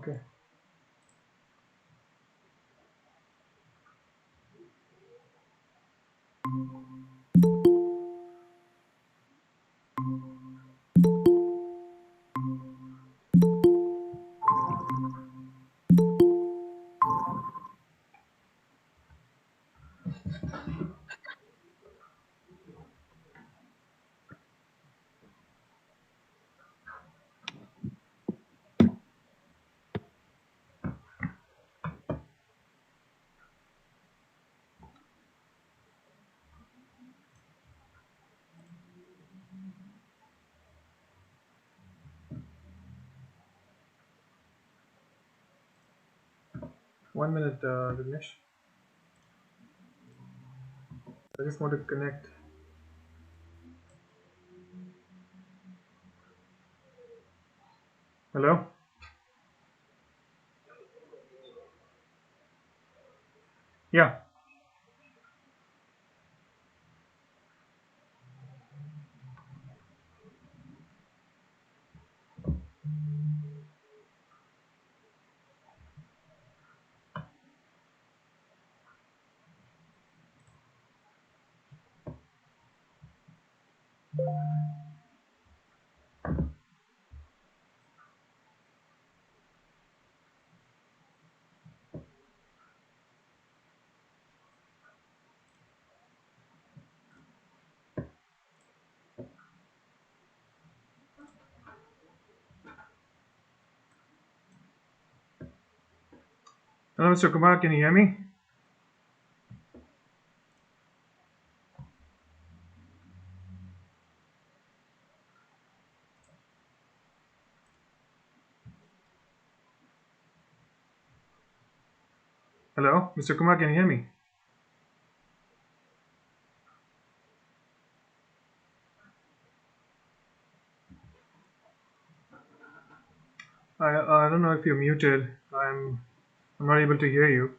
Okay. One minute, Vignesh. I just want to connect. Hello? Yeah. Hello, Mr. Kumar, can you hear me? Hello, Mr. Kumar, can you hear me? I don't know if you're muted. I'm not able to hear you.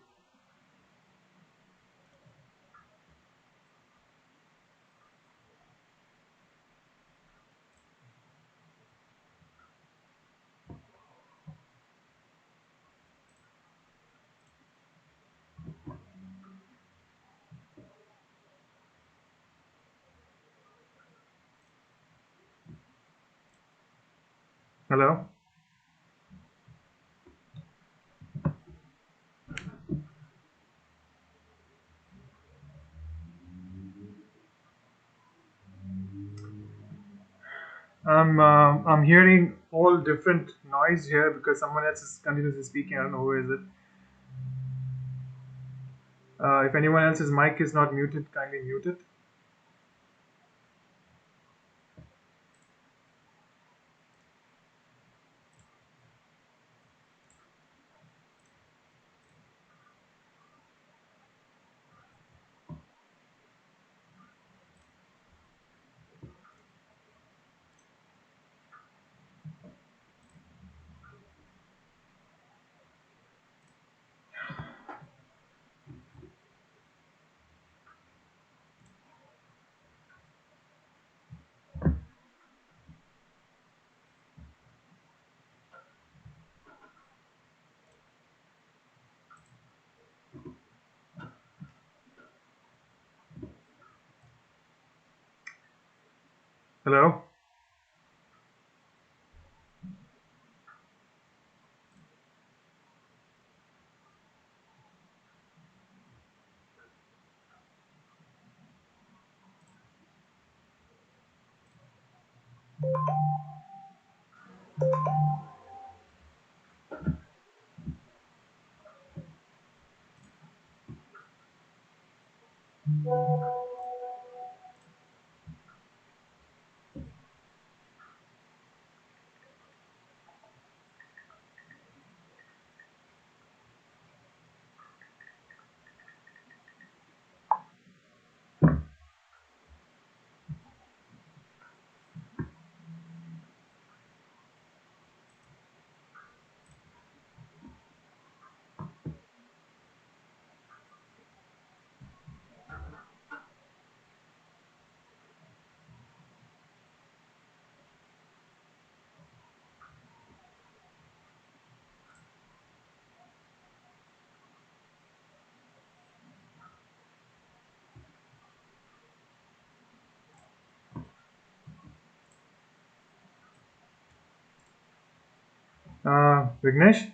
Hello? I'm hearing all different noise here because someone else is continuously speaking. I don't know who is it. If anyone else's mic is not muted, kindly mute it. Hello? Vignesh?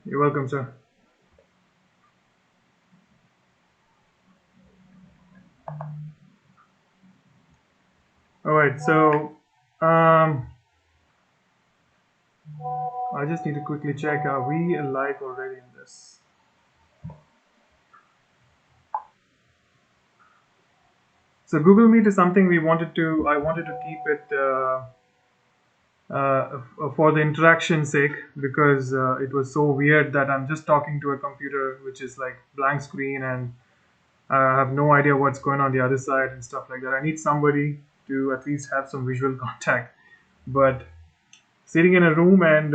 You're welcome, sir. All right, so um, I just need to quickly check. Are we live already in this? So Google Meet is something we wanted to. I wanted to keep it for the interaction sake because it was so weird that I'm just talking to a computer which is like blank screen and I have no idea what's going on the other side and stuff like that. I need somebody to at least have some visual contact. But sitting in a room and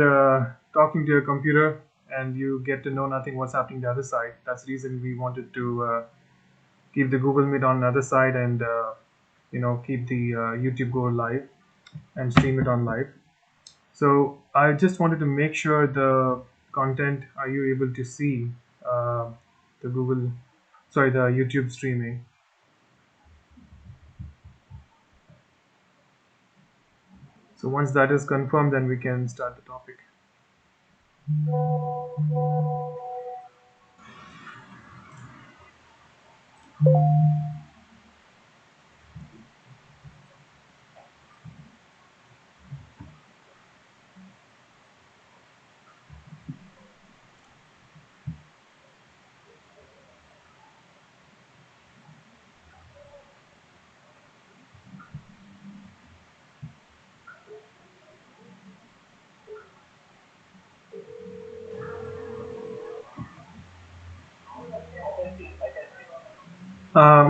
talking to a computer and you get to know nothing what's happening the other side. That's the reason we wanted to keep the Google Meet on the other side and keep the YouTube go live and stream it on live. So I just wanted to make sure the content, are you able to see uh, the the YouTube streaming? So once that is confirmed, then we can start the topic.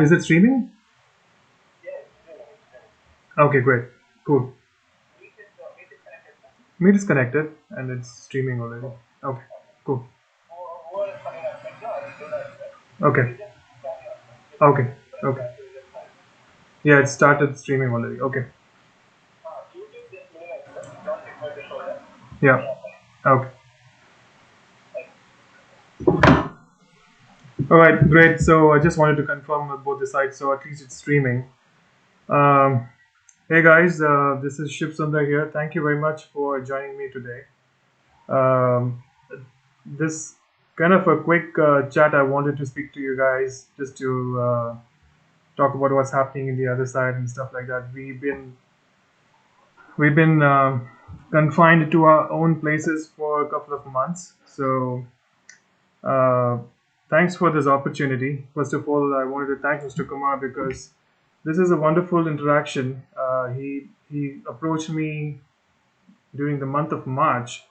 Is it streaming? Okay, great. Cool. Meet is connected and it's streaming already. Okay, cool. Okay, okay, okay. Yeah, it started streaming already. Okay. Yeah. Okay. All right, great. So I just wanted to confirm with both the sides. So at least it's streaming. Um, hey guys, this is Shiv Sundar here. Thank you very much for joining me today. Um, this kind of a quick chat. I wanted to speak to you guys just to talk about what's happening in the other side and stuff like that. We've been confined to our own places for a couple of months. So uh, thanks for this opportunity. First of all, I wanted to thank Mr. Kumar because this is a wonderful interaction. He approached me during the month of March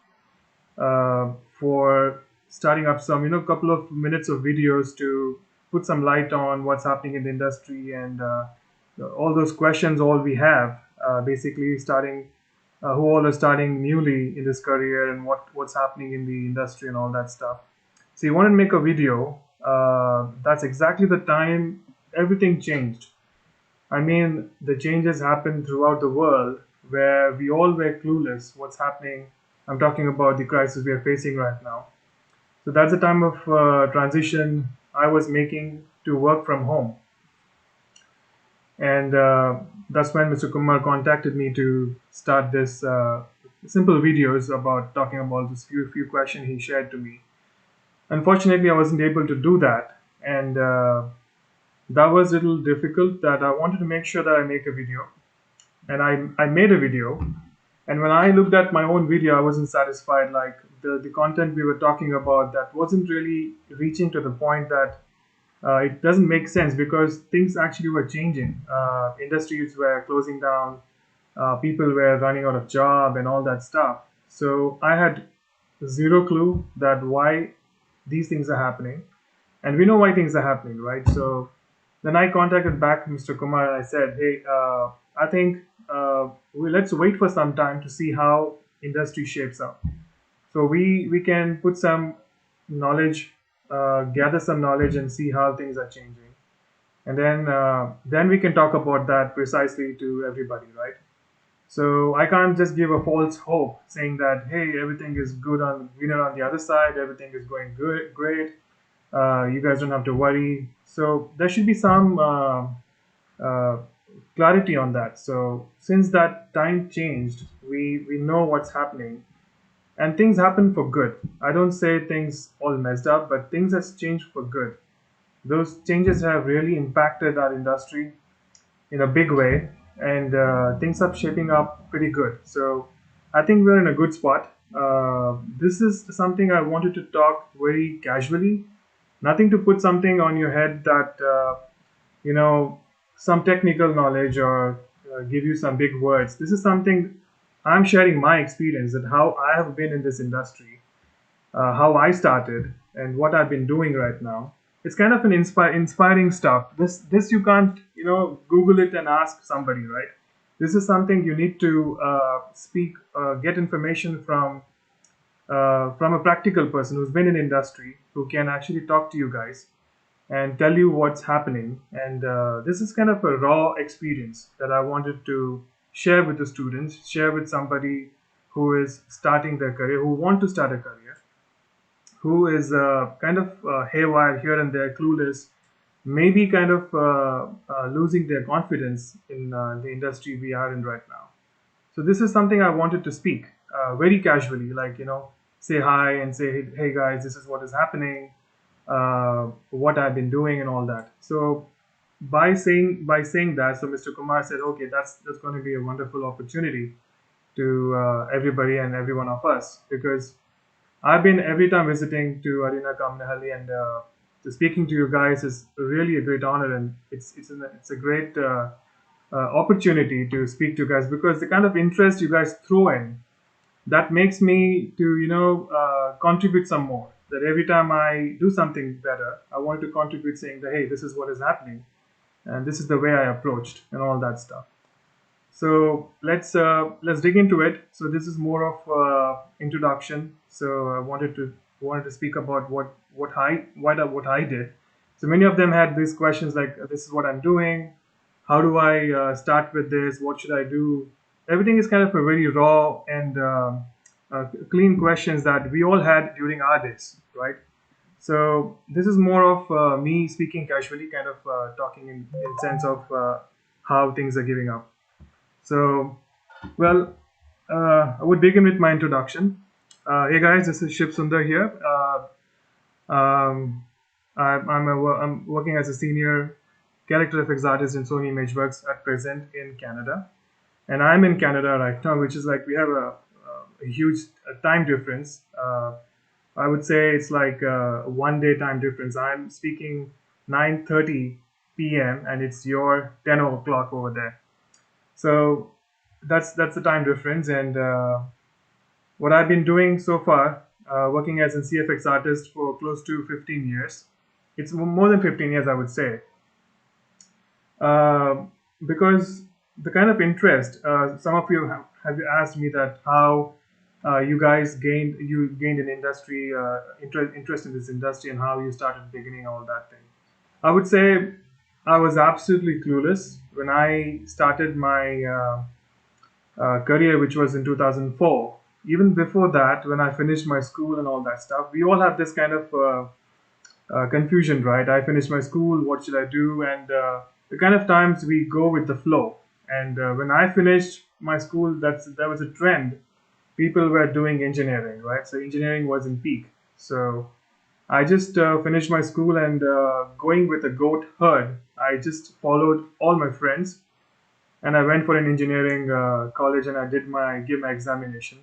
for starting up some couple of minutes of videos to put some light on what's happening in the industry and all those questions all we have basically starting who all are starting newly in this career and what's happening in the industry and all that stuff. So you want to make a video. That's exactly the time everything changed. I mean, the changes happened throughout the world where we all were clueless what's happening I'm talking about the crisis we are facing right now. So that's the time of transition I was making to work from home. And that's when Mr. Kumar contacted me to start this simple videos about talking about this few questions he shared to me. Unfortunately, I wasn't able to do that, and that was a little difficult. That I wanted to make sure that I make a video, and I made a video. And when I looked at my own video, I wasn't satisfied. Like the content we were talking about, that wasn't really reaching to the point that it doesn't make sense because things actually were changing. Industries were closing down, people were running out of job and all that stuff. So I had zero clue that why these things are happening, and we know why things are happening, right? So then I contacted back Mr. Kumar and I said, hey, I think let's wait for some time to see how industry shapes up. So we can put some knowledge, gather some knowledge, and see how things are changing, and then we can talk about that precisely to everybody, right? So I can't just give a false hope saying that hey, everything is good on greener on the other side, everything is going good, great. You guys don't have to worry. So there should be some uh, clarity on that. So since that time changed, we know what's happening, and things happen for good. I don't say things all messed up, but things has changed for good. Those changes have really impacted our industry in a big way, and things are shaping up pretty good. So I think we're in a good spot. This is something I wanted to talk very casually, nothing to put something on your head that you know some technical knowledge or give you some big words. This is something I'm sharing my experience and how I have been in this industry, how I started, and what I've been doing right now. It's kind of an inspiring stuff. This you can't Google it and ask somebody, right? This is something you need to speak, get information from a practical person who's been in industry, who can actually talk to you guys and tell you what's happening. And this is kind of a raw experience that I wanted to share with the students, share with somebody who is starting their career, who want to start a career, who is kind of haywire here and there, clueless, maybe kind of losing their confidence in the industry we are in right now. So this is something I wanted to speak very casually, like say hi and say, hey guys, this is what is happening, what I've been doing, and all that. So by saying that, so Mr. Kumar said, okay, that's going to be a wonderful opportunity to everybody and every one of us, because I've been every time visiting to Arena Kamnahalli, and to speaking to you guys is really a great honor, and it's a great opportunity to speak to you guys, because the kind of interest you guys throw in, that makes me to contribute some more. That every time I do something better, I want to contribute, saying that hey, this is what is happening, and this is the way I approached, and all that stuff. So let's dig into it. So this is more of introduction. So I wanted to speak about what I did. So many of them had these questions like, this is what I'm doing. How do I start with this? What should I do? Everything is kind of a very raw and clean questions that we all had during our days, right? So this is more of me speaking casually, kind of talking in sense of how things are giving up. So, well, I would begin with my introduction. Hey guys, this is Shiv Sundar here. I'm working as a senior character effects artist in Sony Imageworks at present in Canada, and I'm in Canada right now, which is like we have a huge time difference. I would say it's like a 1 day time difference. I'm speaking 9:30 p.m. and it's your 10 o'clock over there. So that's the time difference, and what I've been doing so far, working as a CFX artist for close to 15 years. It's more than 15 years, I would say, uh, because the kind of interest. Some of you have asked me that how you guys gained an industry interest in this industry, and how you started beginning all that thing. I would say I was absolutely clueless when I started my career, which was in 2004. even before that, when I finished my school and all that stuff, we all have this kind of confusion, right? I finished my school, what should I do? And the kind of times we go with the flow. And when I finished my school, that was a trend. People were doing engineering, right? So engineering was in peak. So I just finished my school and going with a goat herd. I just followed all my friends and I went for an engineering college and I gave my examination.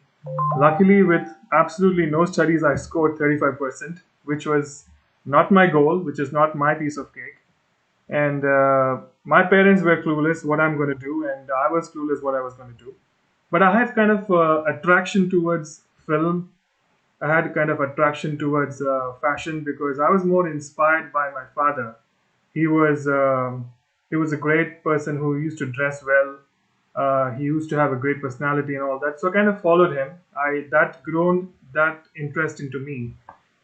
Luckily, with absolutely no studies, I scored 35%, which was not my goal, which is not my piece of cake. And my parents were clueless what I'm going to do, and I was clueless what I was going to do. But I had kind of attraction towards film. I had kind of attraction towards fashion because I was more inspired by my father. He was he was a great person who used to dress well. He used to have a great personality and all that. So I kind of followed him. I that grown that interest into me.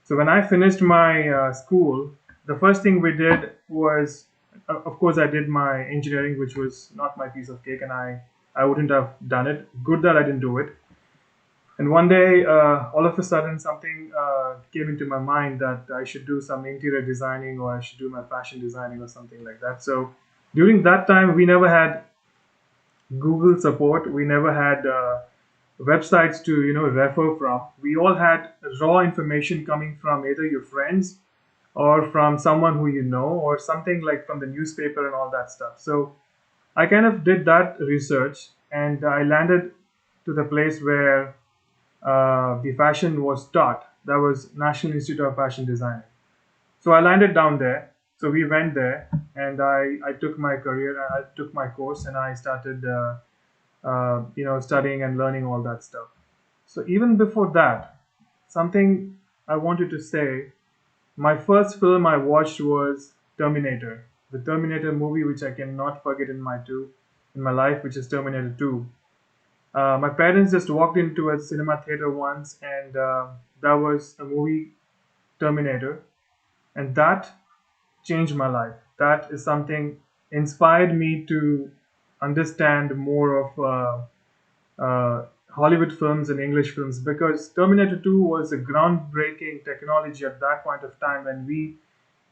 So when I finished my school, the first thing we did was, of course, I did my engineering, which was not my piece of cake, and I wouldn't have done it. Good that I didn't do it. And one day, all of a sudden, something came into my mind that I should do some interior designing or I should do my fashion designing or something like that. So during that time, we never had Google support. We never had websites to refer from. We all had raw information coming from either your friends or from someone who you know or something like from the newspaper and all that stuff. So I kind of did that research and I landed to the place where the fashion was taught. That was National Institute of Fashion Design. So I landed down there. So we went there, and I took my career, I took my course, and I started, studying and learning all that stuff. So even before that, something I wanted to say. My first film I watched was Terminator, the Terminator movie, which I cannot forget in my life, which is Terminator 2. My parents just walked into a cinema theater once, and that was a movie, Terminator, and that changed my life. That is something inspired me to understand more of Hollywood films and English films because Terminator 2 was a groundbreaking technology at that point of time when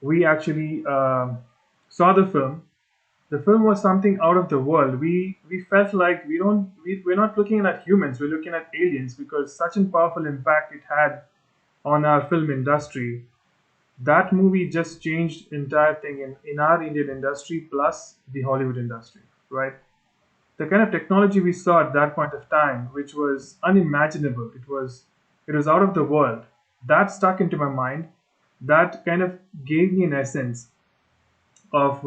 we actually saw the film. The film was something out of the world. We felt like we're not looking at humans, we're looking at aliens because such a powerful impact it had on our film industry. That movie just changed entire thing in our Indian industry plus the Hollywood industry, right? The kind of technology we saw at that point of time, which was unimaginable, it was out of the world. That stuck into my mind. That kind of gave me an essence of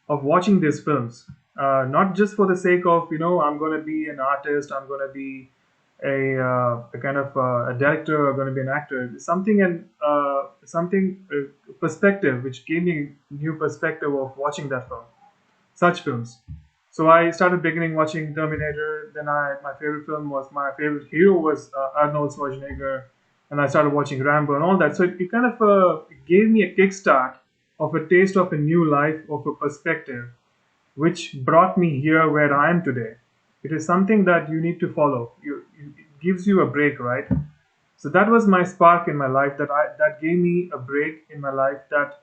watching these films, not just for the sake of I'm going to be an artist, I'm going to be a kind of a director, or going to be an actor. Something perspective, which gave me new perspective of watching that film, such films. So I started beginning watching Terminator. Then my favorite hero was Arnold Schwarzenegger, and I started watching Rambo and all that. So it kind of gave me a kickstart of a taste of a new life, of a perspective, which brought me here where I am today. It is something that you need to follow. It gives you a break, right? So that was my spark in my life. That gave me a break in my life. That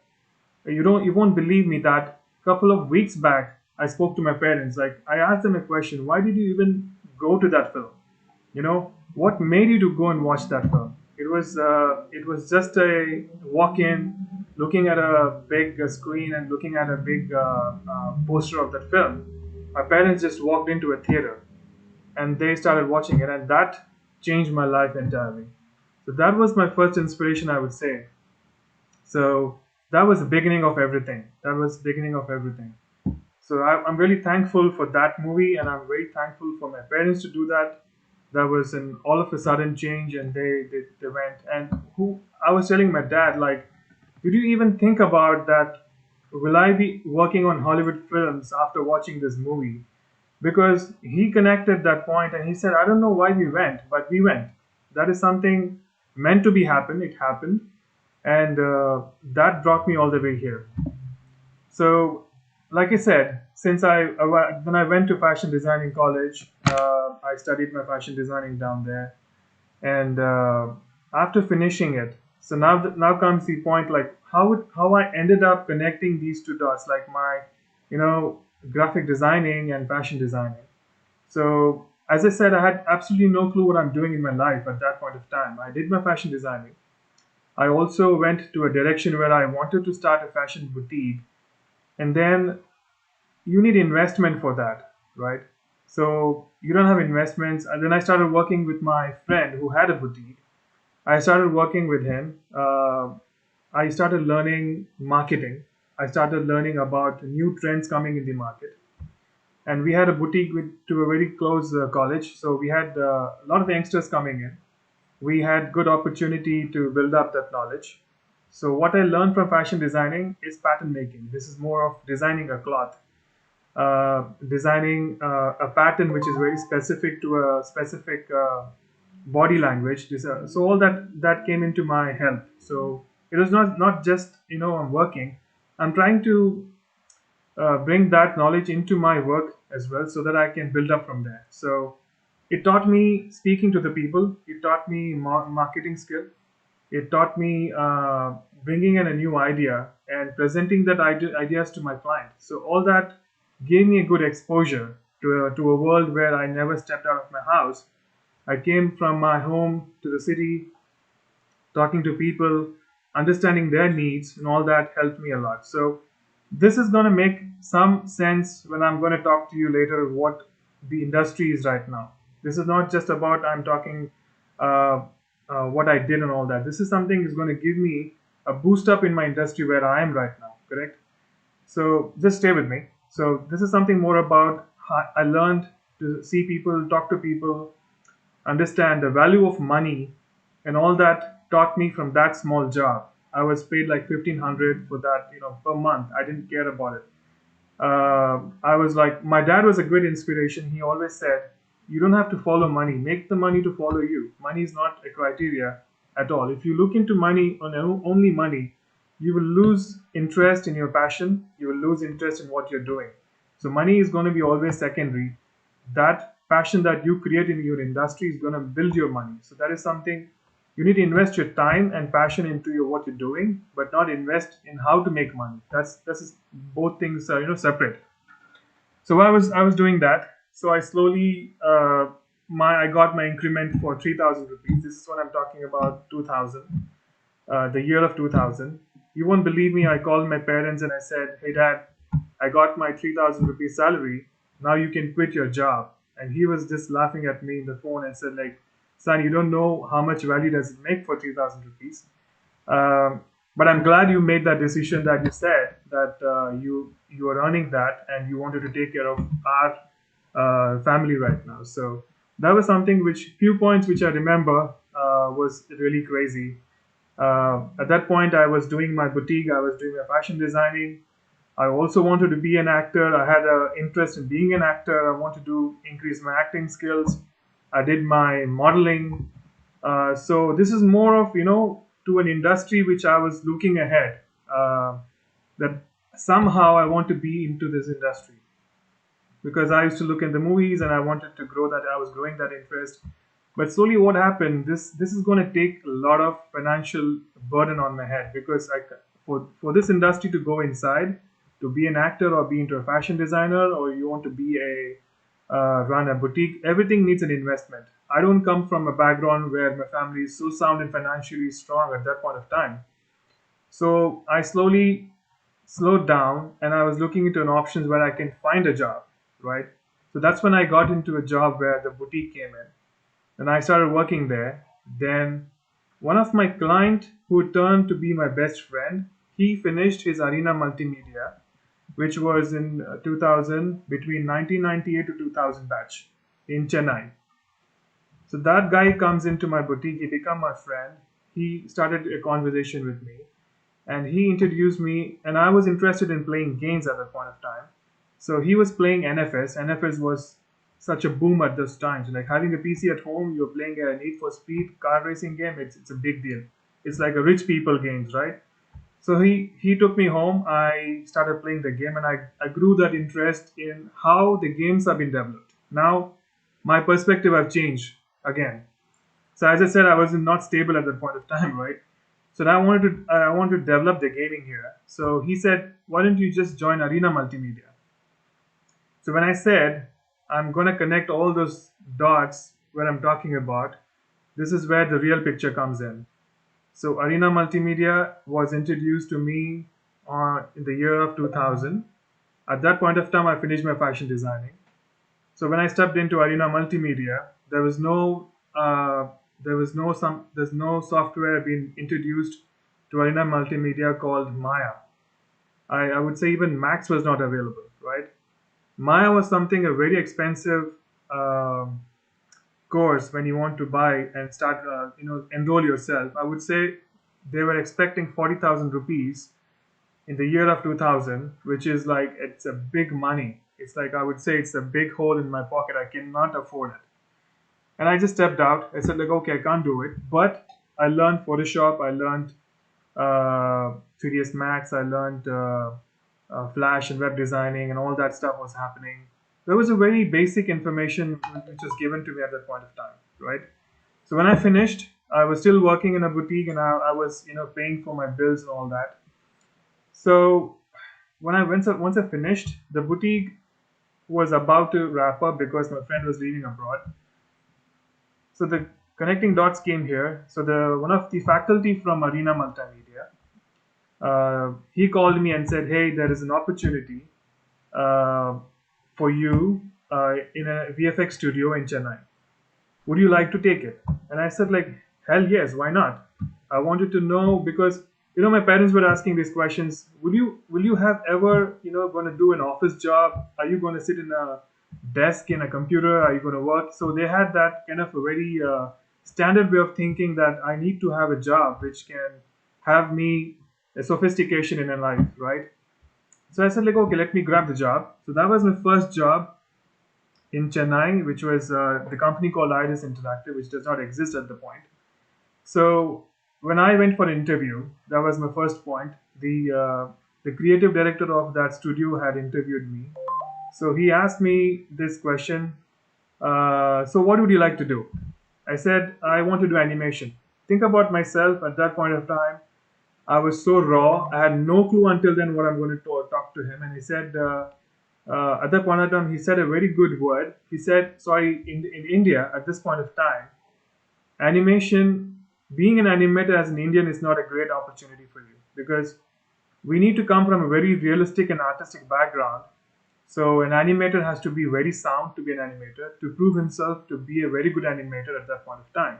you won't believe me that couple of weeks back I spoke to my parents. Like I asked them a question: Why did you even go to that film? What made you to go and watch that film? It was just a walk in, looking at a big screen and looking at a big poster of that film. My parents just walked into a theater and they started watching it, and that changed my life entirely. So that was my first inspiration, I would say. So that was the beginning of everything. That was the beginning of everything. So I'm really thankful for that movie, and I'm very thankful for my parents to do that. That was an all of a sudden change, and they went. And who I was telling my dad, like, did you even think about that? Will I be working on Hollywood films after watching this movie? Because he connected that point, and he said, I don't know why we went, but we went. That is something meant to be happen. It happened, and that brought me all the way here. So, like I said, since when I went to fashion design in college, I studied my fashion designing down there, and after finishing it, so now comes the point, like how I ended up connecting these two dots, like my, you know, graphic designing and fashion designing. So as I said, I had absolutely no clue what I'm doing in my life at that point of time. I did my fashion designing. I also went to a direction where I wanted to start a fashion boutique, and then you need investment for that, right? So you don't have investments, and then I started working with my friend who had a boutique. I started working with him. I started learning marketing. I started learning about new trends coming in the market. And we had a boutique to a very close college, so we had a lot of youngsters coming in. We had good opportunity to build up that knowledge. So what I learned from fashion designing is pattern making. This is more of designing a cloth, designing a pattern which is very specific to a specific body language. So all that came into my help. So it was not just, you know, I'm working. I'm trying to bring that knowledge into my work as well, so that I can build up from there. So it taught me speaking to the people. It taught me marketing skill. It taught me bringing in a new idea and presenting that ideas to my client. So all that gave me a good exposure to a world where I never stepped out of my house. I came from my home to the city, talking to people, understanding their needs, and all that helped me a lot. So this is going to make some sense when I'm going to talk to you later what the industry is right now. This is not just about I'm talking what I did and all that. This is something is going to give me a boost up in my industry where I am right now. Correct? So just stay with me. So this is something more about how I learned to see people, talk to people, understand the value of money, and all that taught me from that small job. I was paid like 1,500 for that, you know, per month. I didn't care about it. I was like, my dad was a great inspiration. He always said, you don't have to follow money. Make the money to follow you. Money is not a criteria at all. If you look into money on only money, you will lose interest in your passion. You will lose interest in what you're doing. So money is going to be always secondary. That passion that you create in your industry is going to build your money. So that is something you need to invest your time and passion into what you're doing, but not invest in how to make money. That's both things are, you know, separate. So I was doing that. So I slowly I got my increment for 3,000 rupees. This is what I'm talking about, 2000, the year of 2000. You won't believe me. I called my parents and I said, "Hey Dad, I got my 3,000 rupees salary. Now you can quit your job." And he was just laughing at me in the phone and said, like, "Son, you don't know how much value does it make for 3,000 rupees." But I'm glad you made that decision, that you said that you are earning that and you wanted to take care of our family right now. So that was something which few points which I remember was really crazy. At that point, I was doing my boutique. I was doing my fashion designing. I also wanted to be an actor. I had an interest in being an actor. I wanted to increase my acting skills. I did my modeling. So this is more of, to an industry which I was looking ahead, that somehow I want to be into this industry, because I used to look in the movies and I wanted to grow that. I was growing that interest. But slowly what happened, this is going to take a lot of financial burden on my head, because for this industry to go inside, to be an actor or be into a fashion designer, or you want to be run a boutique, everything needs an investment. I don't come from a background where my family is so sound and financially strong at that point of time. So I slowly slowed down and I was looking into an options where I can find a job, right? So that's when I got into a job where the boutique came in, and I started working there. Then one of my client, who turned to be my best friend, he finished his Arena Multimedia, which was in 2000, between 1998 to 2000 batch in Chennai. So that guy comes into my boutique, he became my friend. He started a conversation with me and he introduced me, and I was interested in playing games at that point of time. So he was playing NFS. NFS was such a boom at those times. Like having a PC at home, you're playing a Need for Speed car racing game, it's a big deal. It's like a rich people games, right? So he took me home. I started playing the game and I grew that interest in how the games have been developed. Now, my perspective have changed again. So as I said, I was not stable at that point of time, right? So now I wanted to develop the gaming here. So he said, why don't you just join Arena Multimedia? So when I said I'm gonna connect all those dots where I'm talking about, this is where the real picture comes in. So Arena Multimedia was introduced to me in the year of 2000. At that point of time, I finished my fashion designing. So when I stepped into Arena Multimedia, there's no software being introduced to Arena Multimedia called Maya. I would say even Max was not available, right? Maya was something a very expensive um course when you want to buy and start, enroll yourself. I would say they were expecting 40,000 rupees in the year of 2000, which is like, it's a big money. It's like, I would say it's a big hole in my pocket. I cannot afford it. And I just stepped out. I said, like, okay, I can't do it. But I learned Photoshop. I learned 3ds Max. I learned Flash and web designing, and all that stuff was happening. There was a very basic information which was given to me at that point of time, right? So when I finished, I was still working in a boutique, and I was, paying for my bills and all that. So once I finished, the boutique was about to wrap up because my friend was leaving abroad. So the connecting dots came here. So the one of the faculty from Arena Multimedia, he called me and said, "Hey, there is an opportunity uh, for you in a VFX studio in Chennai. Would you like to take it?" And I said, like, hell yes, why not? I wanted to know because my parents were asking these questions. Will you have ever going to do an office job? Are you going to sit in a desk in a computer? Are you going to work? So they had that kind of a very standard way of thinking that I need to have a job which can have me a sophistication in a life, right? So I said, like, okay, let me grab the job. So that was my first job in Chennai, which was the company called Iris Interactive, which does not exist at the point. So when I went for an interview, that was my first point. The creative director of that studio had interviewed me. So he asked me this question. So what would you like to do? I said I want to do animation. Think about myself at that point of time. I was so raw. I had no clue until then what I'm going to talk to him. And he said, at that point of time, he said a very good word. He said, sorry, in India, at this point of time, animation, being an animator as an Indian is not a great opportunity for you because we need to come from a very realistic and artistic background. So an animator has to be very sound to be an animator, to prove himself to be a very good animator at that point of time.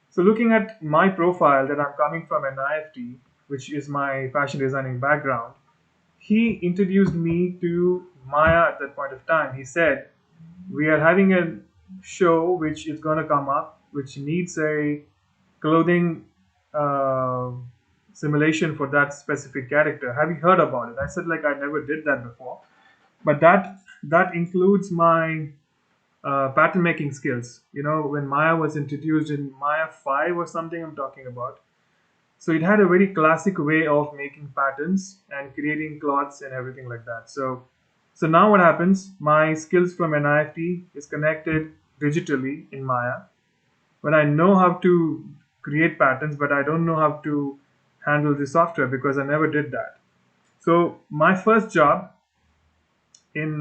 So looking at my profile that I'm coming from an IFT, which is my fashion designing background, he introduced me to Maya at that point of time. He said, we are having a show which is going to come up, which needs a clothing uh, simulation for that specific character. Have you heard about it? I said, like, I never did that before. But that includes my pattern making skills. When Maya was introduced in Maya 5 or something, I'm talking about. So it had a very classic way of making patterns and creating cloths and everything like that. So now what happens? My skills from an IFT is connected digitally in Maya. When I know how to create patterns, but I don't know how to handle the software because I never did that. So my first job in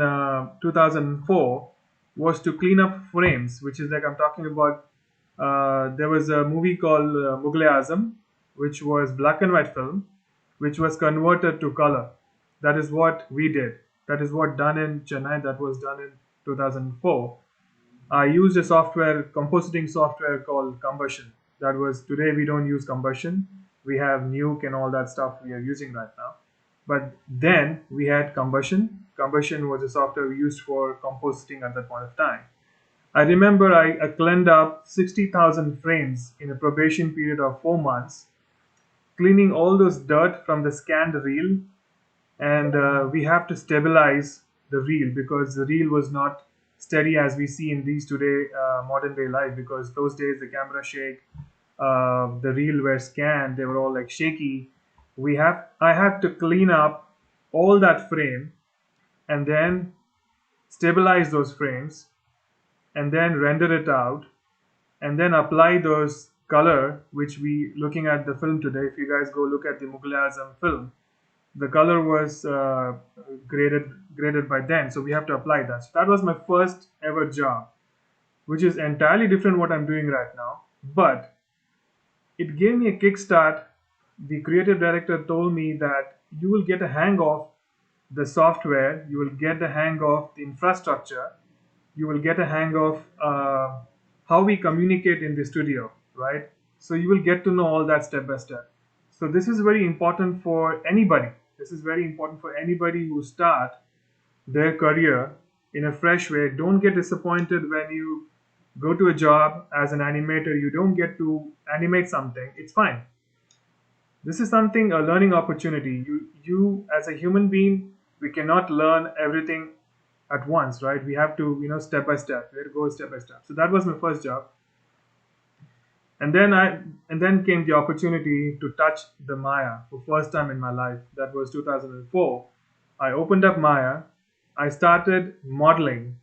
2004 was to clean up frames, which is like I'm talking about. There was a movie called Mughal-e-Azam, which was black and white film, which was converted to color. That is what we did. That is what done in Chennai. That was done in 2004. I used a software, compositing software called Combustion. That was today we don't use Combustion. We have Nuke and all that stuff we are using right now. But then we had Combustion. Combustion was a software we used for compositing at that point of time. I remember I cleaned up 60,000 frames in a probation period of 4 months, cleaning all those dirt from the scanned reel, and we have to stabilize the reel because the reel was not steady as we see in these today modern day life, because those days the camera shake, the reel were scanned, they were all like shaky. I had to clean up all that frame and then stabilize those frames and then render it out, and then apply those color, which we looking at the film today. If you guys go look at the Mughal Azam film, the color was graded by then, so we have to apply that. So that was my first ever job, which is entirely different what I'm doing right now, but it gave me a kickstart. The creative director told me that you will get a hang of the software, you will get the hang of the infrastructure, you will get a hang of how we communicate in the studio, right? So you will get to know all that step by step. So this is very important for anybody. This is very important for anybody who start their career in a fresh way. Don't get disappointed when you go to a job as an animator. You don't get to animate something. It's fine. This is something, a learning opportunity. You as a human being, we cannot learn everything at once, right? We have to, step by step. We have to go step by step. So that was my first job. And then came the opportunity to touch the Maya for first time in my life. That was 2004. I opened up Maya. I started modeling.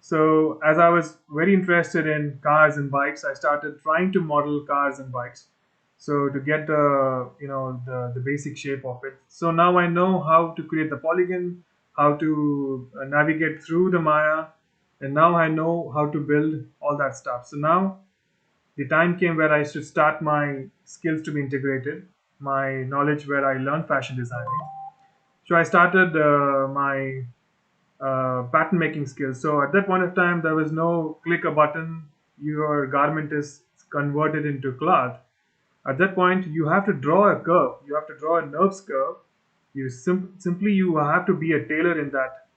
So as I was very interested in cars and bikes, I started trying to model cars and bikes. So to get the basic shape of it. So now I know how to create the polygon, how to navigate through the Maya, and now I know how to build all that stuff. So now the time came where I should start my skills to be integrated, my knowledge where I learned fashion designing. So I started my pattern making skills. So at that point of time, there was no click a button, your garment is converted into cloth. At that point, you have to draw a curve. You have to draw a nerves curve. Simply you have to be a tailor in that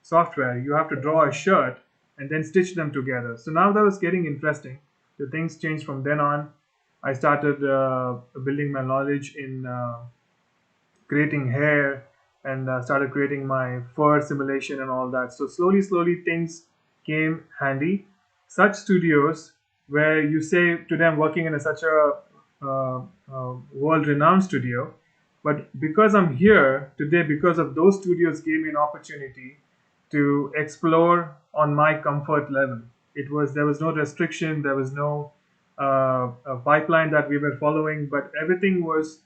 software. You have to draw a shirt and then stitch them together. So now that was getting interesting. The things changed from then on. I started building my knowledge in creating hair, and started creating my fur simulation and all that. So slowly things came handy. Such studios where you say today I'm working in such a world-renowned studio, but because I'm here today, because of those studios gave me an opportunity to explore on my comfort level. There was no restriction, there was no pipeline that we were following, but everything was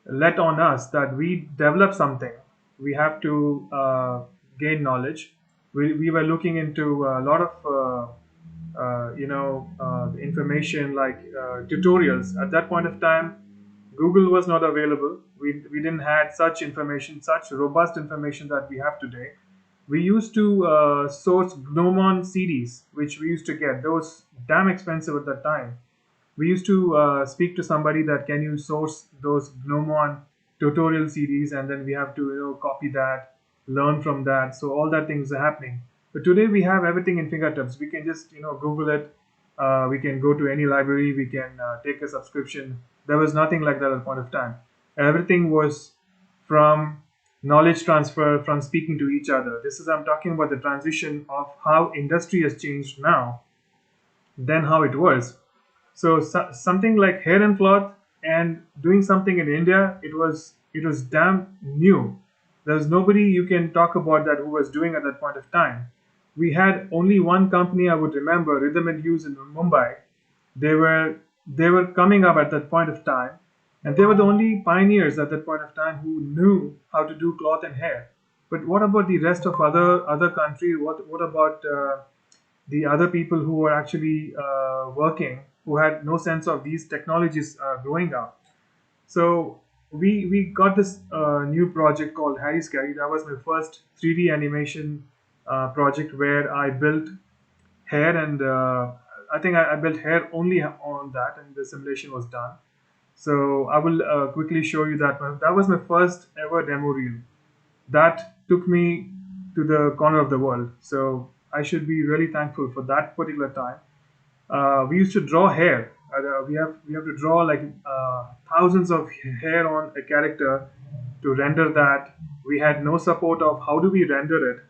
let on us that we develop something. We have to gain knowledge. We were looking into a lot of information like tutorials. At that point of time, Google was not available. We didn't had such information, such robust information that we have today. We used to source Gnomon CDs, which we used to get. Those damn expensive at that time. We used to speak to somebody that can you source those Gnomon tutorial CDs, and then we have to copy that, learn from that. So all that things are happening. But today we have everything in fingertips. We can just Google it. We can go to any library. We can take a subscription. There was nothing like that at a point of time. Everything was from knowledge transfer, from speaking to each other. I'm talking about the transition of how industry has changed now than how it was. So something like hair and cloth and doing something in India, it was damn new. There was nobody you can talk about that who was doing at that point of time. We had only one company I would remember, Rhythm and Hues in Mumbai. They were coming up at that point of time, and they were the only pioneers at that point of time who knew how to do cloth and hair. But what about the rest of other country? What about the other people who were actually working, who had no sense of these technologies growing up? So we got this new project called Harry Scary. That was my first 3D animation project where I built hair, and I think I built hair only on that, and the simulation was done. So I will quickly show you that. That was my first ever demo reel. That took me to the corner of the world. So I should be really thankful for that particular time. We used to draw hair. We have to draw like thousands of hair on a character to render that. We had no support of how do we render it.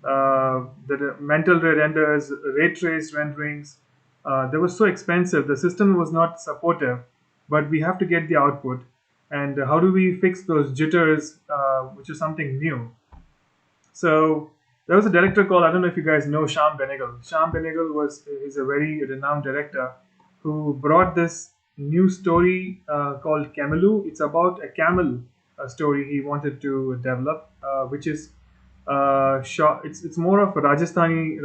The mental renders, ray trace renderings, they were so expensive. The system was not supportive, but we have to get the output. And how do we fix those jitters, which is something new? So There was a director called, I don't know if you guys know Sham Benegal. Sham Benegal was is a very renowned director who brought this new story called Camelu. It's about a camel, a story he wanted to develop, which is shot. It's more of a Rajasthani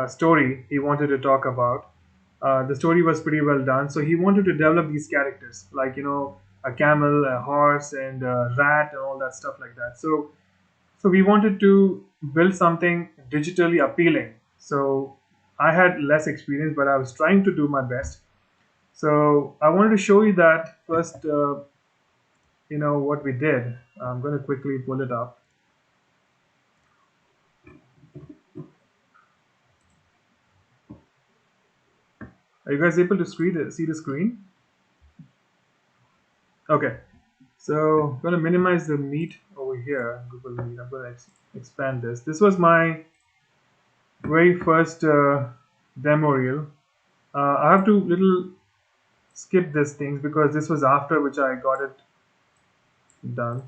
story he wanted to talk about. The story was pretty well done, so he wanted to develop these characters, like a camel, a horse, and a rat, and all that stuff like that. So we wanted to build something digitally appealing. So I had less experience, but I was trying to do my best. So I wanted to show you that first. What we did. I'm going to quickly pull it up. Are you guys able to see the screen? Okay. So I'm going to minimize the Meet over here. Google Meet. I'm going to expand this. This was my very first demo reel. I have to little skip these things because this was after which I got it done.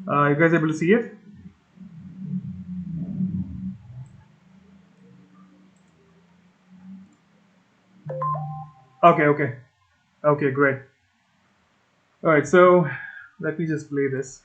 You guys able to see it? Okay, great. All right, so let me just play this.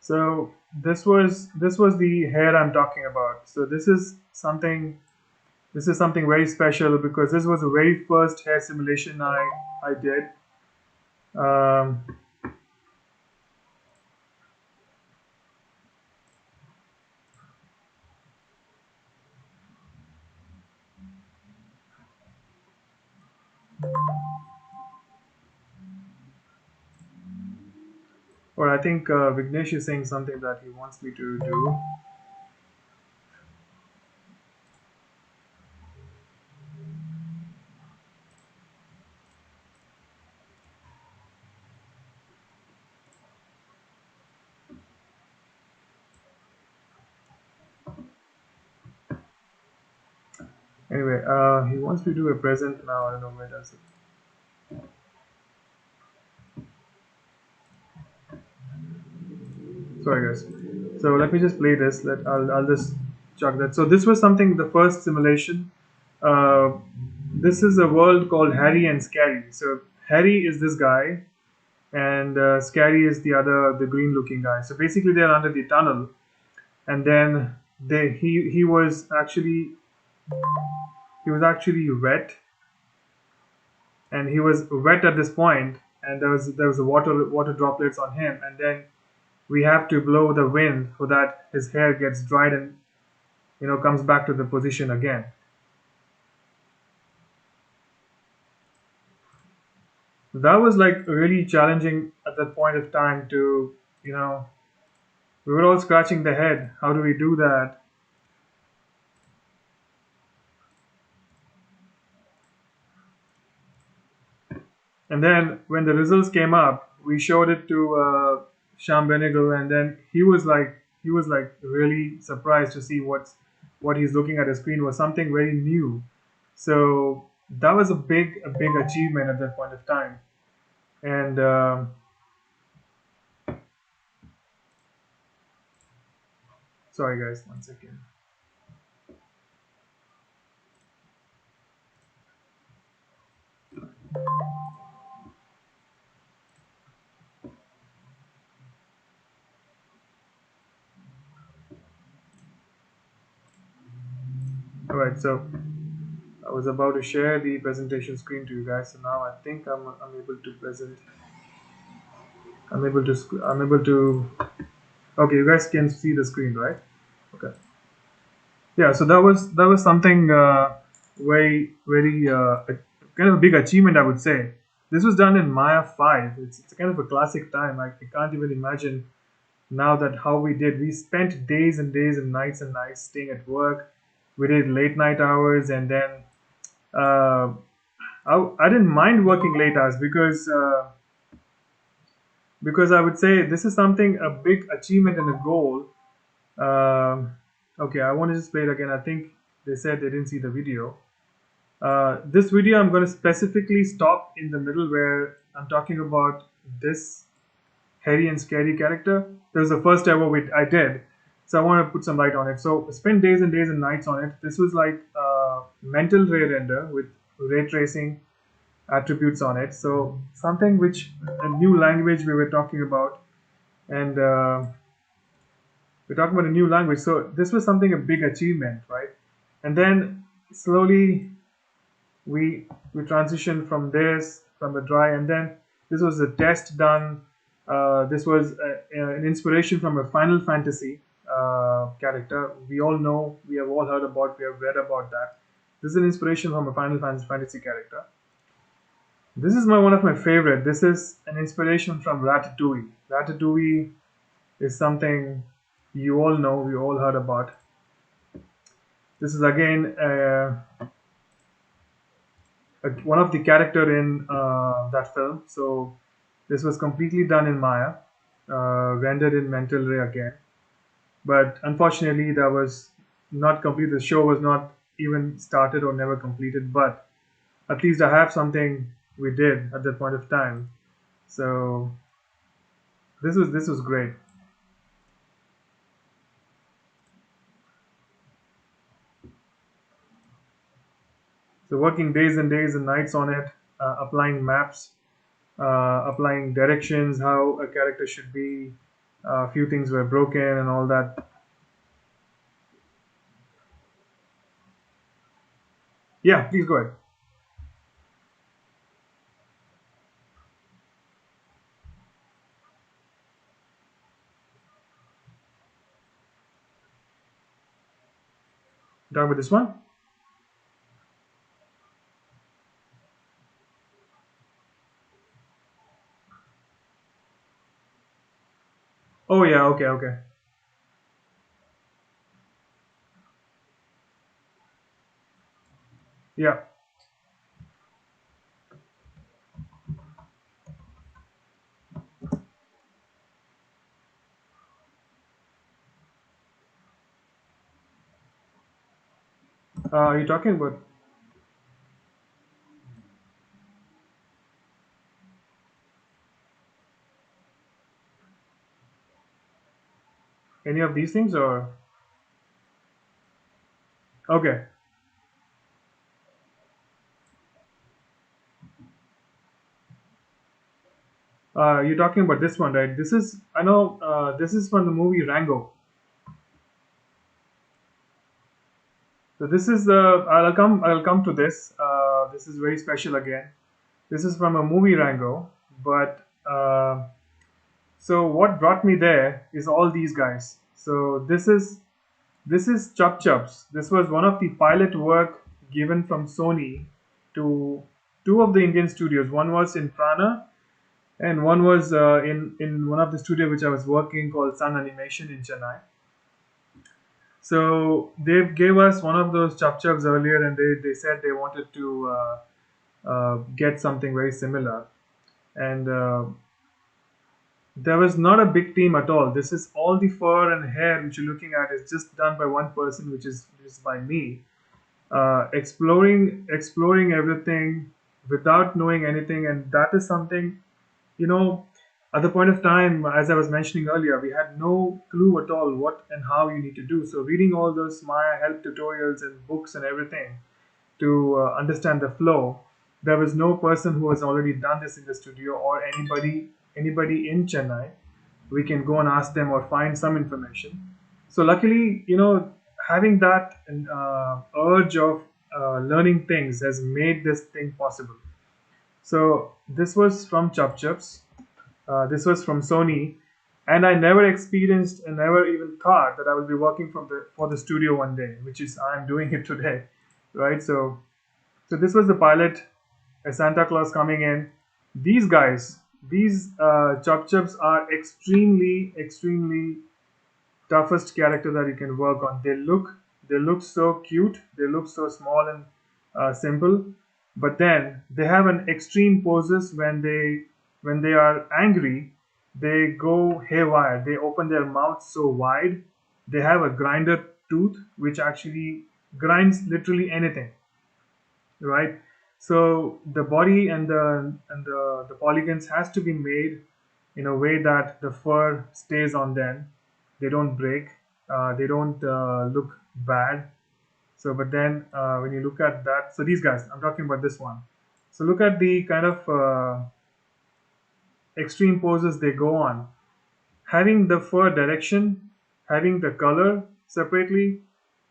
So this was the hair I'm talking about. So this is something very special because this was the very first hair simulation I did. Um, or I think Vignesh is saying something that he wants me to do. Anyway, he wants me to do a present now. I don't know where does it. Sorry guys. So let me just play this. I'll just chuck that. So this was something, the first simulation. Uh, this is a world called Harry and Scary. So Harry is this guy, and Scary is the green looking guy. So basically, they're under the tunnel, and then he was actually wet, and he was wet at this point, and there was a water droplets on him, and then we have to blow the wind so that his hair gets dried and comes back to the position again. That was like really challenging at that point of time to you know we were all scratching the head. How do we do that? And then when the results came up, we showed it to Sham Benegal, and then he was like really surprised to see what he's looking at the screen was something very new. So that was a big achievement at that point of time. And sorry guys, 1 second. All right, so I was about to share the presentation screen to you guys. So now I think I'm able to present. I'm able to. Okay, you guys can see the screen, right? Okay. Yeah. So that was something very kind of a big achievement, I would say, This was done in Maya 5. It's a kind of a classic time. I can't even imagine now that how we did. We spent days and nights staying at work. We did late night hours, and then uh, I didn't mind working late hours because I would say this is something a big achievement and a goal. Okay, I want to just play it again. I think they said they didn't see the video. This video I'm going to specifically stop in the middle where I'm talking about this hairy and scary character. That was the first ever I did, so I want to put some light on it. So I spent days and days and nights on it. This was like mental ray render with ray tracing attributes on it. So something which a new language we were talking about, and we're talking about a new language. So this was something a big achievement, right? And then slowly we transitioned from the dry, and then this was a test done. This was an inspiration from a Final Fantasy character. We all know, we have all heard about, we have read about that. This is an inspiration from a Final Fantasy character. This is one of my favorite. This is an inspiration from Ratatouille. Ratatouille is something you all know, we all heard about. This is again one of the character in that film. So this was completely done in Maya, rendered in Mental Ray again. But unfortunately, that was not complete. The show was not even started or never completed. But at least I have something we did at that point of time. So this was great. So working days and days and nights on it, applying maps, applying directions, how a character should be. A few things were broken and all that. Yeah, please go ahead. Talk about this one. Oh yeah, okay, okay. Yeah. Are you talking about any of these things or okay? You're talking about this one, right? This is I know this is from the movie Rango. So this is the I'll come to this. This is very special again. This is from a movie Rango, but so what brought me there is all these guys. So this is Chup Chups. This was one of the pilot work given from Sony to two of the Indian studios. One was in Prana, and one was in one of the studio which I was working called Sun Animation in Chennai. So they gave us one of those Chup Chups earlier, and they said they wanted to get something very similar. And there was not a big team at all. This is all the fur and hair which you're looking at is just done by one person, which is by me. Exploring everything without knowing anything, and that is something, you know, at the point of time, as I was mentioning earlier, we had no clue at all what and how you need to do. So reading all those Maya help tutorials and books and everything to understand the flow, there was no person who has already done this in the studio or anybody in Chennai. We can go and ask them or find some information. So luckily, having that urge of learning things has made this thing possible. So this was from Chup Chups. This was from Sony, and I never experienced and never even thought that I will be working for the studio one day, which is I'm doing it today, right? So this was the pilot, a Santa Claus coming in. These guys, these Chop Chops are extremely toughest character that you can work on. They look so cute. They look so small and simple, but then they have an extreme poses when they are angry. They go haywire. They open their mouth so wide. They have a grinder tooth which actually grinds literally anything, right? So the body and the polygons has to be made in a way that the fur stays on them. They don't break. They don't look bad. So, but then when you look at that, so these guys, I'm talking about this one. So look at the kind of extreme poses they go on, having the fur direction, having the color separately,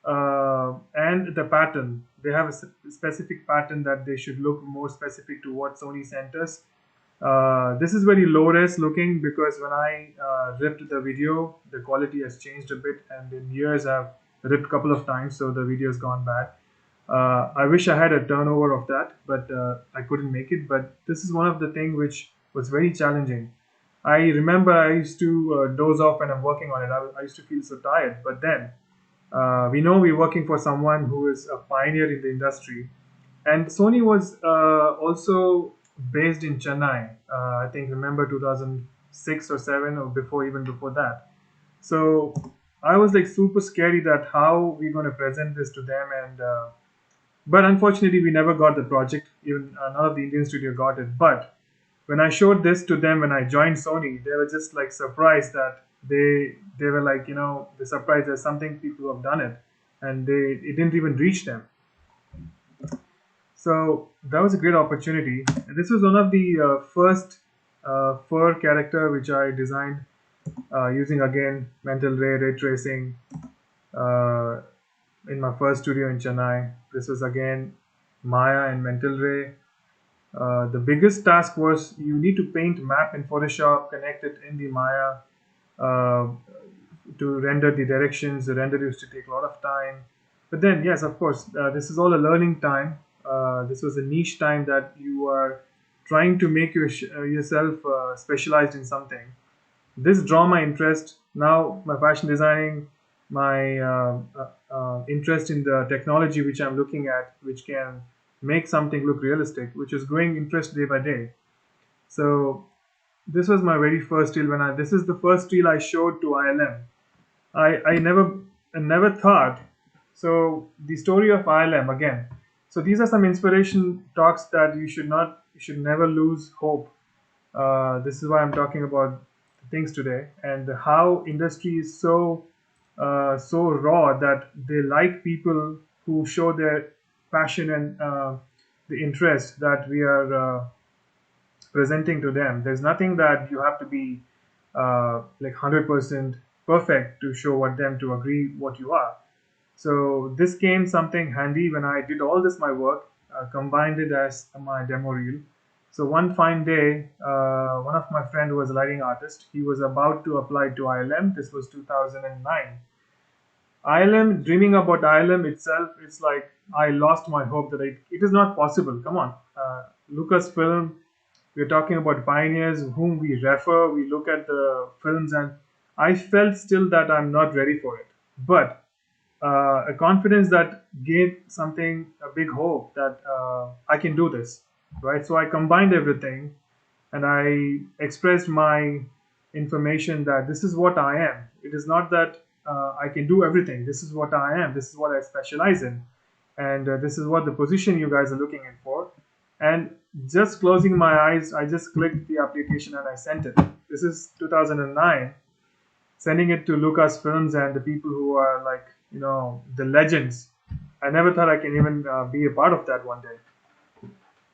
and the pattern. They have a specific pattern that they should look more specific to what Sony sent us. This is very low res looking because when I ripped the video, the quality has changed a bit, and in years I've ripped a couple of times, so the video's gone bad. I wish I had a turnover of that, but I couldn't make it. But this is one of the things which was very challenging. I remember I used to doze off when I'm working on it. I used to feel so tired. But then we know we're working for someone who is a pioneer in the industry. And Sony was also based in Chennai. I think remember 2006 or 7 or before, even before that. So I was like super scary that how we're going to present this to them, and but unfortunately, we never got the project. Even none of the Indian studio got it. But when I showed this to them when I joined Sony, they were just like surprised that they were like, they're surprised there's something people have done it, and it didn't even reach them. So that was a great opportunity. And this was one of the first fur character which I designed using again mental ray tracing uh, in my first studio in Chennai. This was again Maya and mental ray. The biggest task was you need to paint map in Photoshop, connect it in the Maya uh, to render the directions. The render used to take a lot of time. But then, yes, of course, this is all a learning time. This was a niche time that you are trying to make yourself specialized in something. This draw my interest. Now, my fashion designing, my interest in the technology which I'm looking at, which can make something look realistic, which is growing interest day by day. So this was my very first reel. This is the first reel I showed to ILM. I never thought. So the story of ILM again. So these are some inspiration talks that you should never lose hope. This is why I'm talking about things today, and how industry is so raw that they like people who show their passion and the interest that we are presenting to them. There's nothing that you have to be like 100% perfect to show what them to agree what you are. So this came something handy when I did all this my work, combined it as my demo reel. So one fine day, one of my friend who was a lighting artist, he was about to apply to ILM. This was 2009. ILM, dreaming about ILM itself, it's like I lost my hope that it is not possible. Come on, Lucasfilm. We're talking about pioneers whom we refer. We look at the films, and I felt still that I'm not ready for it. But a confidence that gave something a big hope that I can do this, right? So I combined everything, and I expressed my information that this is what I am. It is not that I can do everything. This is what I am. This is what I specialize in, and this is what the position you guys are looking in for. And just closing my eyes, I just clicked the application and I sent it. This is 2009, sending it to Lucasfilms and the people who are like, the legends. I never thought I can even be a part of that one day.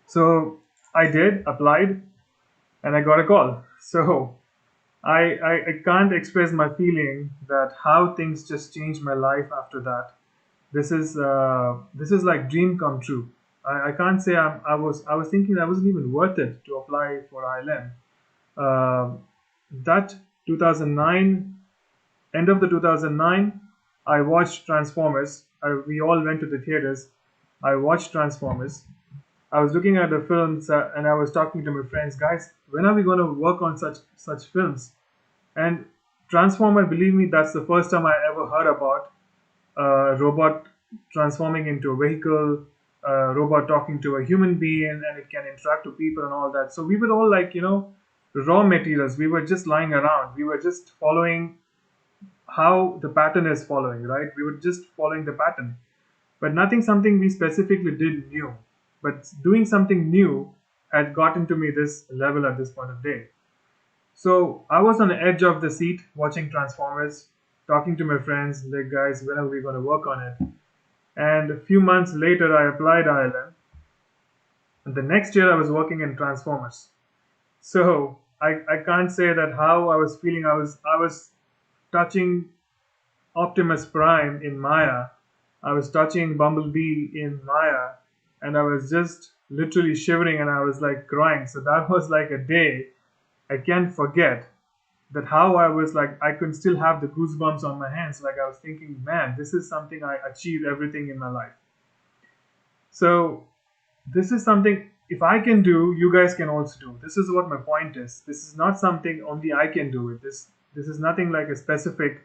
So I did, applied, and I got a call. So I can't express my feeling that how things just changed my life after that. This is like dream come true. I can't say I was thinking I wasn't even worth it to apply for ILM. That 2009, end of the 2009, I watched Transformers. We all went to the theaters. I watched Transformers. I was looking at the films and I was talking to my friends, guys, when are we going to work on such films? And Transformer, believe me, that's the first time I ever heard about a robot transforming into a vehicle, a robot talking to a human being, and it can interact with people and all that. So we were all like, raw materials. We were just lying around. We were just following how the pattern is following, right? We were just following the pattern, but nothing something we specifically did new. But doing something new had gotten to me this level at this point of day. So I was on the edge of the seat watching Transformers, talking to my friends, like, guys, when are we going to work on it? And a few months later, I applied ILM, and the next year I was working in Transformers. So I can't say that how I was feeling. I was touching Optimus Prime in Maya. I was touching Bumblebee in Maya, and I was just literally shivering and I was like crying. So that was like a day I can't forget. That how I was like, I could still have the goosebumps on my hands. Like I was thinking, man, this is something I achieved everything in my life. So this is something if I can do, you guys can also do. This is what my point is. This is not something only I can do it. This is nothing like a specific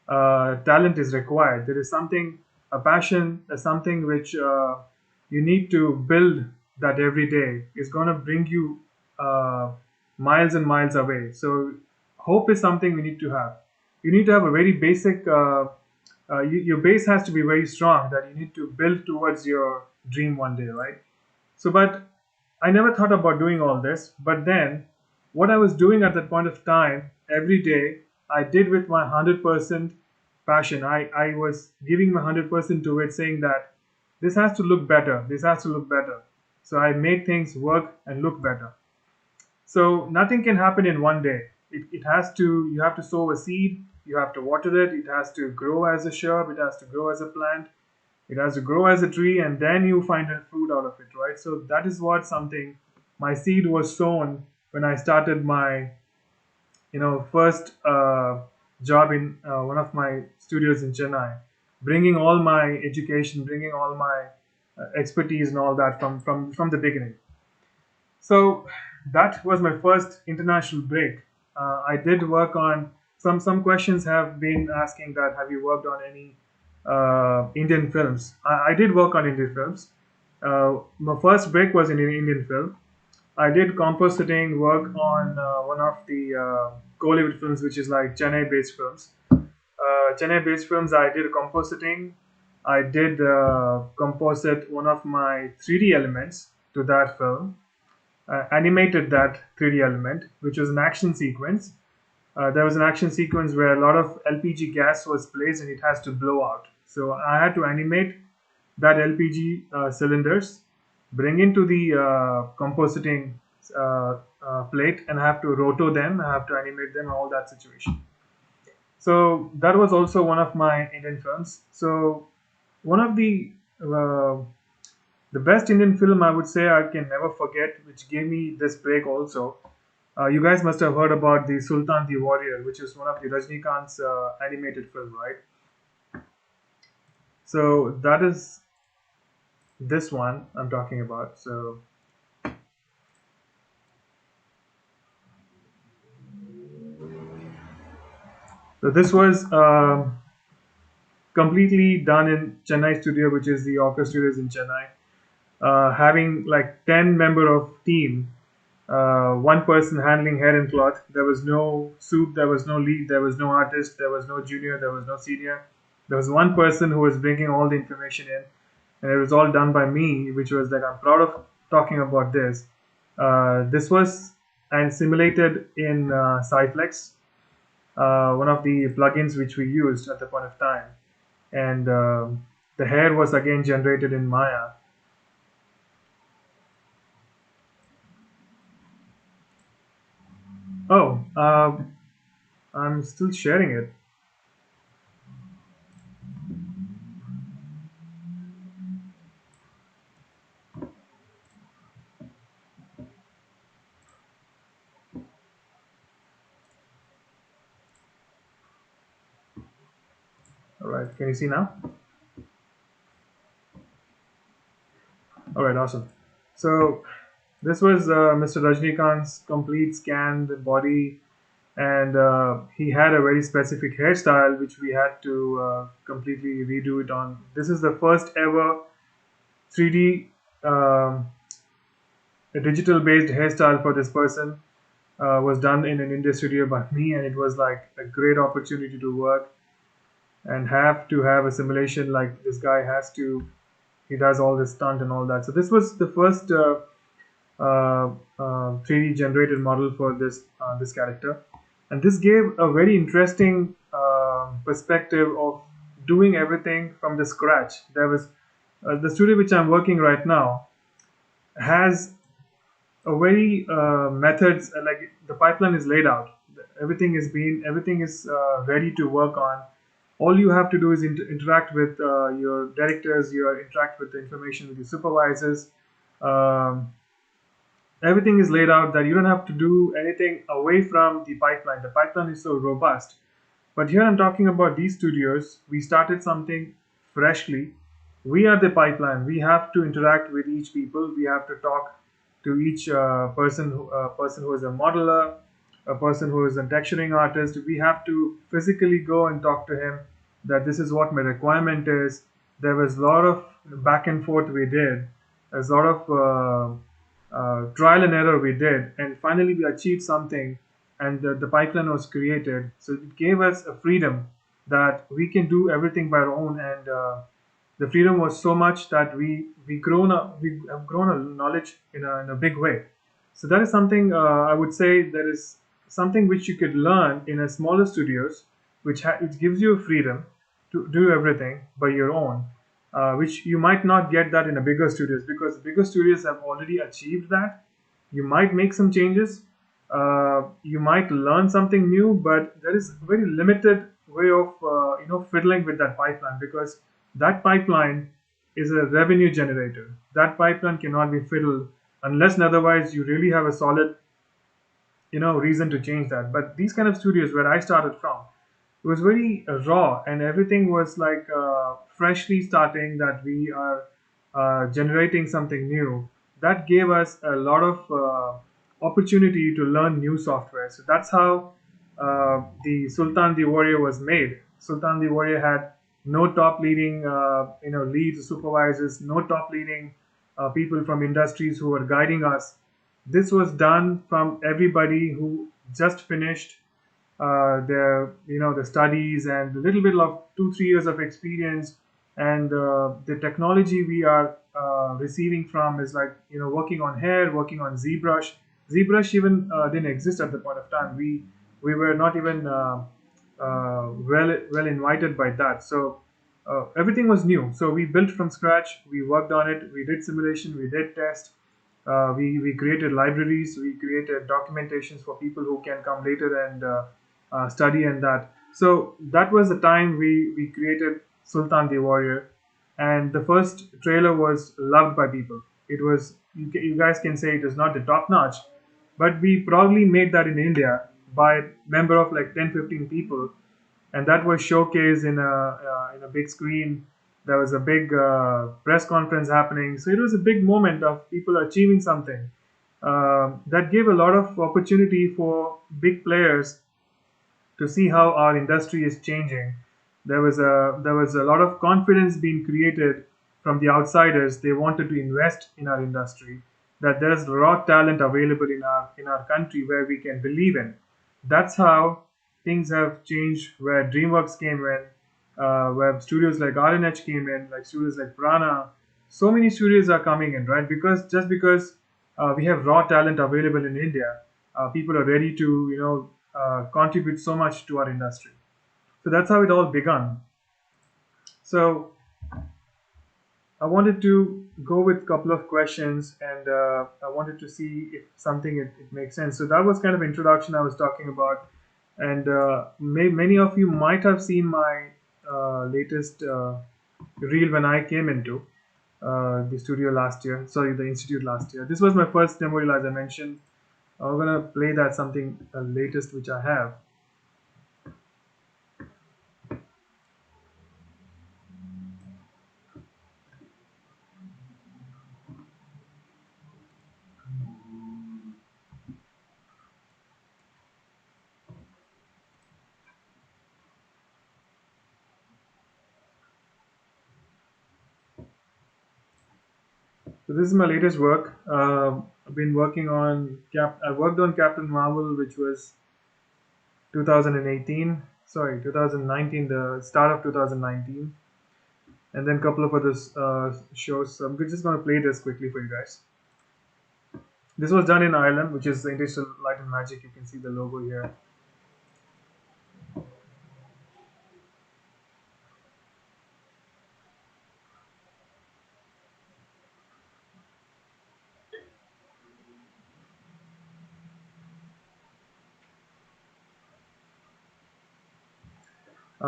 talent is required. There is something, a passion, something which you need to build that every day is going to bring you uh, miles and miles away. So hope is something we need to have. You need to have a very basic. Your base has to be very strong that you need to build towards your dream one day, right? So, but I never thought about doing all this. But then, what I was doing at that point of time, every day, I did with my 100% passion. I was giving my 100% to it, saying that this has to look better. This has to look better. So I made things work and look better. So nothing can happen in one day. It has to, you have to sow a seed, you have to water it, it has to grow as a shrub, it has to grow as a plant, it has to grow as a tree, and then you find a fruit out of it, right? So that is what something, my seed was sown when I started my, first job in one of my studios in Chennai, bringing all my education, bringing all my expertise and all that from the beginning. So that was my first international break. I did work on some questions have been asking that have you worked on any Indian films? I did work on Indian films. My first break was in an Indian film. I did compositing work on one of the Kollywood films, which is like Chennai-based films. Chennai-based films, I did compositing. I did composite one of my 3D elements to that film, animated that 3D element, which was an action sequence. There was an action sequence where a lot of LPG gas was placed and it has to blow out. So I had to animate that LPG cylinders, bring into the compositing plate, and I have to roto them. I have to animate them, all that situation. So that was also one of my Indian films. So one of uh, the best Indian film I would say I can never forget, which gave me this break also. You guys must have heard about the Sultan the Warrior, which is one of the Rajnikant's animated film, right? So that is this one I'm talking about. So this was completely done in Chennai studio, which is the Orca Studios in Chennai. Having like 10 member of team, one person handling hair and cloth. There was no soup, there was no lead, there was no artist, there was no junior, there was no senior. There was one person who was bringing all the information in, and it was all done by me, which was like I'm proud of talking about this. This was and simulated in Cyflex, one of the plugins which we used at the point of time, and the hair was again generated in Maya. Oh, I'm still sharing it. All right, can you see now? All right, awesome. So this was Mr. Rajnikant's complete scan, the body, and he had a very specific hairstyle which we had to completely redo it on. This is the first ever 3D um, digital based hairstyle for this person. Was done in an India studio by me, and it was like a great opportunity to work and have to have a simulation like this guy has to. He does all this stunt and all that. So this was the first 3D generated model for this character, and this gave a very interesting perspective of doing everything from the scratch. There was the studio which I'm working right now has a very methods like the pipeline is laid out. Everything is ready to work on. All you have to do is interact with your directors, you interact with the information with your supervisors. Um, Everything is laid out that you don't have to do anything away from the pipeline. The pipeline is so robust. But here I'm talking about these studios. We started something freshly. We are the pipeline. We have to interact with each people. We have to talk to each person who is a modeler, a person who is a texturing artist. We have to physically go and talk to him that this is what my requirement is. There was a lot of back and forth we did. There's a lot of trial and error we did, and finally we achieved something, and the pipeline was created. So it gave us a freedom that we can do everything by our own, and the freedom was so much that we have grown a knowledge in a big way. So that is something I would say that is something which you could learn in a smaller studios, which gives you freedom to do everything by your own, which you might not get that in a bigger studios because bigger studios have already achieved that. You might make some changes, you might learn something new, but there is very limited way of fiddling with that pipeline because that pipeline is a revenue generator. That pipeline cannot be fiddled unless and otherwise you really have a solid reason to change that. But these kind of studios where I started from, it was very raw and everything was like freshly starting that we are generating something new. That gave us a lot of opportunity to learn new software. So that's how the Sultan the Warrior was made. Sultan the Warrior had no top leading leads, supervisors, no top leading people from industries who were guiding us. This was done from everybody who just finished the studies and a little bit of 2 3 years of experience, and the technology we are receiving from is like working on hair, working on ZBrush even didn't exist at the point of time. We were not even well invited by that. So everything was new, so we built from scratch, we worked on it, we did simulation, we did test, we created libraries, we created documentations for people who can come later and study and that. So that was the time we created Sultan the Warrior, and the first trailer was loved by people. It was you guys can say it is not the top notch, but we probably made that in India by a member of like 10 15 people, and that was showcased in a big screen. There was a big press conference happening, so it was a big moment of people achieving something. That gave a lot of opportunity for big players to see how our industry is changing. There was a lot of confidence being created from the outsiders. They wanted to invest in our industry. That there's raw talent available in our country where we can believe in. That's how things have changed. Where DreamWorks came in, where studios like RNH came in, like studios like Prana. So many studios are coming in, right? Because we have raw talent available in India, people are ready to contribute so much to our industry. So that's how it all began. So I wanted to go with a couple of questions, and I wanted to see if something it makes sense. So that was kind of introduction I was talking about, and many of you might have seen my latest reel when I came into the studio last year. Sorry, the institute last year. This was my first demo reel, as I mentioned. I'm gonna play that something latest which I have. So this is my latest work. I've been working on I worked on Captain Marvel, which was 2018. Sorry, 2019, the start of 2019, and then a couple of other shows. So I'm just going to play this quickly for you guys. This was done in Ireland, which is the Industrial Light and Magic. You can see the logo here.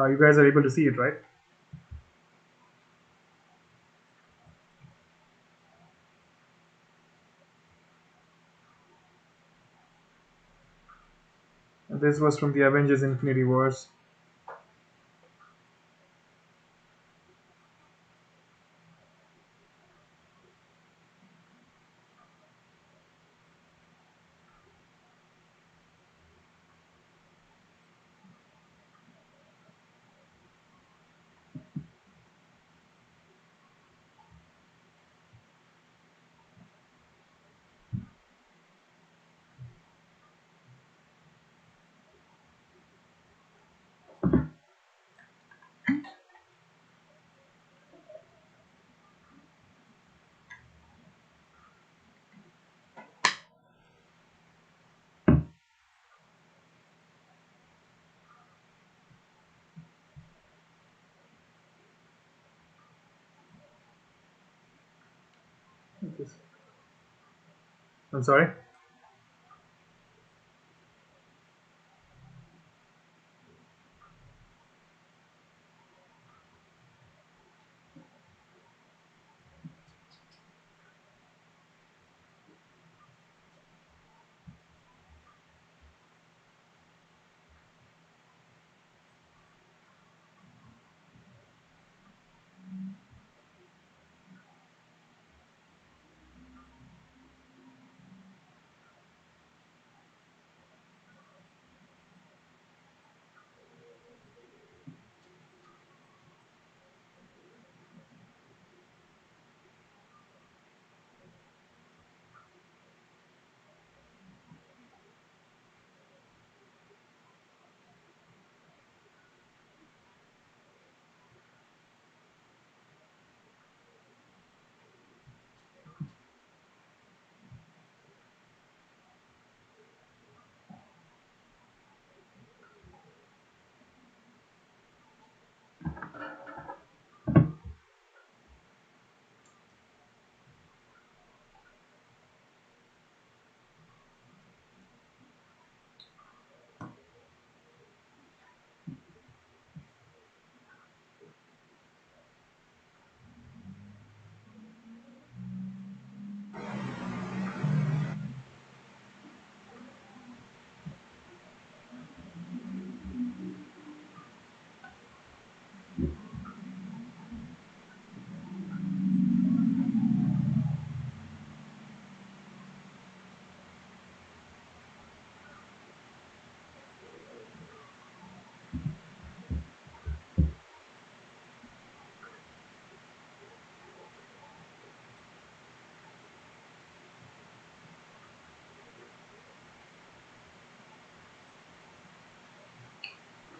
You guys are able to see it, right? And this was from the Avengers Infinity Wars. I'm sorry.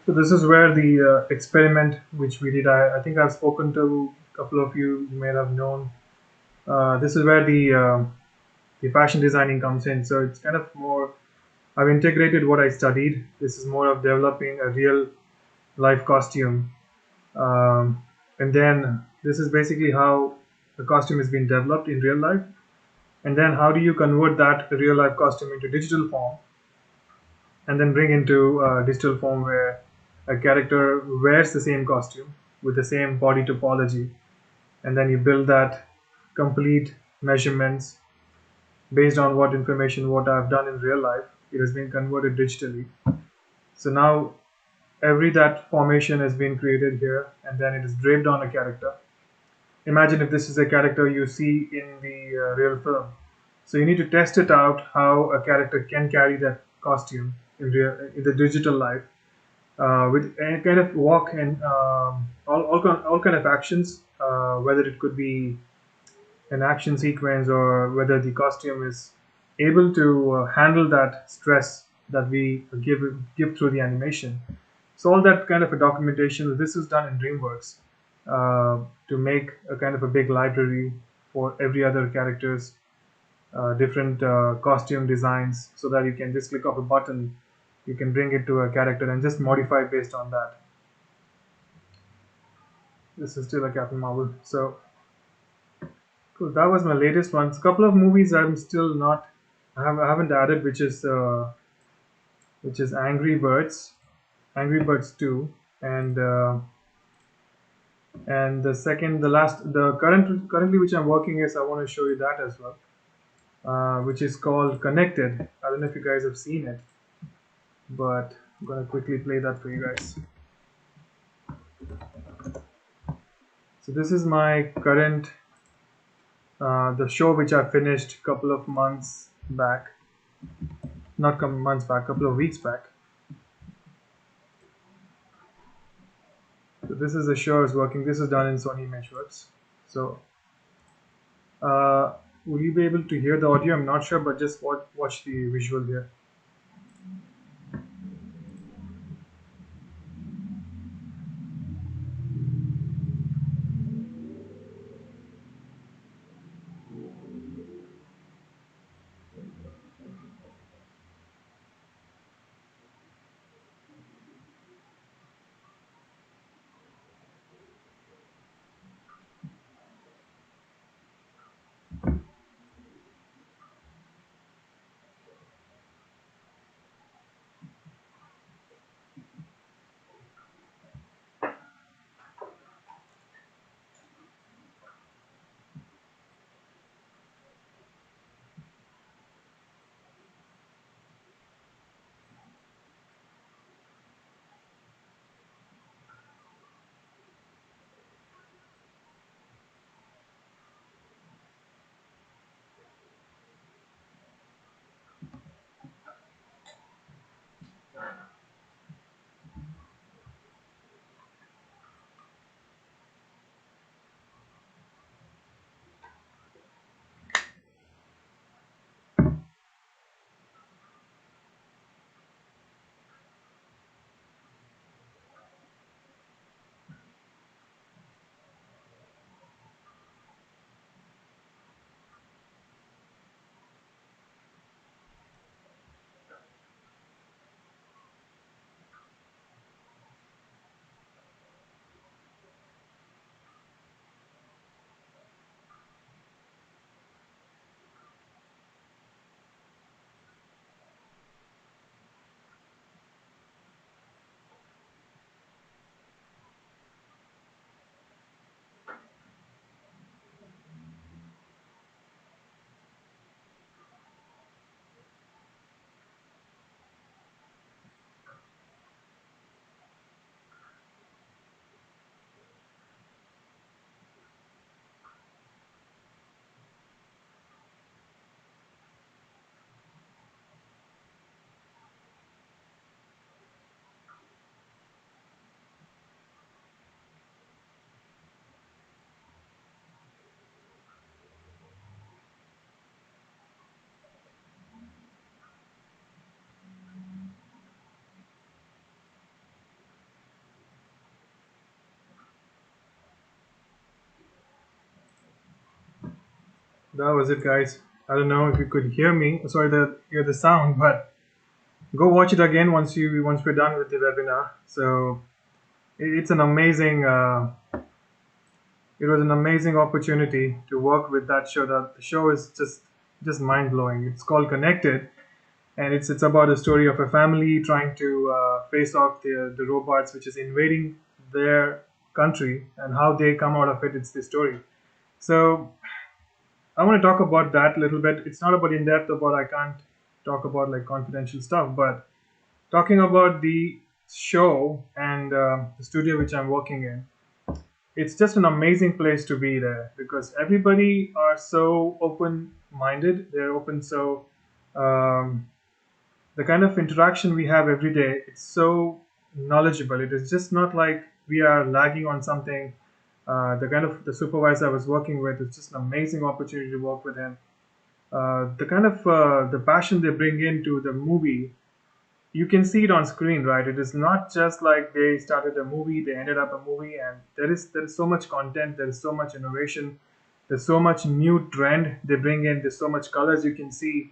So this is where the experiment which we did. I think I've spoken to a couple of you. You may have known. This is where the fashion designing comes in. So it's kind of more. I've integrated what I studied. This is more of developing a real life costume, and then this is basically how the costume is being developed in real life. And then how do you convert that real life costume into digital form, and then bring into digital form where a character wears the same costume with the same body topology, and then you build that complete measurements based on what information what I've done in real life. It has been converted digitally. So now every that formation has been created here, and then it is draped on a character. Imagine if this is a character you see in the real film. So you need to test it out how a character can carry that costume in the digital life with any kind of walk and all kind of actions, whether it could be an action sequence, or whether the costume is able to handle that stress that we give through the animation. So all that kind of a documentation. This is done in DreamWorks to make a kind of a big library for every other characters, different costume designs, so that you can just click off a button, you can bring it to a character and just modify based on that. This is still a Captain Marvel. So cool. That was my latest one. A couple of movies I'm still not, I haven't added, which is Angry Birds 2, and the currently which I'm working is, I want to show you that as well, which is called Connected. I don't know if you guys have seen it, but I'm gonna quickly play that for you guys. So this is my current the show which I finished a couple of months back, not couple months back, couple of weeks back. So this is the show is working. This is done in Sony Imageworks. So will you be able to hear the audio? I'm not sure, but just watch the visual here. That was it, guys. I don't know if you could hear me. Sorry, hear the sound, but go watch it again once we're done with the webinar. So it's an amazing. It was an amazing opportunity to work with that show. That the show is just mind blowing. It's called Connected, and it's about a story of a family trying to face off the robots which is invading their country, and how they come out of it. It's the story. So I want to talk about that a little bit. It's not about in depth about, I can't talk about like confidential stuff, but talking about the show and the studio which I'm working in, it's just an amazing place to be there, because everybody are so open minded. They're open. So um, the kind of interaction we have every day, it's so knowledgeable. It is just not like we are lagging on something. The kind of the supervisor I was working with, it's just an amazing opportunity to work with him. The kind of the passion they bring into the movie, you can see it on screen, right? It is not just like they started a movie, they ended up a movie, and there is so much content, there is so much innovation, there's so much new trend they bring in, there's so much colors you can see.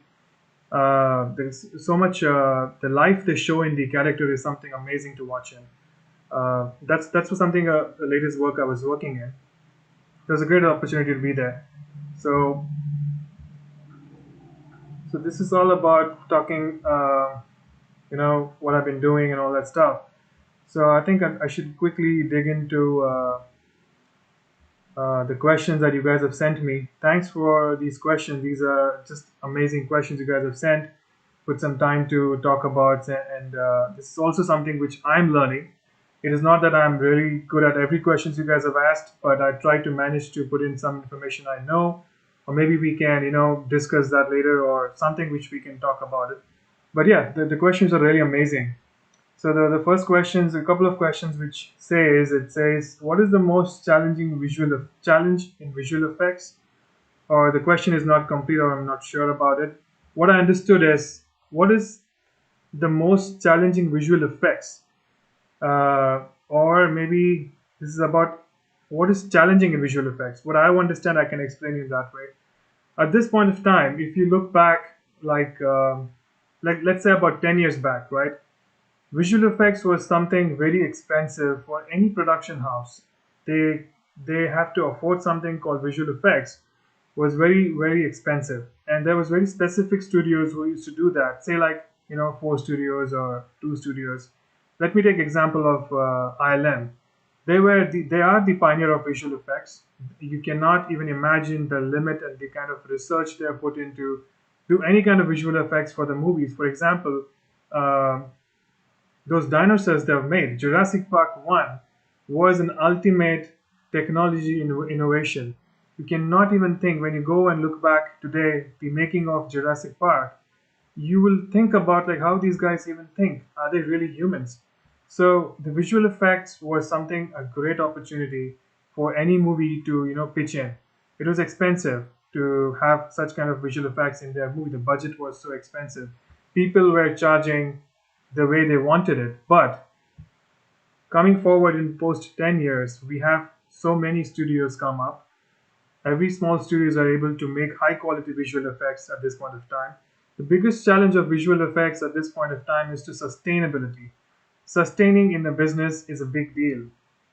There's so much the life they show in the character is something amazing to watch in. That's for something the latest work I was working in. It was a great opportunity to be there. So so this is all about talking, what I've been doing and all that stuff. So I think I should quickly dig into the questions that you guys have sent me. Thanks for these questions. These are just amazing questions you guys have sent. Put some time to talk about, and this is also something which I'm learning. It is not that I'm really good at every questions you guys have asked, but I try to manage to put in some information I know, or maybe we can, discuss that later, or something which we can talk about it. But yeah, the questions are really amazing. So the first questions, a couple of questions which it says, what is the most challenging challenge in visual effects? Or the question is not complete, or I'm not sure about it. What I understood is, what is the most challenging visual effects? Or maybe this is about what is challenging in visual effects. What I understand, I can explain it that way. At this point of time, if you look back, like let's say about 10 years back, right? Visual effects was something very expensive for any production house. They they have to afford something called visual effects. Was very expensive, and there was very specific studios who used to do that. Say like four studios or two studios. Let me take example of ILM. They are the pioneer of visual effects. You cannot even imagine the limit and the kind of research they have put into do any kind of visual effects for the movies. For example, um those dinosaurs they have made, Jurassic Park 1, was an ultimate technology innovation. You cannot even think, when you go and look back today, the making of Jurassic Park, you will think about like how these guys even think. Are they really humans? So the visual effects was something a great opportunity for any movie to pitch in. It was expensive to have such kind of visual effects in their movie. The budget was so expensive. People were charging the way they wanted it. But coming forward in post 10 years, we have so many studios come up. Every small studios are able to make high quality visual effects at this point of time. The biggest challenge of visual effects at this point of time is to sustainability. Sustaining in a business is a big deal.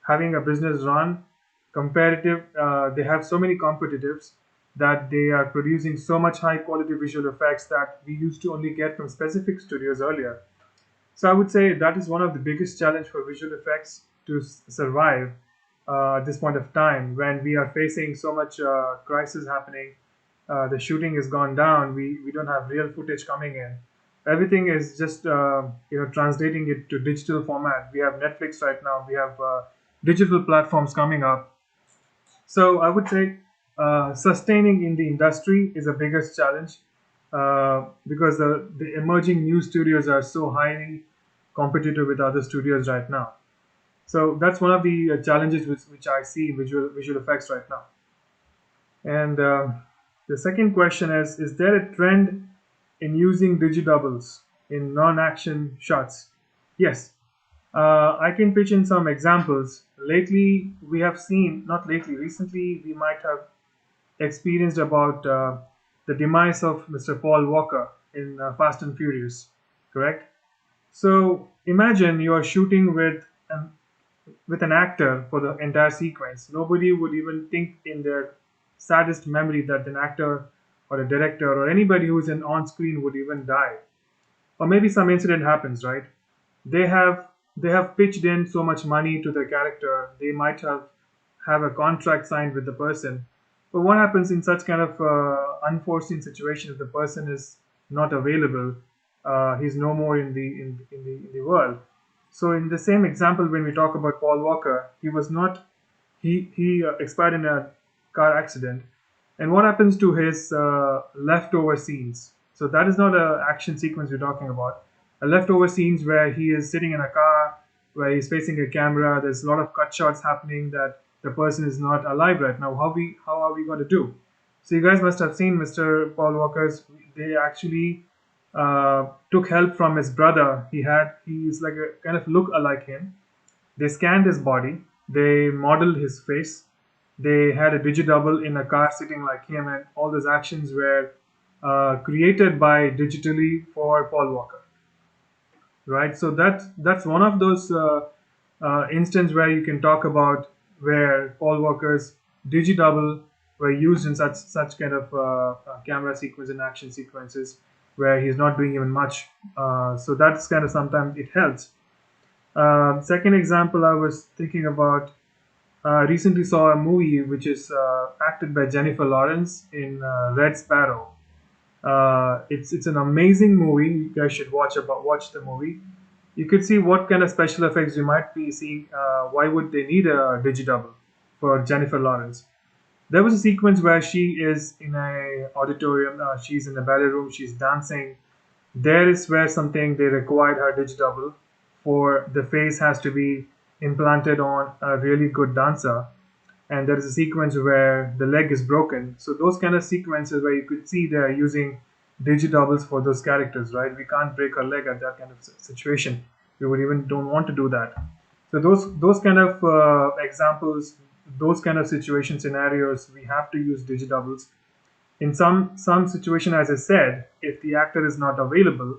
Having a business run competitive, they have so many competitives that they are producing so much high quality visual effects that we used to only get from specific studios earlier. So I would say that is one of the biggest challenge for visual effects to survive at this point of time when we are facing so much crisis happening. The shooting has gone down. We don't have real footage coming in. Everything is just translating it to digital format. We have Netflix right now. We have digital platforms coming up. So I would say sustaining in the industry is the biggest challenge because the emerging new studios are so highly competitive with other studios right now. So that's one of the challenges which I see in visual effects right now. And the second question is there a trend in using digidoubles in non-action shots? Yes. I can pitch in some examples. Lately, we have seen, not lately, recently, we might have experienced about the demise of Mr. Paul Walker in Fast and Furious, correct? So imagine you are shooting with an actor for the entire sequence. Nobody would even think in their saddest memory that an actor or a director or anybody who's in on screen would even die. Or maybe some incident happens, right? They have they have pitched in so much money to the character. They might have a contract signed with the person. But what happens in such kind of unforeseen situation if the person is not available? He's no more in the world. So in the same example, when we talk about Paul Walker, he was not he expired in a car accident. And what happens to his leftover scenes? So that is not a action sequence we're talking about. A leftover scenes where he is sitting in a car, where he's facing a camera. There's a lot of cut shots happening that the person is not alive right now. How are we going to do? So you guys must have seen Mr. Paul Walker's. They actually took help from his brother. He's like a kind of look alike him. They scanned his body. They modeled his face. They had a digidouble in a car sitting like him, and all those actions were created by digitally for Paul Walker, right? So that's one of those instances where you can talk about where Paul Walker's digidouble were used in such kind of camera sequence and action sequences where he's not doing even much. So that's kind of sometimes it helps. Second example I was thinking about, recently saw a movie which is acted by Jennifer Lawrence in Red Sparrow. It's an amazing movie. You guys should watch the movie. You could see what kind of special effects you might be seeing. Why would they need a digidouble for Jennifer Lawrence? There was a sequence where she is in a auditorium. She's in a ballet room. She's dancing. There is where something they required her digidouble for the face has to be implanted on a really good dancer, and there is a sequence where the leg is broken. So those kind of sequences where you could see they're using digidoubles for those characters, right? We can't break our leg at that kind of situation. We would even don't want to do that. So those kind of examples, those kind of situation scenarios, we have to use digidoubles. In some situation, as I said, if the actor is not available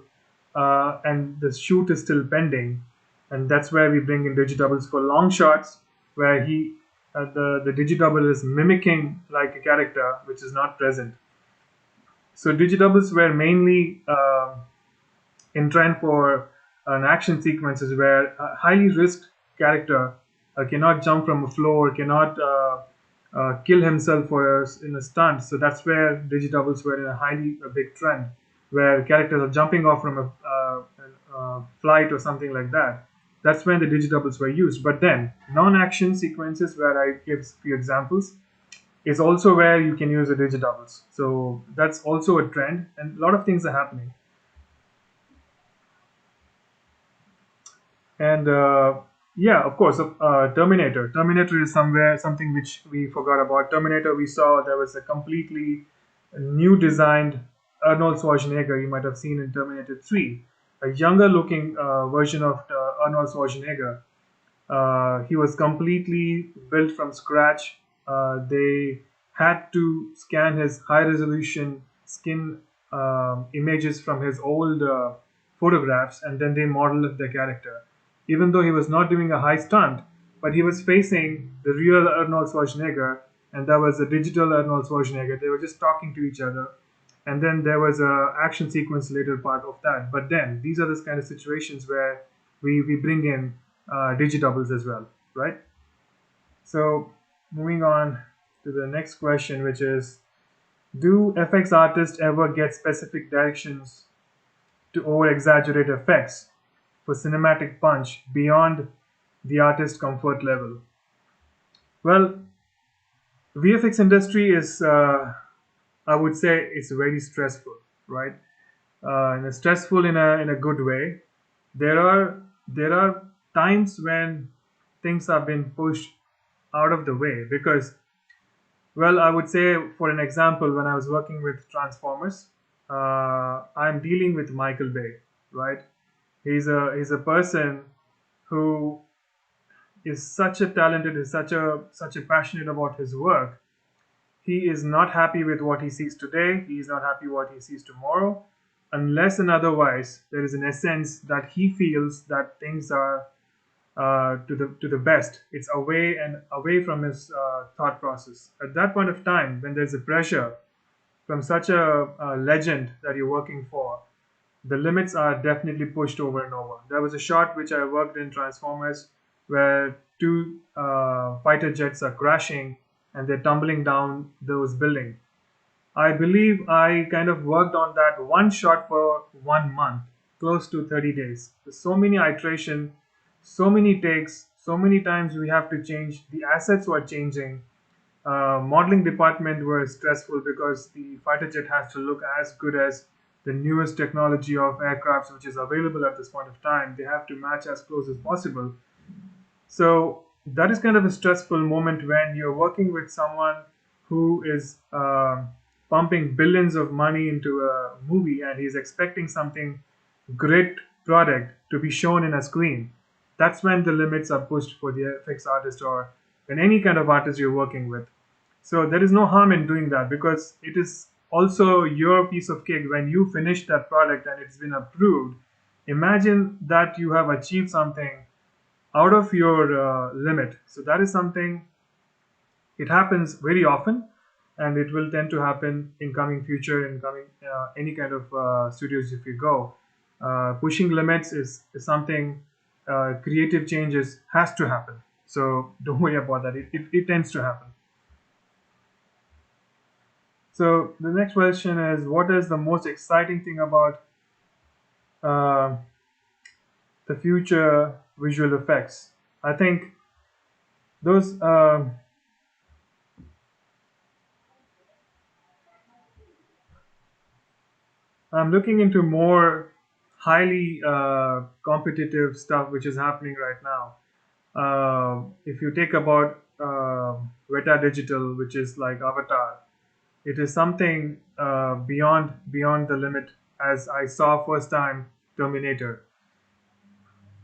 and the shoot is still pending, and that's where we bring in digidoubles for long shots where the digidouble is mimicking like a character which is not present. So digidoubles were mainly in trend for an action sequences where a highly risked character cannot jump from a floor, cannot kill himself in a stunt. So that's where digidoubles were in a big trend, where characters are jumping off from a flight or something like that. That's when the digidoubles were used. But then non-action sequences, where I give a few examples, is also where you can use the digidoubles. So that's also a trend, and a lot of things are happening. And yeah, of course, Terminator. Terminator is something which we forgot about. Terminator, we saw there was a completely new designed Arnold Schwarzenegger. You might have seen in Terminator 3, a younger looking version of Arnold Schwarzenegger. He was completely built from scratch. They had to scan his high resolution skin images from his old photographs, and then they modeled the character. Even though he was not doing a high stunt, but he was facing the real Arnold Schwarzenegger, and there was a digital Arnold Schwarzenegger. They were just talking to each other, and then there was a action sequence later part of that. But then these are the kind of situations where we bring in digidoubles as well, right? So moving on to the next question, which is, do FX artists ever get specific directions to over exaggerate effects for cinematic punch beyond the artist comfort level? Well, VFX industry is, I would say, it's very stressful, right? And stressful in a good way. There are times when things have been pushed out of the way because, well, I would say, for an example, when I was working with Transformers, I'm dealing with Michael Bay, right? He's a person who is such a talented, is such a passionate about his work. He is not happy with what he sees today. He is not happy what he sees tomorrow, unless and otherwise there is an essence that he feels that things are to the best. It's away from his thought process. At that point of time, when there's a pressure from such a legend that you're working for, the limits are definitely pushed over and over. There was a shot which I worked in Transformers where two fighter jets are crashing and they're tumbling down those buildings. I believe I kind of worked on that one shot for 1 month, close to 30 days. There's so many iteration, so many takes, so many times we have to change. The assets were changing. Modeling department was stressful because the fighter jet has to look as good as the newest technology of aircrafts which is available at this point of time. They have to match as close as possible. So that is kind of a stressful moment when you're working with someone who is pumping billions of money into a movie and he's expecting something great product to be shown in a screen. That's when the limits are pushed for the FX artist or in any kind of artist you're working with. So there is no harm in doing that because it is also your piece of cake when you finish that product and it's been approved. Imagine that you have achieved something out of your limit. So that is something, it happens very often and it will tend to happen in coming future, in coming any kind of studios if you go. Pushing limits is something, creative changes has to happen. So don't worry about that. It tends to happen. So the next question is, what is the most exciting thing about uh, the future visual effects? I think those I'm looking into more highly competitive stuff which is happening right now. If you take about Weta Digital, which is like Avatar, it is something beyond the limit. As I saw first time Terminator,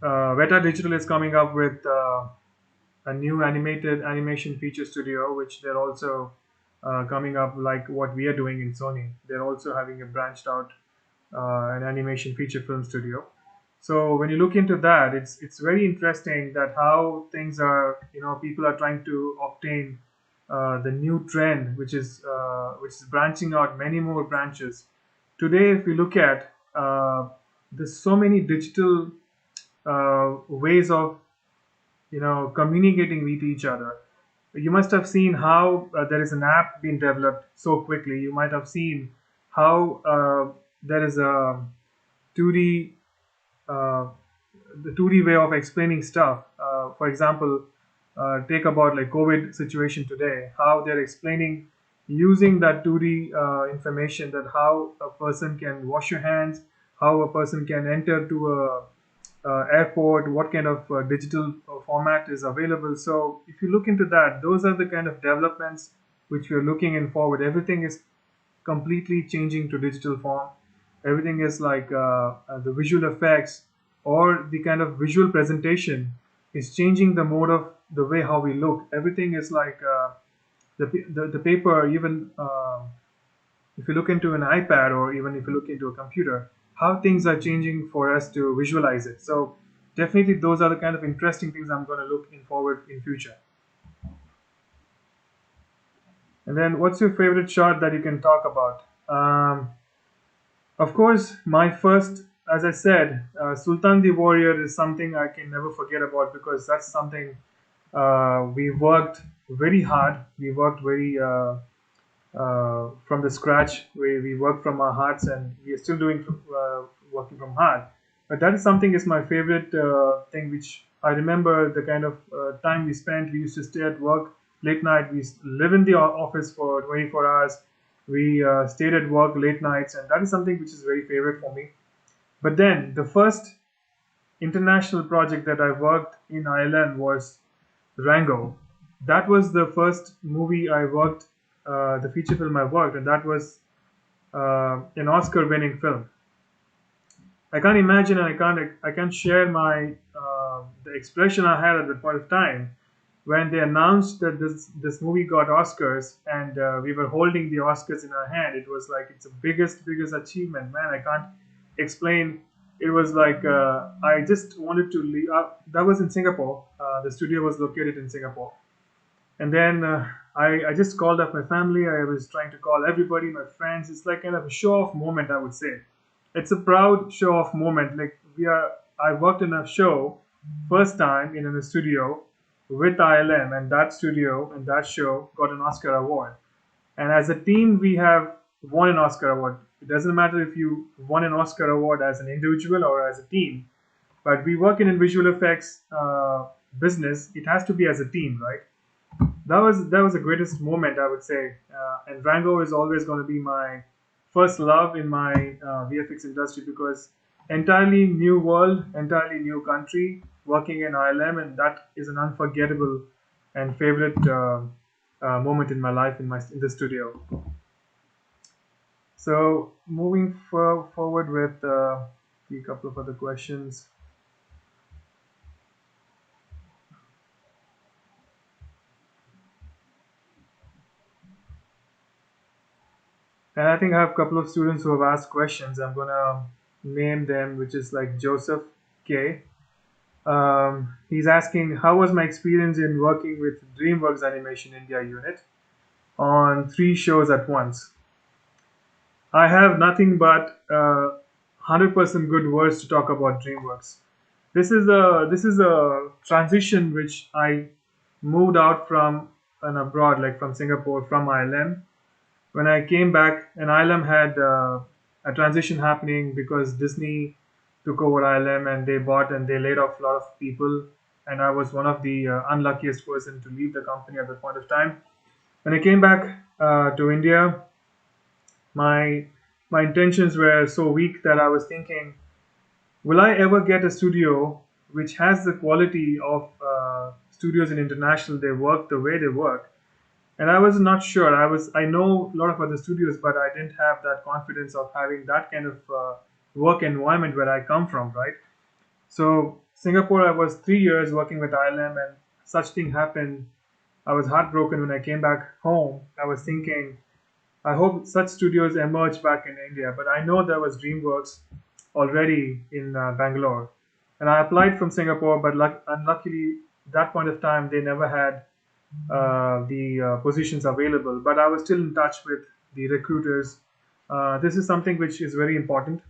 Weta Digital is coming up with a new animated animation feature studio, which they're also coming up like what we are doing in Sony. They're also having a branched out an animation feature film studio. So when you look into that, it's very interesting that how things are. People are trying to obtain the new trend, which is branching out many more branches. Today, if we look at, there's so many digital ways of communicating with each other. You must have seen how there is an app being developed so quickly. You might have seen how there is a 2D uh, the 2D way of explaining stuff. For example, take about like COVID situation today, how they're explaining using that 2D information, that how a person can wash your hands, how a person can enter to a airport, what kind of digital format is available. So if you look into that, those are the kind of developments which we are looking in forward. Everything is completely changing to digital form. Everything is like the visual effects or the kind of visual presentation is changing the mode of the way how we look. Everything is like the paper, even if you look into an iPad or even if you look into a computer, how things are changing for us to visualize it. So definitely those are the kind of interesting things I'm going to look in forward in future. And then what's your favorite shot that you can talk about? Of course, my first, as I said, Sultan the Warrior is something I can never forget about because that's something we worked very hard. We worked very from the scratch. We worked from our hearts, and we are still doing working from heart. But that is something is my favorite thing, which I remember the kind of time we spent. We used to stay at work late night. We live in the office for 24 hours. We stayed at work late nights, and that is something which is very favorite for me. But then the first international project that I worked in Ireland was Rango. That was the first movie I worked, the feature film I worked, and that was an Oscar-winning film. I can't imagine, and I can't share my the expression I had at that point of time when they announced that this movie got Oscars and we were holding the Oscars in our hand. It was like it's the biggest achievement, man. I can't explain. It was like I just wanted to leave. That was in Singapore. The studio was located in Singapore, and then I just called up my family. I was trying to call everybody, my friends. It's like kind of a show off moment, I would say. It's a proud show off moment. Like I worked in a show first time in a studio with ILM, and that studio and that show got an Oscar award. And as a team, we have won an Oscar award. It doesn't matter if you won an Oscar award as an individual or as a team, but we work in a visual effects business. It has to be as a team, right? That was the greatest moment, I would say. And Rango is always going to be my first love in my VFX industry because entirely new world, entirely new country, working in ILM, and that is an unforgettable and favorite moment in my life in the studio. So moving forward with a couple of other questions. And I think I have a couple of students who have asked questions. I'm gonna name them, which is like Joseph K. He's asking, how was my experience in working with DreamWorks Animation India unit on 3 shows at once? I have nothing but 100% good words to talk about DreamWorks. This is a transition which I moved out from and abroad, like from Singapore, from ILM. When I came back, and ILM had a transition happening because Disney took over ILM and they bought and they laid off a lot of people. And I was one of the unluckiest person to leave the company at that point of time. When I came back to India, my my intentions were so weak that I was thinking, will I ever get a studio which has the quality of studios in international? They work the way they work, and I was not sure. I know a lot of other studios, but I didn't have that confidence of having that kind of work environment where I come from, right? So Singapore, I was 3 years working with ILM, and such thing happened. I was heartbroken when I came back home. I was thinking, I hope such studios emerge back in India. But I know there was DreamWorks already in Bangalore, and I applied from Singapore. But unluckily, that point of time, they never had the positions available. But I was still in touch with the recruiters. This is something which is very important.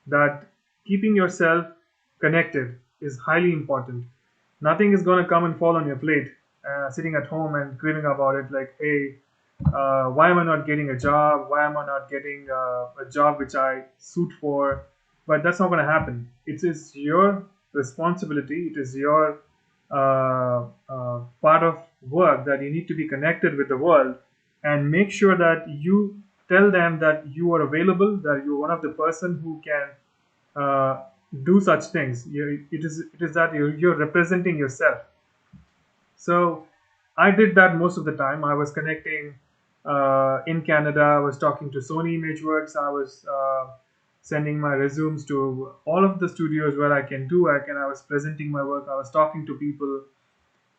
That keeping yourself connected is highly important. Nothing is going to come and fall on your plate sitting at home and grieving about it, like, hey, why am I not getting a job? Why am I not getting a job which I suit for? But that's not going to happen. It is your responsibility. It is your part of work that you need to be connected with the world and make sure that you tell them that you are available, that you're one of the person who can do such things. It is that you're representing yourself. So I did that most of the time. I was connecting in Canada. I was talking to Sony Imageworks. I was sending my resumes to all of the studios where I can do work, and I was presenting my work. I was talking to people.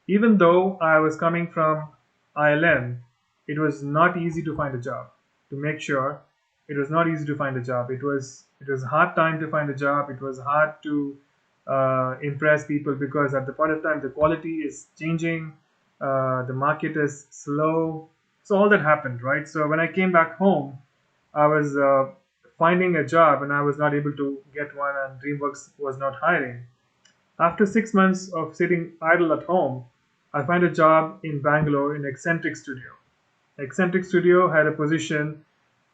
Even though I was coming from ILM, it was not easy to find a job. To make sure, it was not easy to find a job. It was a hard time to find a job. It was hard to impress people because at the point of time the quality is changing, the market is slow. So all that happened, right? So when I came back home, I was finding a job and I was not able to get one, and DreamWorks was not hiring. After 6 months of sitting idle at home, I find a job in Bangalore in Eccentric Studio. Eccentric Studio had a position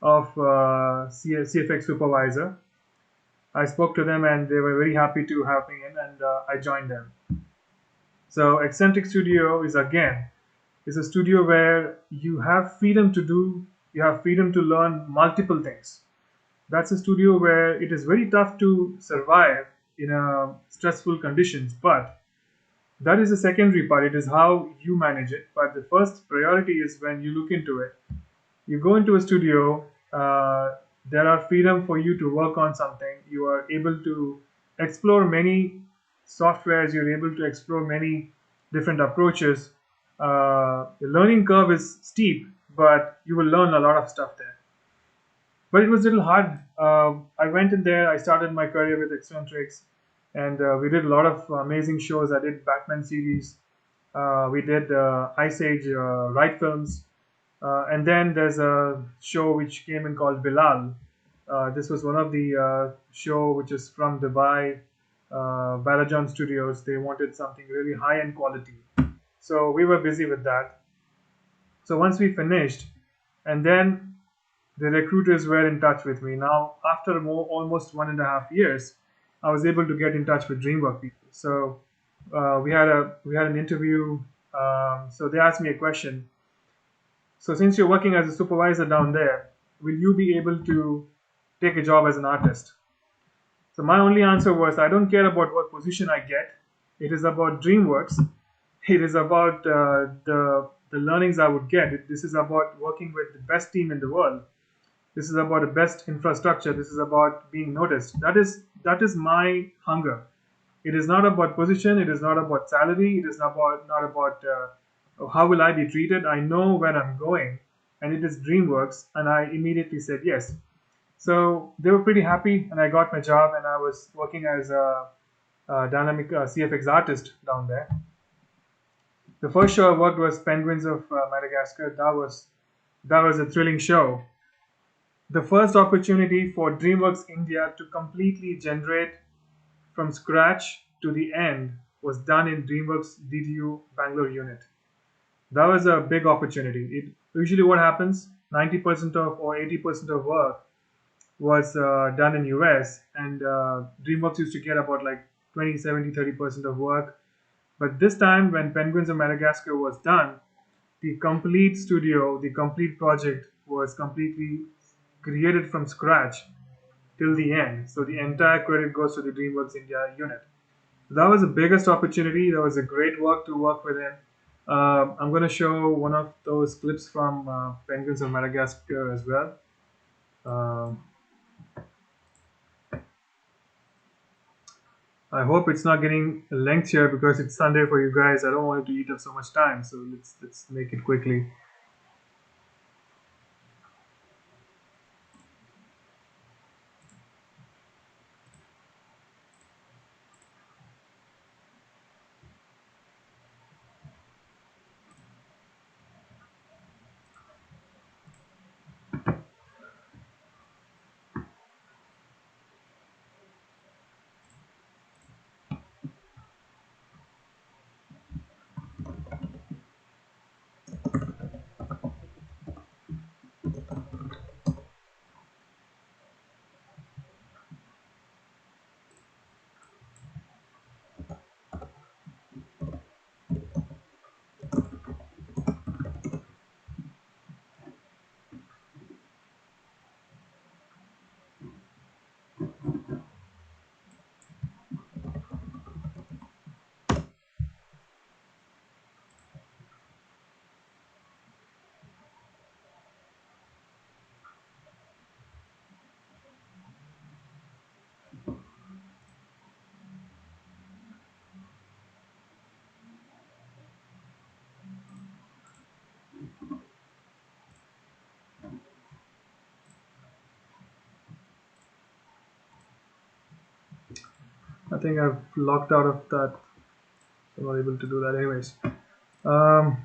of CFX supervisor. I spoke to them and they were very happy to have me in, and I joined them. So Eccentric Studio is a studio where you have freedom to learn multiple things. That's a studio where it is very tough to survive in stressful conditions, but that is the secondary part. It is how you manage it. But the first priority is when you look into it. You go into a studio, there are freedom for you to work on something. You are able to explore many softwares. You're able to explore many different approaches. The learning curve is steep, but you will learn a lot of stuff there. But it was a little hard. I went in there. I started my career with Eccentrics, and we did a lot of amazing shows. I did Batman series. We did Ice Age Ridefilms. And then there's a show which came in called Bilal. This was one of the show which is from Dubai, Balajan Studios. They wanted something really high-end quality. So we were busy with that. So once we finished, and then the recruiters were in touch with me. Now, after almost 1.5 years, I was able to get in touch with DreamWorks people. So we had an interview. So they asked me a question. So since you're working as a supervisor down there, will you be able to take a job as an artist? So my only answer was, I don't care about what position I get. It is about DreamWorks. It is about the learnings I would get. This is about working with the best team in the world. This is about the best infrastructure. This is about being noticed. That is my hunger. It is not about position. It is not about salary. It is not about how will I be treated. I know where I'm going, and it is DreamWorks, and I immediately said yes. So they were pretty happy, and I got my job, and I was working as a dynamic CFX artist down there. The first show I worked was Penguins of Madagascar. That was a thrilling show. The first opportunity for DreamWorks India to completely generate from scratch to the end was done in DreamWorks DTU Bangalore unit. That was a big opportunity. Usually what happens, 90% of or 80% of work was done in US, and DreamWorks used to get about like 20, 70, 30% of work. But this time when Penguins of Madagascar was done, the complete studio, the complete project was completely created from scratch till the end. So the entire credit goes to the DreamWorks India unit. That was the biggest opportunity. That was a great work to work with him. I'm going to show one of those clips from Penguins of Madagascar as well. Um, I hope it's not getting length here because it's Sunday for you guys. I don't want it to eat up so much time, so let's make it quickly. I think I've locked out of that. I'm not able to do that anyways. I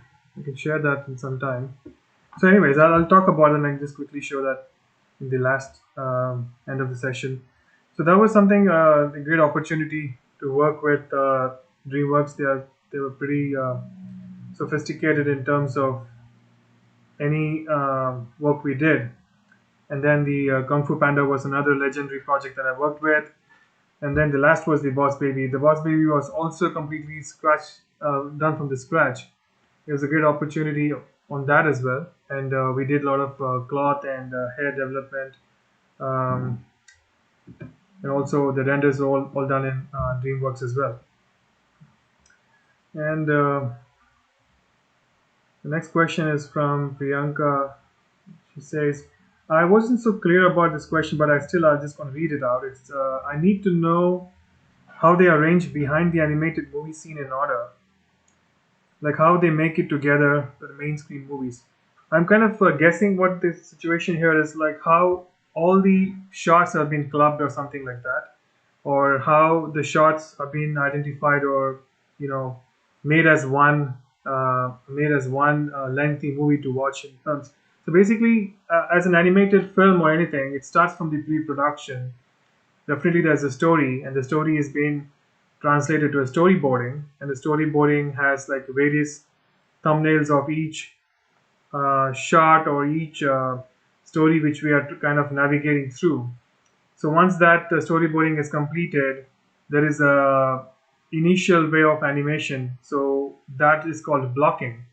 can share that in some time. So anyways, I'll talk about it and I can just quickly show that in the last end of the session. So that was something, a great opportunity to work with DreamWorks. They were pretty sophisticated in terms of any work we did. And then the Kungfu Panda was another legendary project that I worked with. And then the last was the Boss Baby. The Boss Baby was also completely done from the scratch. It was a great opportunity on that as well, and we did a lot of cloth and hair development, um, and also the renders all done in DreamWorks as well. And the next question is from Priyanka. She says, I wasn't so clear about this question, but I'll just going to read it out. It's I need to know how they arrange behind the animated movie scene in order, like how they make it together for the main screen movies. I'm kind of guessing what the situation here is, like how all the shots have been clubbed or something like that, or how the shots have been identified or you know made as one lengthy movie to watch in films. So basically, as an animated film or anything, it starts from the pre-production. Definitely, there's a story, and the story is being translated to a storyboarding, and the storyboarding has like various thumbnails of each shot or each story which we are kind of navigating through. So once that storyboarding is completed, there is a initial way of animation. So that is called blocking.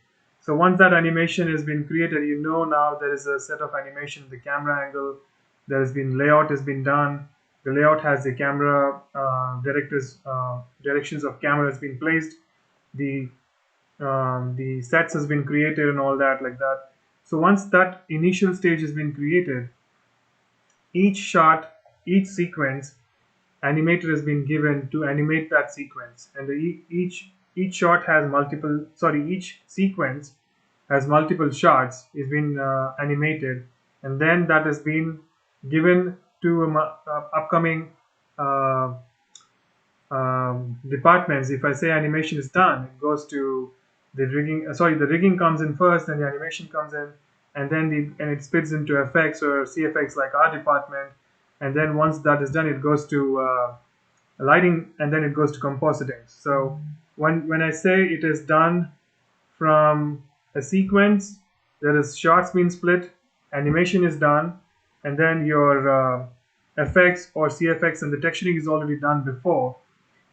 So once that animation has been created, now there is a set of animation, the camera angle, there has been layout has been done, The layout has the camera directions of camera has been placed. The the sets has been created and all that like that. So once that initial stage has been created, each shot, each sequence, animator has been given to animate that sequence, and each shot has multiple. Sorry, each sequence has multiple shots. Is been animated, and then that has been given to upcoming uh, departments. If I say animation is done, it goes to the rigging. Sorry, the rigging comes in first, then the animation comes in, and then it splits into FX or CFX like our department. And then once that is done, it goes to lighting, and then it goes to compositing. So when I say it is done from a sequence, there is shots being split, animation is done, and then your FX or CFX and the texturing is already done before,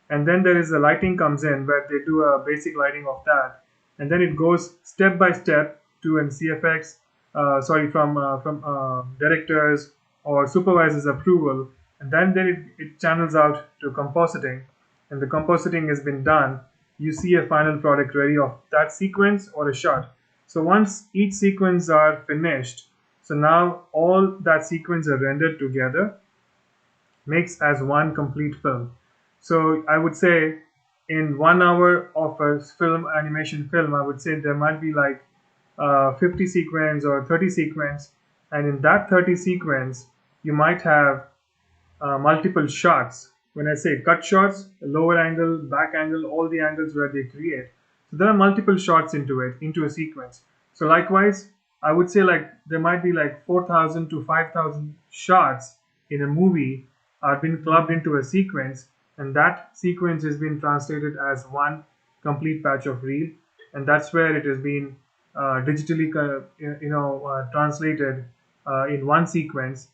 and then there is a lighting comes in where they do a basic lighting of that, and then it goes step by step to an CFX, from directors or supervisors approval, and then it channels out to compositing, and the compositing has been done. You see a final product ready of that sequence or a shot. So once each sequence are finished, so now all that sequence are rendered together, makes as one complete film. So I would say in 1 hour of a film, animation film, I would say there might be like 50 sequence or 30 sequence, and in that 30 sequence, you might have multiple shots. When I say cut shots, lower angle, back angle, all the angles where they create. So there are multiple shots into it, into a sequence. So likewise, I would say like there might be like 4,000 to 5,000 shots in a movie are been clubbed into a sequence, and that sequence has been translated as one complete patch of reel, and that's where it has been digitally, translated in one sequence,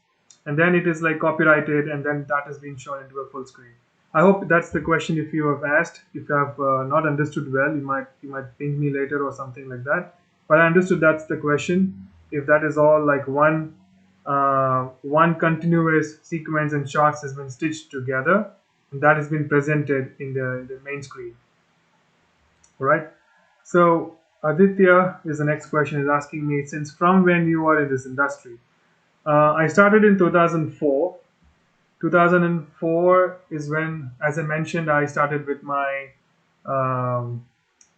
and then it is like copyrighted, and then that has been shown into a full screen. I hope that's the question. If you have asked, if you have not understood well, you might ping me later or something like that. But I understood that's the question. If that is all like one continuous sequence and shots has been stitched together, and that has been presented in the main screen. All right. So Aditya is the next question, is asking me, since from when you are in this industry. I started in 2004. 2004 is when, as I mentioned, I started with my, the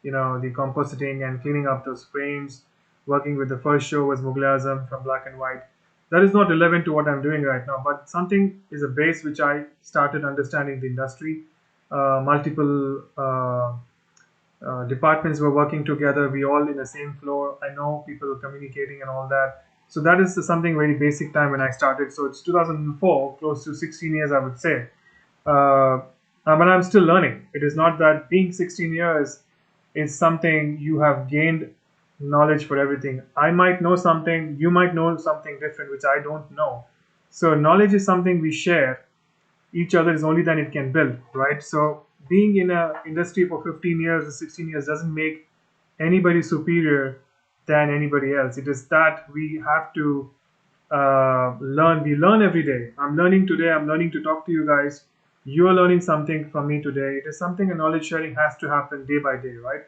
compositing and cleaning up those frames. Working with the first show was Mughal Azam from black and white. That is not relevant to what I'm doing right now, but something is a base which I started understanding the industry. Multiple departments were working together. We all in the same floor. I know people communicating and all that. So that is something very basic time when I started. So it's 2004, close to 16 years, I would say. But I'm still learning. It is not that being 16 years is something you have gained knowledge for everything. I might know something, you might know something different, which I don't know. So knowledge is something we share. Each other is only then it can build, right? So being in a industry for 15 years or 16 years doesn't make anybody superior than anybody else. It is that we have to learn. We learn every day. I'm learning today. I'm learning to talk to you guys. You're learning something from me today. It is something, a knowledge sharing has to happen day by day, right?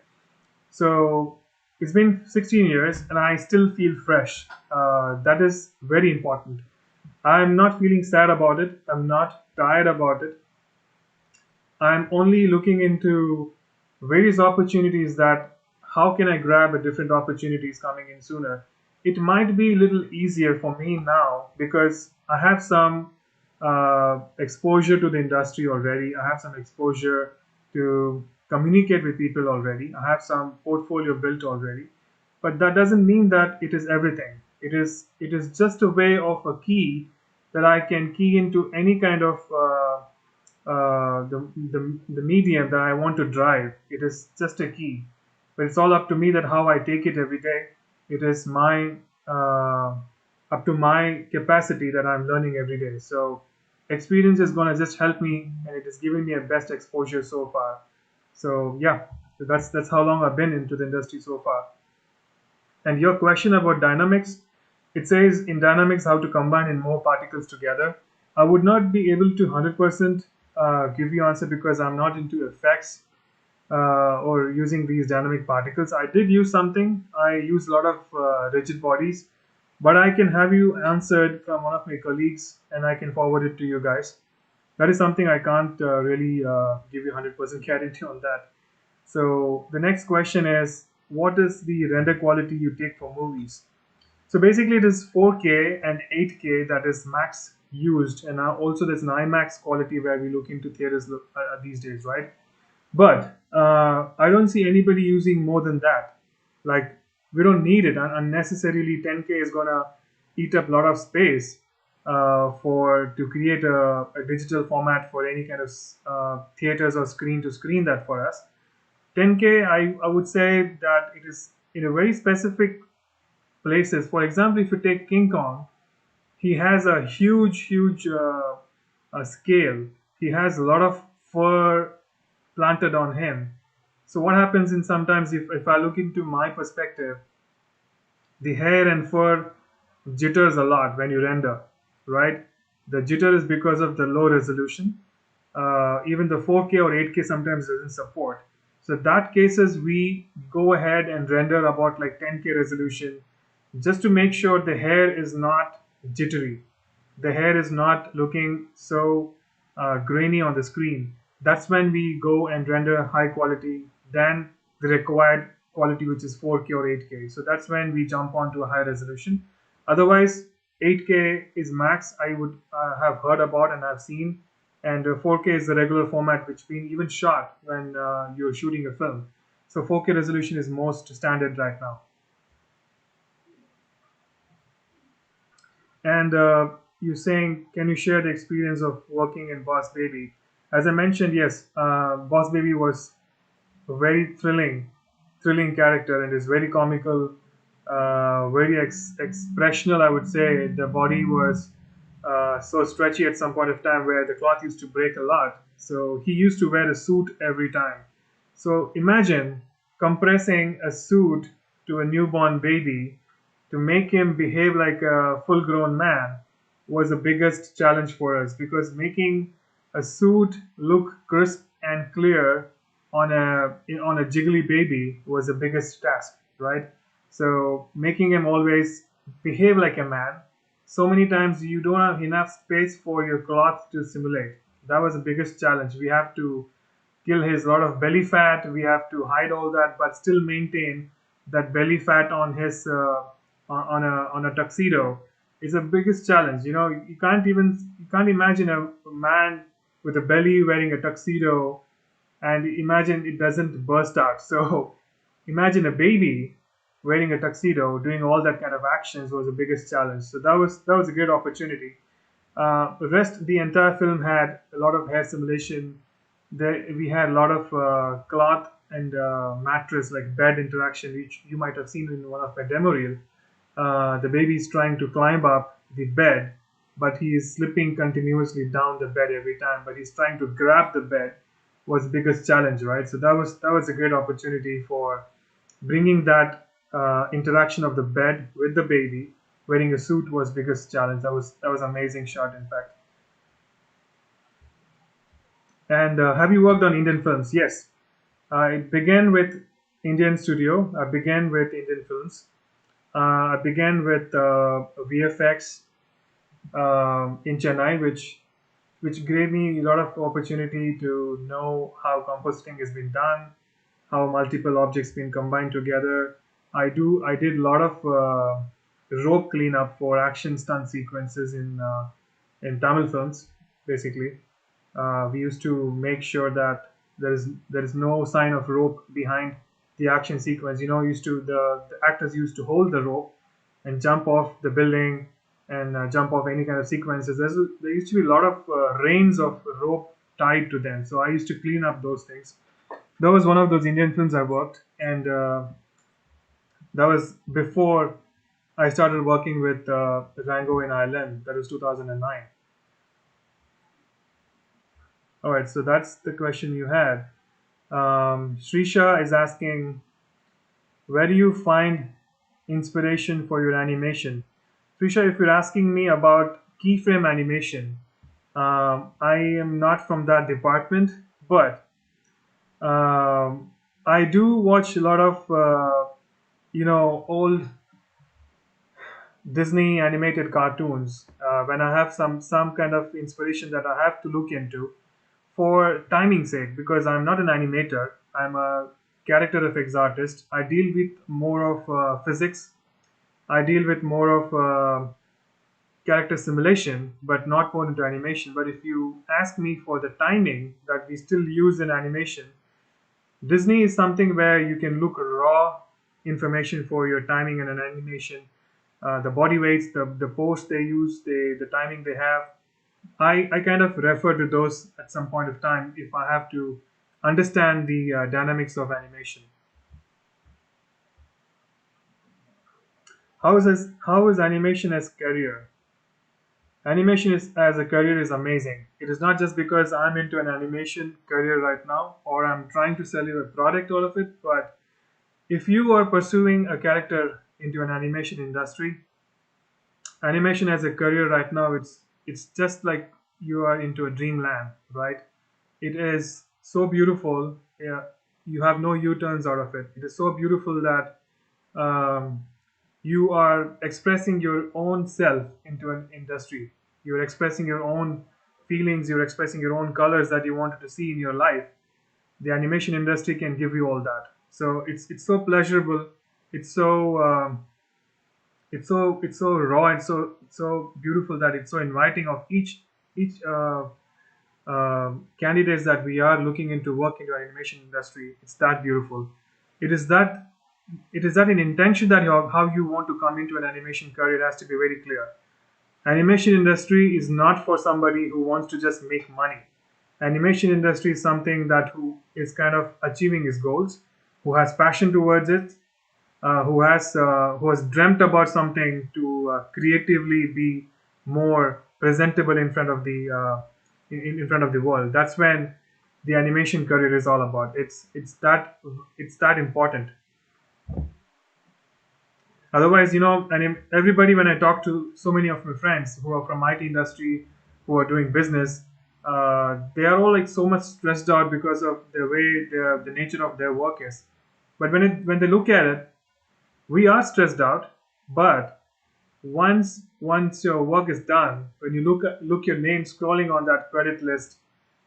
So it's been 16 years and I still feel fresh. That is very important. I'm not feeling sad about it. I'm not tired about it. I'm only looking into various opportunities, that how can I grab a different opportunities coming in sooner. It might be a little easier for me now because I have some exposure to the industry already. I have some exposure to communicate with people already. I have some portfolio built already. But that doesn't mean that it is everything. It is just a way of a key that I can key into any kind of the medium that I want to drive. It is just a key, but it's all up to me that how I take it every day. It is my up to my capacity that I'm learning every day. So experience is gonna just help me, and it is giving me a best exposure so far. So yeah, so that's how long I've been into the industry so far. And your question about dynamics, it says in dynamics how to combine in more particles together. I would not be able to 100% give you answer because I'm not into effects or using these dynamic particles. I did use something. I use a lot of rigid bodies, but I can have you answered from one of my colleagues, and I can forward it to you guys. That is something I can't really give you 100% guarantee on that. So the next question is, what is the render quality you take for movies? So basically, it is 4K and 8K that is max used, and now also there's an IMAX quality where we look into theaters these days, right? But I don't see anybody using more than that. Like, we don't need it. Unnecessarily, 10K is gonna eat up a lot of space for to create a digital format for any kind of theaters or screen to screen that for us. 10K, I would say that it is in a very specific places. For example, if you take King Kong, he has a huge scale. He has a lot of fur planted on him. So what happens in sometimes if I look into my perspective, the hair and fur jitters a lot when you render, right? The jitter is because of the low resolution. Even the 4K or 8K sometimes doesn't support. So that cases we go ahead and render about like 10K resolution just to make sure the hair is not jittery. The hair is not looking so grainy on the screen. That's when we go and render high quality than the required quality, which is 4K or 8K. So that's when we jump on to a high resolution. Otherwise, 8K is max. I would have heard about and have seen, and 4K is the regular format which been even shot when you're shooting a film. So 4K resolution is most standard right now. And you're saying, can you share the experience of working in Boss Baby? As I mentioned, yes, Boss Baby was a very thrilling character, and is very comical, very expressional. I would say the body was so stretchy at some point of time where the cloth used to break a lot. So he used to wear a suit every time. So imagine compressing a suit to a newborn baby to make him behave like a full grown man was the biggest challenge for us, because making a suit look crisp and clear on a jiggly baby was the biggest task, right? So making him always behave like a man. So many times you don't have enough space for your cloth to simulate. That was the biggest challenge. We have to kill his lot of belly fat. We have to hide all that, but still maintain that belly fat on his on a tuxedo is the biggest challenge. You know, you can't imagine a man with a belly wearing a tuxedo and imagine it doesn't burst out. So imagine a baby wearing a tuxedo doing all that kind of actions was the biggest challenge. So that was a great opportunity. The rest, the entire film had a lot of hair simulation. We had a lot of cloth and mattress, like bed interaction, which you might have seen in one of my demo reel. The baby is trying to climb up the bed, but he is slipping continuously down the bed every time. But he's trying to grab the bed was the biggest challenge, right? So that was a great opportunity for bringing that interaction of the bed with the baby. Wearing a suit was biggest challenge. That was amazing shot, in fact. And have you worked on Indian films? Yes, I began with Indian studio. I began with Indian films. I began with VFX in Chennai, which gave me a lot of opportunity to know how compositing has been done, how multiple objects been combined together. I did a lot of rope cleanup for action stunt sequences in Tamil films. Basically, we used to make sure that there is no sign of rope behind the action sequence. You know, used to the actors used to hold the rope and jump off the building and jump off any kind of sequences. There used to be a lot of reins of rope tied to them. So I used to clean up those things. That was one of those Indian films I worked, and that was before I started working with Rango in Ireland. That was 2009. All right, so that's the question you had. Srisha is asking, where do you find inspiration for your animation? Srisha, if you're asking me about keyframe animation, I am not from that department, but I do watch a lot of old Disney animated cartoons when I have some kind of inspiration that I have to look into for timing sake, because I'm not an animator. I'm a character effects artist. I deal with more of physics. I deal with more of character simulation, but not more into animation. But if you ask me for the timing that we still use in animation, Disney is something where you can look raw information for your timing in an animation. The body weights, the pose they use, the timing they have. I kind of refer to those at some point of time if I have to understand the dynamics of animation. How is animation as career? Animation is as a career is amazing. It is not just because I'm into an animation career right now or I'm trying to sell you a product out of it, but if you are pursuing a character into an animation industry, animation as a career right now, it's just like you are into a dreamland, right? It is so beautiful. Yeah, you have no U-turns out of it. It is so beautiful that um, you are expressing your own self into an industry. You're expressing your own feelings. You're expressing your own colors that you wanted to see in your life. The animation industry can give you all that. So it's so pleasurable. It's so it's so raw and so beautiful that it's so inviting of each candidates that we are looking into work into our animation industry. It's that beautiful. It is that it is that in intention that how you want to come into an animation career has to be very clear. Animation industry is not for somebody who wants to just make money. Animation industry is something that who is kind of achieving his goals, who has passion towards it, who has dreamt about something to creatively be more presentable in front of the in front of the world. That's when the animation career is all about. It's that important. Otherwise, and everybody, when I talk to so many of my friends who are from IT industry, who are doing business, they are all like so much stressed out because of the way the nature of their work is. But when they look at it, we are stressed out. But once your work is done, when you look your name scrolling on that credit list,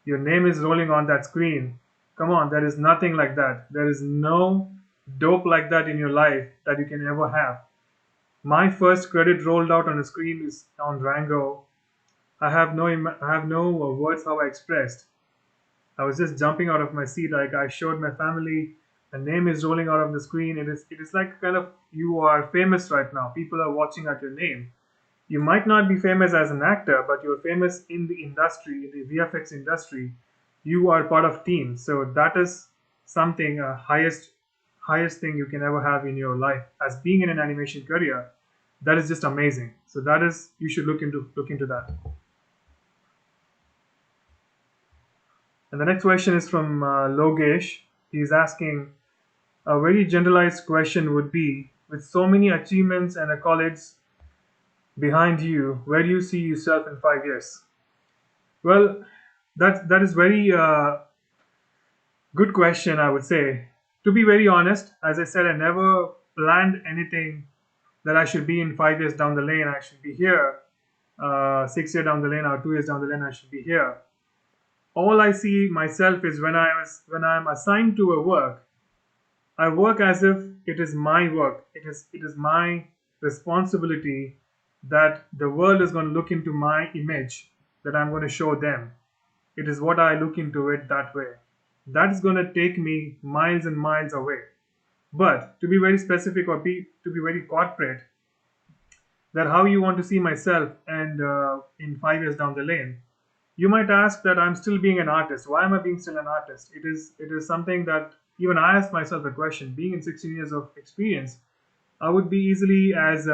your name is rolling on that screen. Come on, there is nothing like that. There is no dope like that in your life that you can ever have. My first credit rolled out on the screen is on Rango. I have no words how I expressed. I was just jumping out of my seat. Like I showed my family, a name is rolling out of the screen. It is like kind of you are famous right now. People are watching at your name. You might not be famous as an actor, but you're famous in the industry, in the VFX industry. You are part of team. So that is something highest thing you can ever have in your life as being in an animation career. That is just amazing. So that is you should look into that. And the next question is from Logesh. He's asking a very generalized question would be with so many achievements and accolades behind you, where do you see yourself in 5 years? Well, that is very good question, I would say. To be very honest, as I said, I never planned anything that I should be in 5 years down the lane. I should be here. 6 years down the lane or 2 years down the lane, I should be here. All I see myself is when I'm assigned to a work, I work as if it is my work. It is my responsibility that the world is going to look into my image that I'm going to show them. It is what I look into it that way. That is going to take me miles and miles away. But to be very specific or to be very corporate, that how you want to see myself and in 5 years down the lane, you might ask that I'm still being an artist. Why am I being still an artist? It is something that even I ask myself the question. Being in 16 years of experience, I would be easily as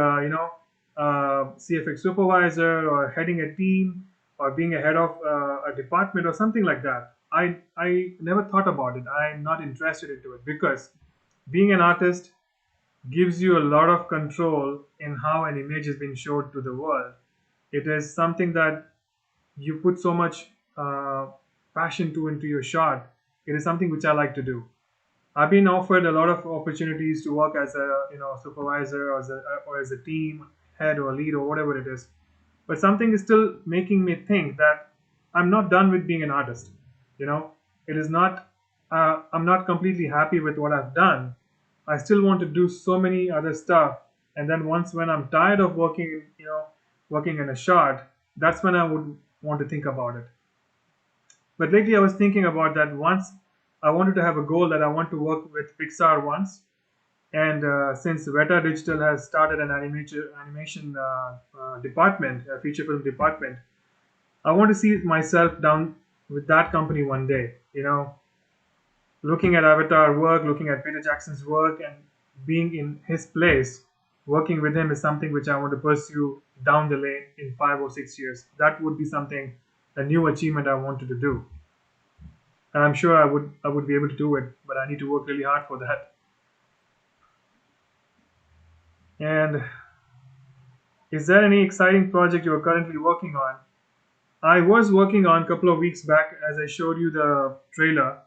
CFX supervisor or heading a team or being a head of a department or something like that. I never thought about it. I'm not interested into it because being an artist gives you a lot of control in how an image is being showed to the world. It is something that you put so much passion to into your shot, it is something which I like to do. I've been offered a lot of opportunities to work as a supervisor or as a team head or lead or whatever it is, but something is still making me think that I'm not done with being an artist. You know, it is not. I'm not completely happy with what I've done. I still want to do so many other stuff, and then once when I'm tired of working, working in a shot, that's when I would want to think about it. But lately, I was thinking about that once. I wanted to have a goal that I want to work with Pixar once, and since Weta Digital has started an animation department, a feature film department, I want to see myself down with that company one day. Looking at Avatar work, looking at Peter Jackson's work, and being in his place, working with him is something which I want to pursue down the lane in 5 or 6 years. That would be something, a new achievement I wanted to do. And I'm sure I would be able to do it, but I need to work really hard for that. And is there any exciting project you are currently working on? I was working on a couple of weeks back, as I showed you the trailer.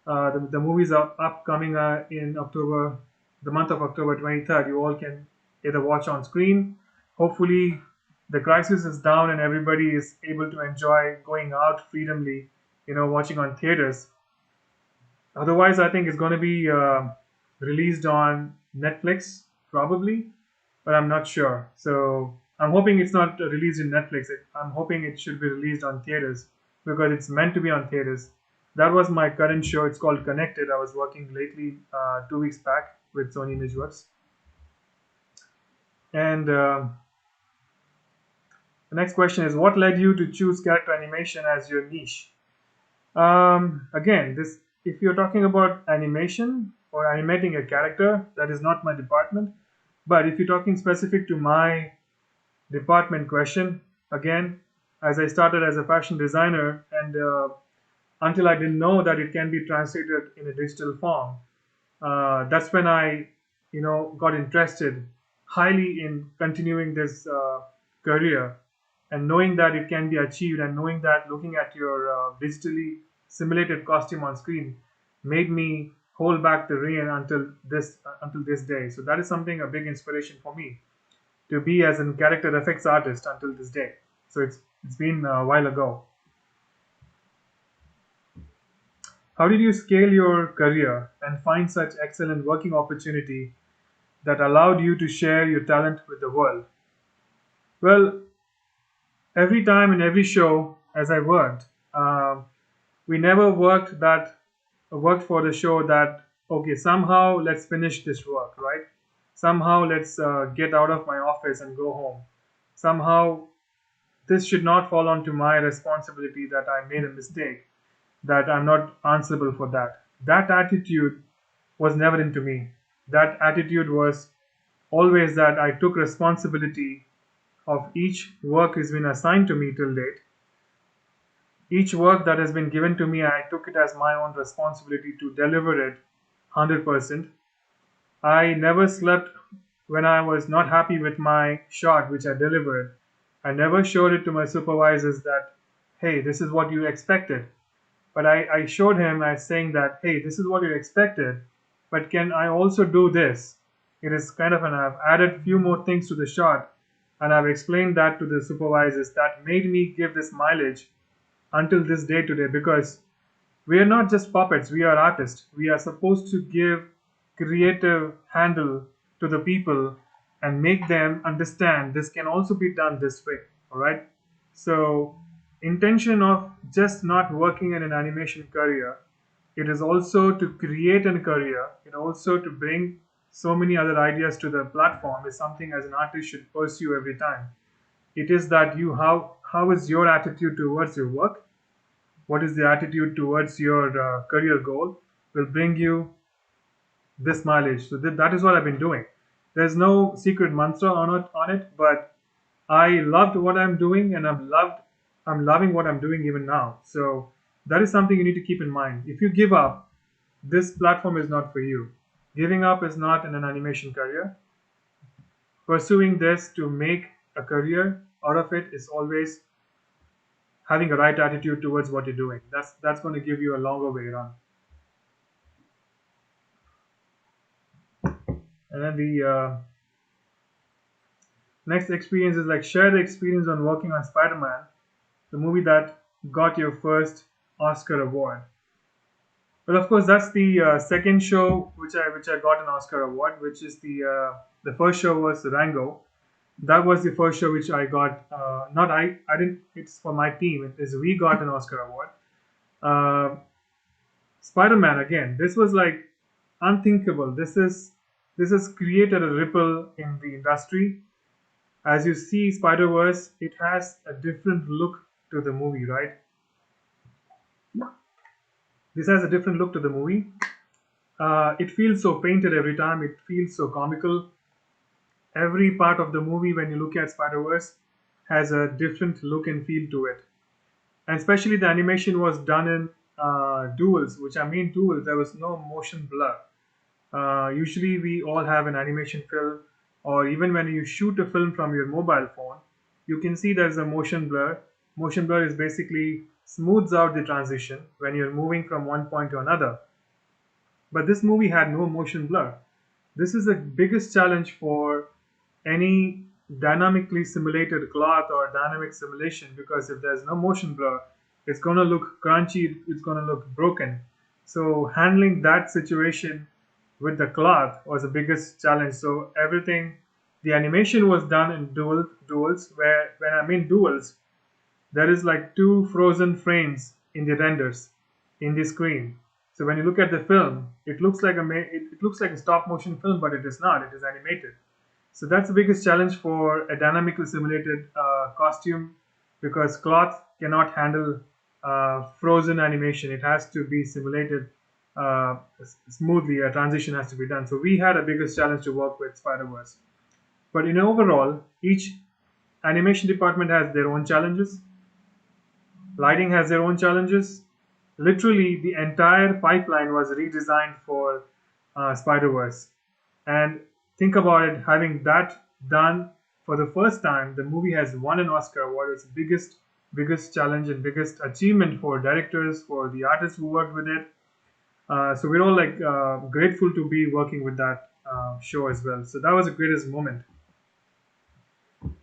The movies are upcoming in October, the month of October 23rd. You all can either watch on screen. Hopefully, the crisis is down and everybody is able to enjoy going out freedomly, watching on theaters. Otherwise, I think it's going to be released on Netflix probably, but I'm not sure. So I'm hoping it's not released in Netflix. I'm hoping it should be released on theaters because it's meant to be on theaters. That was my current show. It's called Connected. I was working lately 2 weeks back with Sony Imageworks. And the next question is, what led you to choose character animation as your niche? Again, this if you're talking about animation or animating a character, that is not my department. But if you're talking specific to my department question, again, as I started as a fashion designer and until I didn't know that it can be translated in a digital form, that's when I, got interested highly in continuing this career, and knowing that it can be achieved, and knowing that looking at your digitally simulated costume on screen made me hold back the rein until this day. So that is something a big inspiration for me to be as a character effects artist until this day. So it's been a while ago. How did you scale your career and find such excellent working opportunity that allowed you to share your talent with the world? Well, every time in every show as I worked, we never worked for the show that okay, somehow let's finish this work, right? Somehow let's get out of my office and go home. Somehow this should not fall onto my responsibility that I made a mistake, that I'm not answerable for that. That attitude was never into me. That attitude was always that I took responsibility of each work has been assigned to me till date. Each work that has been given to me, I took it as my own responsibility to deliver it 100%. I never slept when I was not happy with my shot which I delivered. I never showed it to my supervisors that, hey, this is what you expected. But I showed him as saying that, hey, this is what you expected, but can I also do this? It is kind of, and I've added few more things to the shot, and I've explained that to the supervisors that made me give this mileage until this day today, because we are not just puppets, we are artists. We are supposed to give creative handle to the people and make them understand this can also be done this way. All right. So, intention of just not working in an animation career, it is also to create a career, it also to bring so many other ideas to the platform is something as an artist should pursue every time. It is that you how is your attitude towards your work, what is the attitude towards your career goal will bring you this mileage. So that is what I've been doing. There's no secret mantra on it, but I loved what I'm doing, and I'm loving what I'm doing even now. So that is something you need to keep in mind. If you give up, this platform is not for you. Giving up is not in an animation career. Pursuing this to make a career out of it is always having a right attitude towards what you're doing. That's going to give you a longer way around. And then the next experience is like share the experience on working on Spider-Man, the movie that got your first Oscar award. Well, of course, that's the second show which I got an Oscar award, which is the first show was Rango. That was the first show which I got. Not I didn't. It's for my team. It is we got an Oscar award. Uh, Spider-Man again. This was like unthinkable. This has created a ripple in the industry. As you see, Spider-Verse, it has a different look to the movie, right? This has a different look to the movie. It feels so painted every time. It feels so comical. Every part of the movie, when you look at Spider-Verse, has a different look and feel to it. And especially the animation was done in duals, which I mean duals. There was no motion blur. Usually, we all have an animation film, or even when you shoot a film from your mobile phone, you can see there's a motion blur. Motion blur is basically smooths out the transition when you're moving from one point to another. But this movie had no motion blur. This is the biggest challenge for any dynamically simulated cloth or dynamic simulation, because if there's no motion blur, it's going to look crunchy, it's going to look broken. So handling that situation with the cloth was the biggest challenge. So everything, the animation was done in duals, where when I mean duals, there is like two frozen frames in the renders in the screen. So when you look at the film, it looks like it looks like a stop motion film, but it is not. It is animated. So that's the biggest challenge for a dynamically simulated costume, because cloth cannot handle frozen animation. It has to be simulated smoothly. A transition has to be done. So we had a biggest challenge to work with Spider-Verse. But in overall, each animation department has their own challenges. Lighting has their own challenges. Literally, the entire pipeline was redesigned for Spider-Verse. And think about it, having that done for the first time, the movie has won an Oscar award. It's the biggest challenge and biggest achievement for directors, for the artists who worked with it. So we're all like grateful to be working with that show as well. So that was the greatest moment.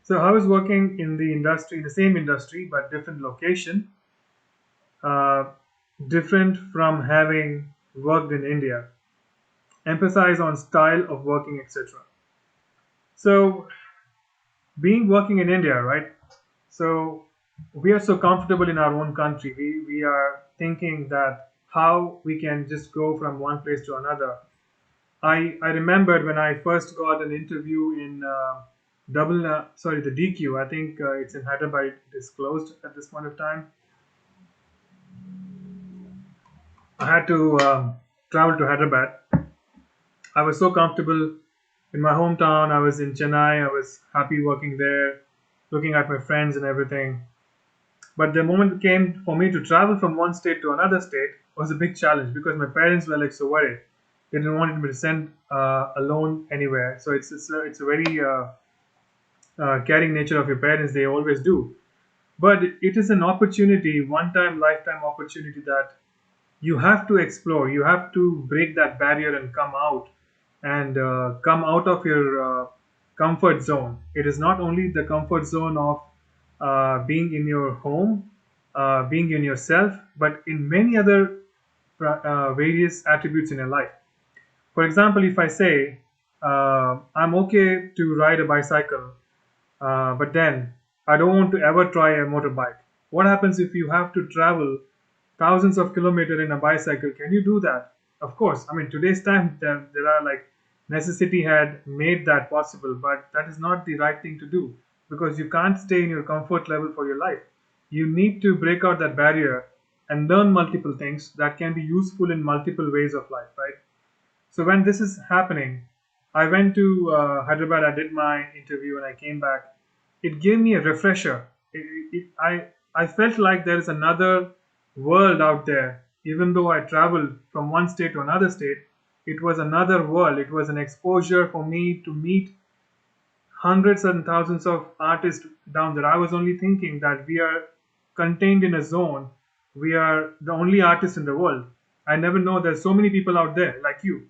So I was working in the industry, the same industry, but different location, uh, different from having worked in India. Emphasize on style of working, etc. So being working in India, right? So we are so comfortable in our own country. We are thinking that how we can just go from one place to another. I remembered when I first got an interview in the DQ. I think it's in Hyderabad. It is closed at this point of time. I had to travel to Hyderabad. I was so comfortable in my hometown. I was in Chennai. I was happy working there, looking at my friends and everything. But the moment came for me to travel from one state to another state was a big challenge, because my parents were like so worried. They didn't want me to send alone anywhere. So it's a very caring nature of your parents. They always do. But it is an opportunity, one time, lifetime opportunity that you have to explore. You have to break that barrier and come out of your comfort zone. It is not only the comfort zone of being in your home, being in yourself, but in many other various attributes in your life. For example, if I say I'm okay to ride a bicycle, but then I don't want to ever try a motorbike. What happens if you have to travel thousands of kilometers in a bicycle? Can you do that? Of course. I mean, today's time there are like necessity had made that possible, but that is not the right thing to do, because you can't stay in your comfort level for your life. You need to break out that barrier and learn multiple things that can be useful in multiple ways of life, right? So when this is happening, I went to Hyderabad. I did my interview and I came back. It gave me a refresher. I felt like there is another world out there. Even though I traveled from one state to another state, it was another world. It was an exposure for me to meet hundreds and thousands of artists down there. I was only thinking that we are contained in a zone. We are the only artists in the world. I never know there's so many people out there like you.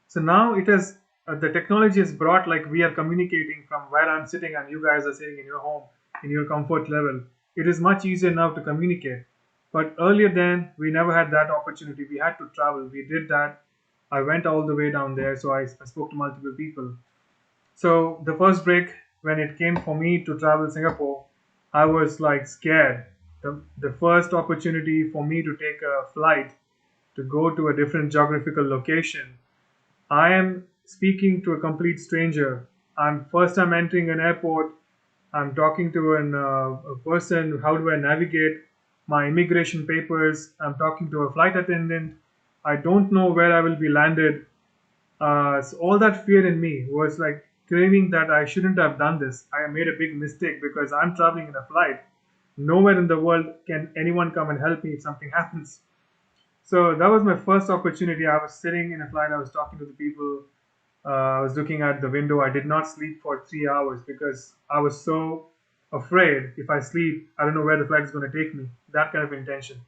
So now it has the technology has brought like we are communicating from where I'm sitting and you guys are sitting in your home in your comfort level. It is much easier now to communicate. But earlier then we never had that opportunity. We had to travel. We did that. I went all the way down there, so I spoke to multiple people. So the first break when it came for me to travel Singapore, I was like scared. The first opportunity for me to take a flight to go to a different geographical location, I am speaking to a complete stranger. I'm first time entering an airport. I'm talking to a person. How do I navigate my immigration papers? I'm talking to a flight attendant. I don't know where I will be landed. So all that fear in me was like craving that I shouldn't have done this. I made a big mistake because I'm traveling in a flight. Nowhere in the world can anyone come and help me if something happens. So that was my first opportunity. I was sitting in a flight. I was talking to the people. I was looking at the window. I did not sleep for 3 hours because I was so afraid if I sleep, I don't know where the flight is going to take me. That kind of intention.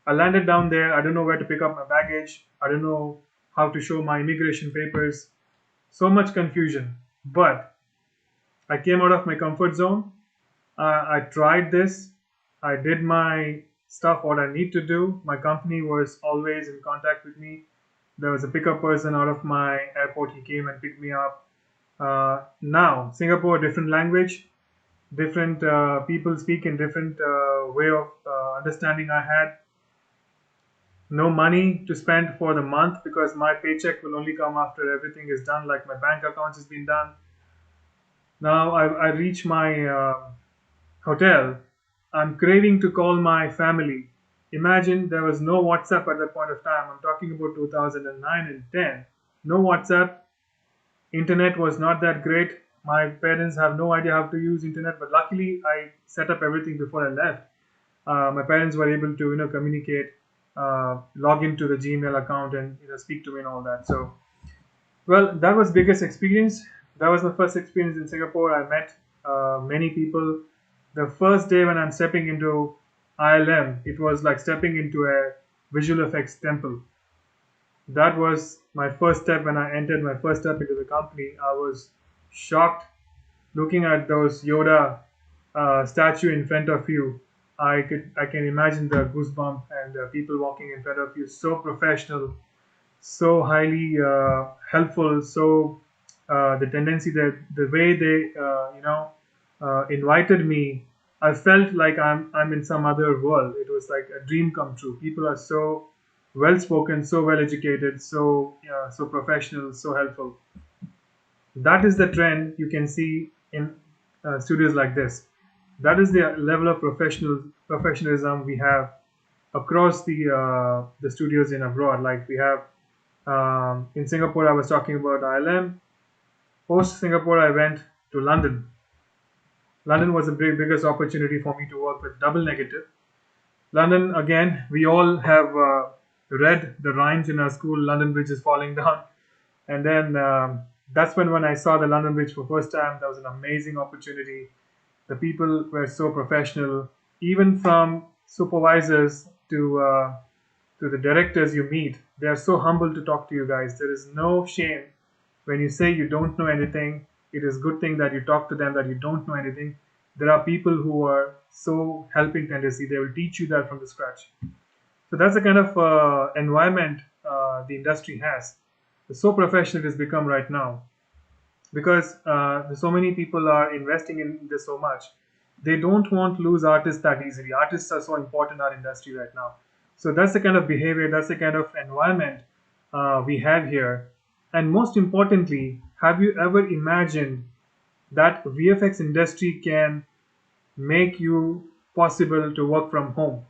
I landed down there. I don't know where to pick up my baggage. I don't know how to show my immigration papers. So much confusion. But I came out of my comfort zone. I tried this. I did my stuff, what I need to do. My company was always in contact with me. There was a pickup person out of my airport. He came and picked me up. Now, Singapore, different language, different people speak in different way of understanding I had. No money to spend for the month because my paycheck will only come after everything is done, like my bank accounts has been done. Now I reach my hotel. I'm craving to call my family. Imagine there was no WhatsApp at that point of time. I'm talking about 2009 and 10. No WhatsApp. Internet was not that great. My parents have no idea how to use internet, but luckily I set up everything before I left. My parents were able to communicate, log into the Gmail account, and speak to me and all that. So well, that was biggest experience. That was my first experience in Singapore. I met many people. The first day when I'm stepping into ILM, it was like stepping into a visual effects temple. That was my first step when I entered my first step into the company. I was shocked looking at those Yoda statue in front of you. I can imagine the goosebump and people walking in front of you. So professional, so highly helpful. So the tendency that the way they invited me, I felt like I'm in some other world. It was like a dream come true. People are so well spoken, so well educated, so professional, so helpful. That is the trend you can see in studios like this. That is the level of professionalism we have across the studios in abroad. Like we have in Singapore, I was talking about ILM. Post Singapore, I went to London. London was the biggest opportunity for me to work with double negative. London, again, we all have read the rhymes in our school, London Bridge is falling down. And then that's when I saw the London Bridge for first time. That was an amazing opportunity. The people were so professional, even from supervisors to the directors you meet. They are so humble to talk to you guys. There is no shame when you say you don't know anything. It is good thing that you talk to them that you don't know anything. There are people who are so helping tendency. They will teach you that from the scratch. So that's the kind of environment the industry has. It's so professional it has become right now because so many people are investing in this so much. They don't want to lose artists that easily. Artists are so important in our industry right now. So that's the kind of behavior, that's the kind of environment we have here. And most importantly, have you ever imagined that VFX industry can make you possible to work from home?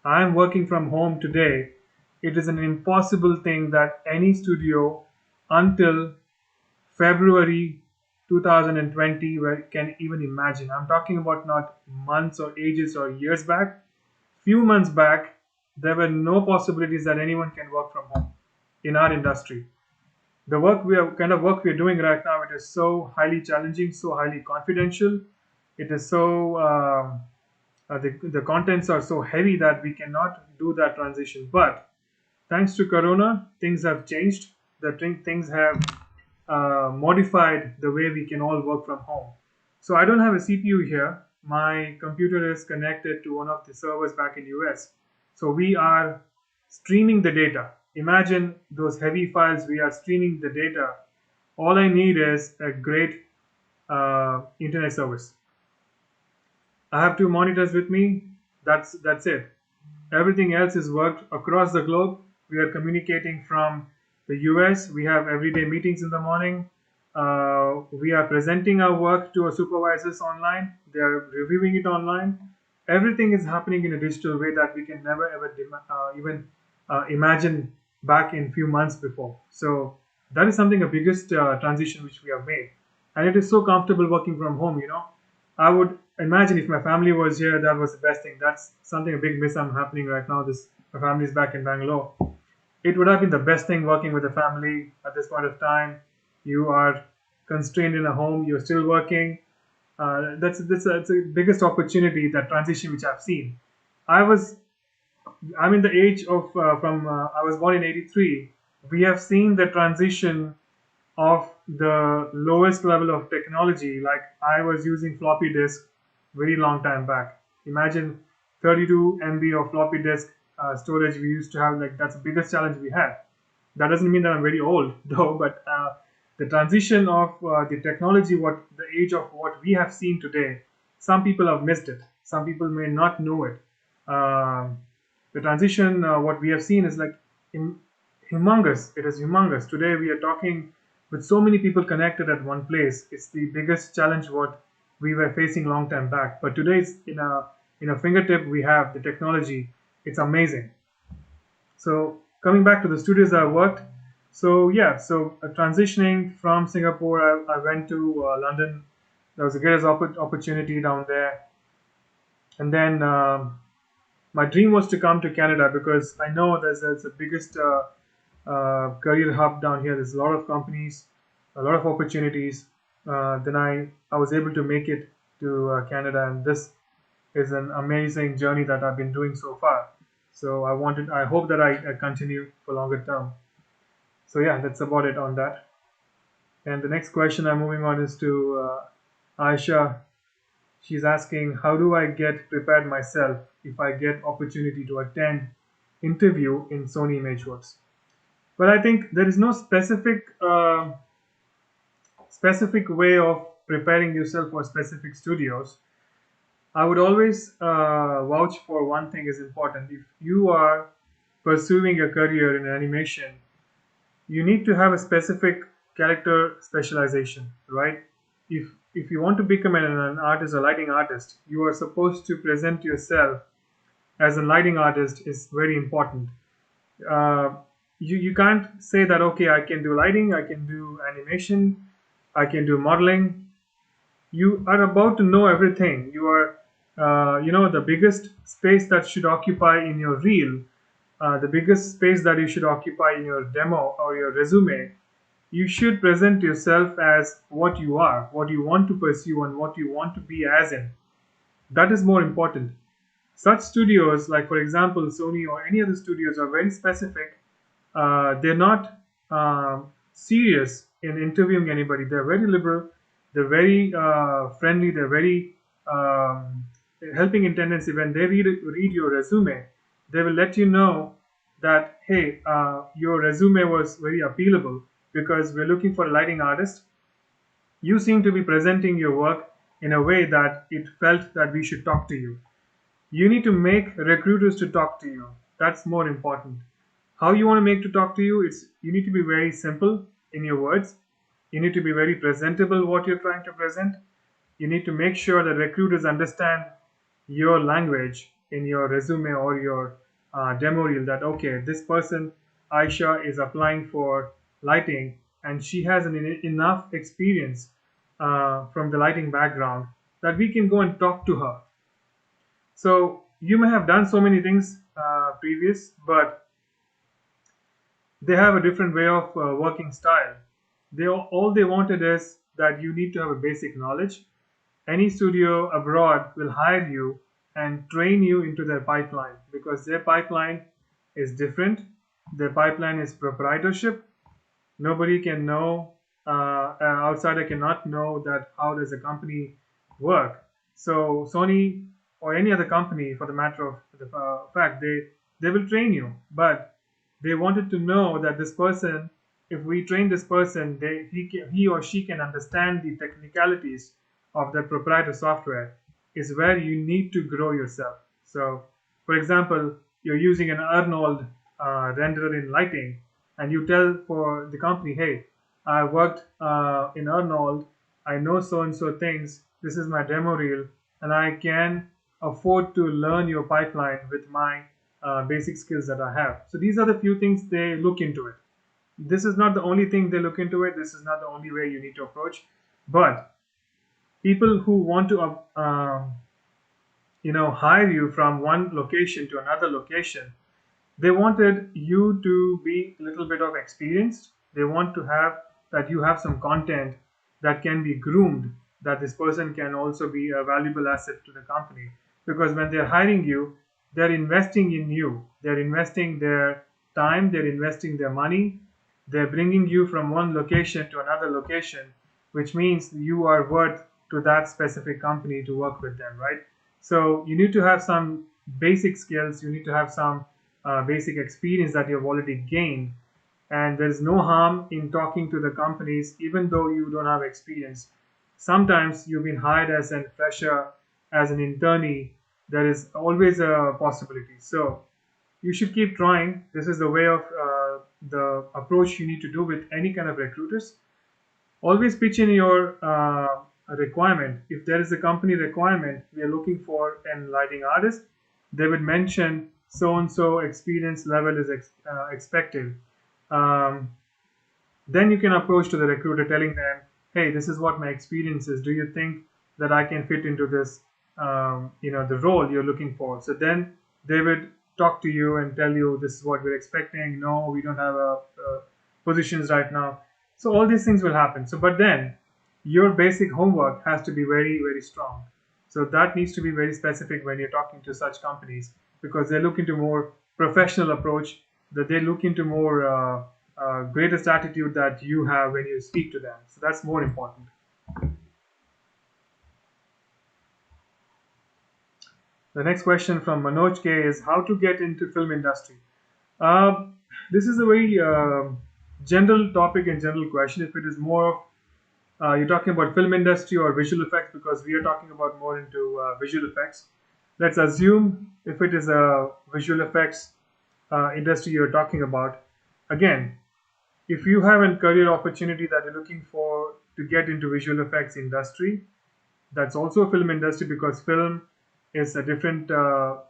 I am working from home today. It is an impossible thing that any studio until February 2020 can even imagine. I'm talking about not months or ages or years back. Few months back, there were no possibilities that anyone can work from home in our industry. The work we are doing right now, it is so highly challenging, so highly confidential. It is so The contents are so heavy that we cannot do that transition. But thanks to Corona, things have changed. Things have modified the way we can all work from home. So I don't have a CPU here. My computer is connected to one of the servers back in US. So we are streaming the data. Imagine those heavy files. We are streaming the data. All I need is a great internet service. I have two monitors with me. That's it. Everything else is worked across the globe. We are communicating from the US. We have everyday meetings in the morning. We are presenting our work to our supervisors online. They are reviewing it online. Everything is happening in a digital way that we can never ever even imagine back in few months before. So that is something, a biggest transition which we have made, and it is so comfortable working from home. I would imagine if my family was here, that was the best thing. That's something, a big miss I'm happening right now. This My family is back in Bangalore. It would have been the best thing working with a family at this point of time. You are constrained in a home. You're still working. That's the biggest opportunity, that transition which I've seen. I was I'm in the age of from I was born in '83. We have seen the transition of the lowest level of technology. Like, I was using floppy disk very long time back. Imagine 32 MB of floppy disk storage we used to have. Like, that's the biggest challenge we had. That doesn't mean that I'm very old though, but the transition of the technology, what the age of what we have seen today, some people have missed it. Some people may not know it. The transition, what we have seen is like humongous. It is humongous. Today we are talking with so many people connected at one place. It's the biggest challenge what we were facing long time back. But today it's in a fingertip. We have the technology. It's amazing. So coming back to the studios I worked. So yeah, so transitioning from Singapore, I went to London. There was a great opportunity down there, and then my dream was to come to Canada because I know there's the biggest career hub down here. There's a lot of companies, a lot of opportunities. Then I was able to make it to Canada, and this is an amazing journey that I've been doing so far. So I hope that I continue for longer term. So yeah, that's about it on that. And the next question I'm moving on is to Aisha. She's asking, how do I get prepared myself if I get opportunity to attend interview in Sony Imageworks? Well, I think there is no specific way of preparing yourself for specific studios. I would always vouch for one thing is important. If you are pursuing a career in animation, you need to have a specific character specialization, right? If you want to become an artist, a lighting artist, you are supposed to present yourself as a lighting artist is very important. Uh, you can't say that, okay, I can do lighting, I can do animation, I can do modeling. You are about to know everything. You are the biggest space that should occupy in your reel, the biggest space that you should occupy in your demo or your resume. You should present yourself as what you are, what you want to pursue, and what you want to be as in. That is more important. Such studios, like for example Sony or any other studios, are very specific. They're not serious in interviewing anybody. They're very liberal. They're very friendly. They're very helping in tendency. When they read your resume, they will let you know that, hey, your resume was very appealable because we're looking for a lighting artist. You seem to be presenting your work in a way that it felt that we should talk to you. You need to make recruiters to talk to you. That's more important. How you want to make to talk to you, it's you need to be very simple in your words. You need to be very presentable what you're trying to present. You need to make sure that recruiters understand your language in your resume or your demo reel, that okay, this person Aisha is applying for lighting and she has enough experience from the lighting background that we can go and talk to her. So you may have done so many things previous, but they have a different way of working style. All they wanted is that you need to have a basic knowledge. Any studio abroad will hire you and train you into their pipeline, because their pipeline is different. Their pipeline is proprietorship. Nobody can know, an outsider cannot know that how does a company work. So Sony or any other company, for the matter of the fact, they will train you, but they wanted to know that this person, if we train this person, he or she can understand the technicalities of the proprietary software, is where you need to grow yourself. So, for example, you're using an Arnold renderer in lighting, and you tell for the company, hey, I worked in Arnold, I know so and so things, this is my demo reel, and I can afford to learn your pipeline with my basic skills that I have. So these are the few things they look into it. This is not the only thing they look into it. This is not the only way you need to approach. But people who want to hire you from one location to another location, they wanted you to be a little bit of experienced. They want to have that you have some content that can be groomed, that this person can also be a valuable asset to the company. Because when they're hiring you, they're investing in you. They're investing their time, they're investing their money. They're bringing you from one location to another location, which means you are worth to that specific company to work with them, right? So you need to have some basic skills, you need to have some basic experience that you've already gained. And there's no harm in talking to the companies, even though you don't have experience. Sometimes you've been hired as a fresher, as an internee. There is always a possibility. So you should keep trying. This is the way of the approach you need to do with any kind of recruiters. Always pitch in your requirement. If there is a company requirement, we are looking for an lighting artist, they would mention so and so experience level is expected. Um, then you can approach to the recruiter telling them, hey, this is what my experience is. Do you think that I can fit into this, the role you're looking for? So then they would talk to you and tell you, this is what we're expecting. No, we don't have positions right now. So all these things will happen. So, but then your basic homework has to be very, very strong. So that needs to be very specific when you're talking to such companies, because they look into more professional approach, that they look into more greatest attitude that you have when you speak to them. So that's more important. The next question from Manoj K is how to get into film industry. Uh, this is a very general topic and general question. If it is more of you're talking about film industry or visual effects, because we are talking about more into visual effects. Let's assume if it is a visual effects industry you're talking about. Again, if you have a career opportunity that you're looking for to get into visual effects industry, that's also a film industry, because film is a different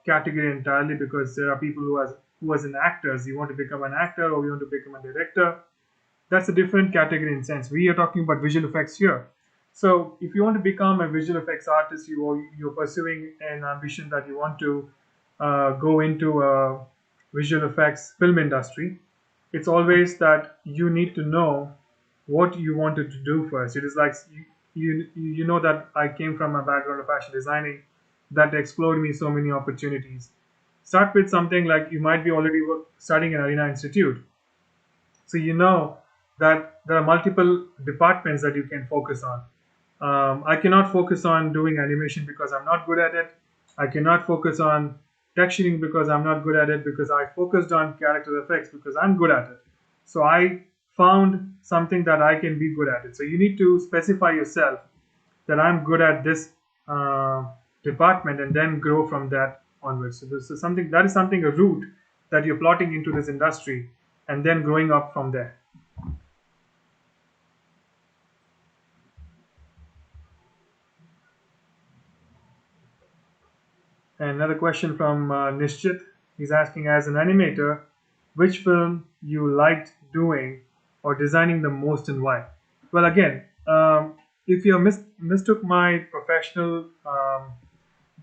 category entirely, because there are people who as an actors, you want to become an actor or you want to become a director. That's a different category in sense. We are talking about visual effects here. So if you want to become a visual effects artist, you're pursuing an ambition that you want to go into a visual effects film industry, it's always that you need to know what you wanted to do first. It is like you know that I came from a background of fashion designing, that explored me so many opportunities. Start with something like you might be already studying in Arena Institute, so you know that there are multiple departments that you can focus on. I cannot focus on doing animation because I'm not good at it. I cannot focus on texturing because I'm not good at it, because I focused on character effects because I'm good at it. So I found something that I can be good at it. So you need to specify yourself that I'm good at this department, and then grow from that onwards. So this is something a route that you're plotting into this industry, and then growing up from there. And another question from Nishchit. He's asking, as an animator, which film you liked doing or designing the most, and why? Well, again, if you mistook my professional,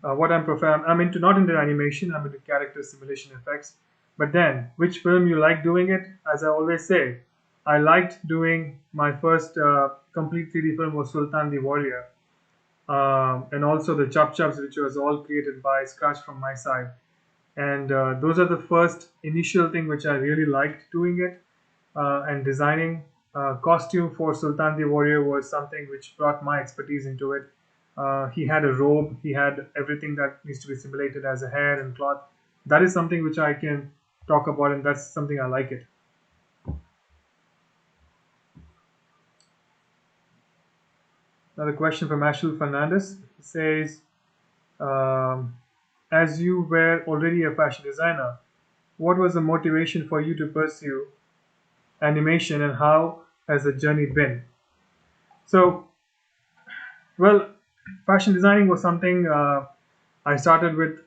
I'm into, not into animation. I'm into character simulation effects. But then, which film you like doing it? As I always say, I liked doing my first complete 3D film was Sultan the Warrior. and also the chop chops, which was all created by scratch from my side. And those are the first initial thing which I really liked doing it. And designing costume for Sultan the Warrior was something which brought my expertise into it. He had a robe, he had everything that needs to be simulated as a hair and cloth. That is something which I can talk about, and that's something I like it. Another question from Ashil Fernandez. He says, um, as you were already a fashion designer, what was the motivation for you to pursue animation, and how has the journey been? So, well, fashion designing was something I started with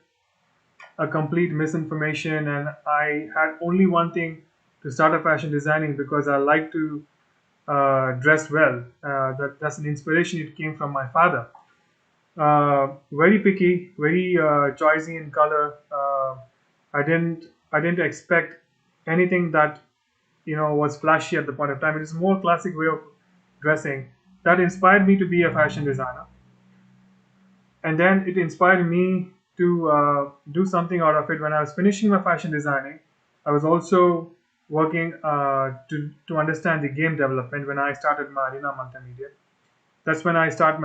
a complete misinformation, and I had only one thing to start a fashion designing because I like to dress well. That's an inspiration. It came from my father. Very picky, very choosy in color. I didn't expect anything that was flashy at the point of time. It is more classic way of dressing that inspired me to be a fashion designer, and then it inspired me to do something out of it. When I was finishing my fashion designing, I was also working to understand the game development when I started my arena multimedia. That's when I started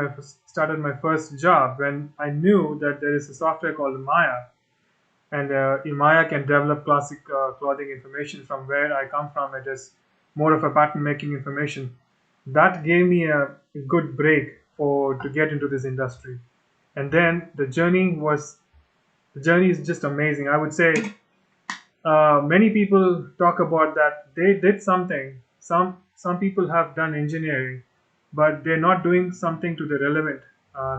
my first job, when I knew that there is a software called Maya, and Maya can develop classic clothing information. From where I come from, it is more of a pattern making information. That gave me a good break for to get into this industry. And then the journey is just amazing. I would say many people talk about that they did something. Some people have done engineering, but they're not doing something to the relevant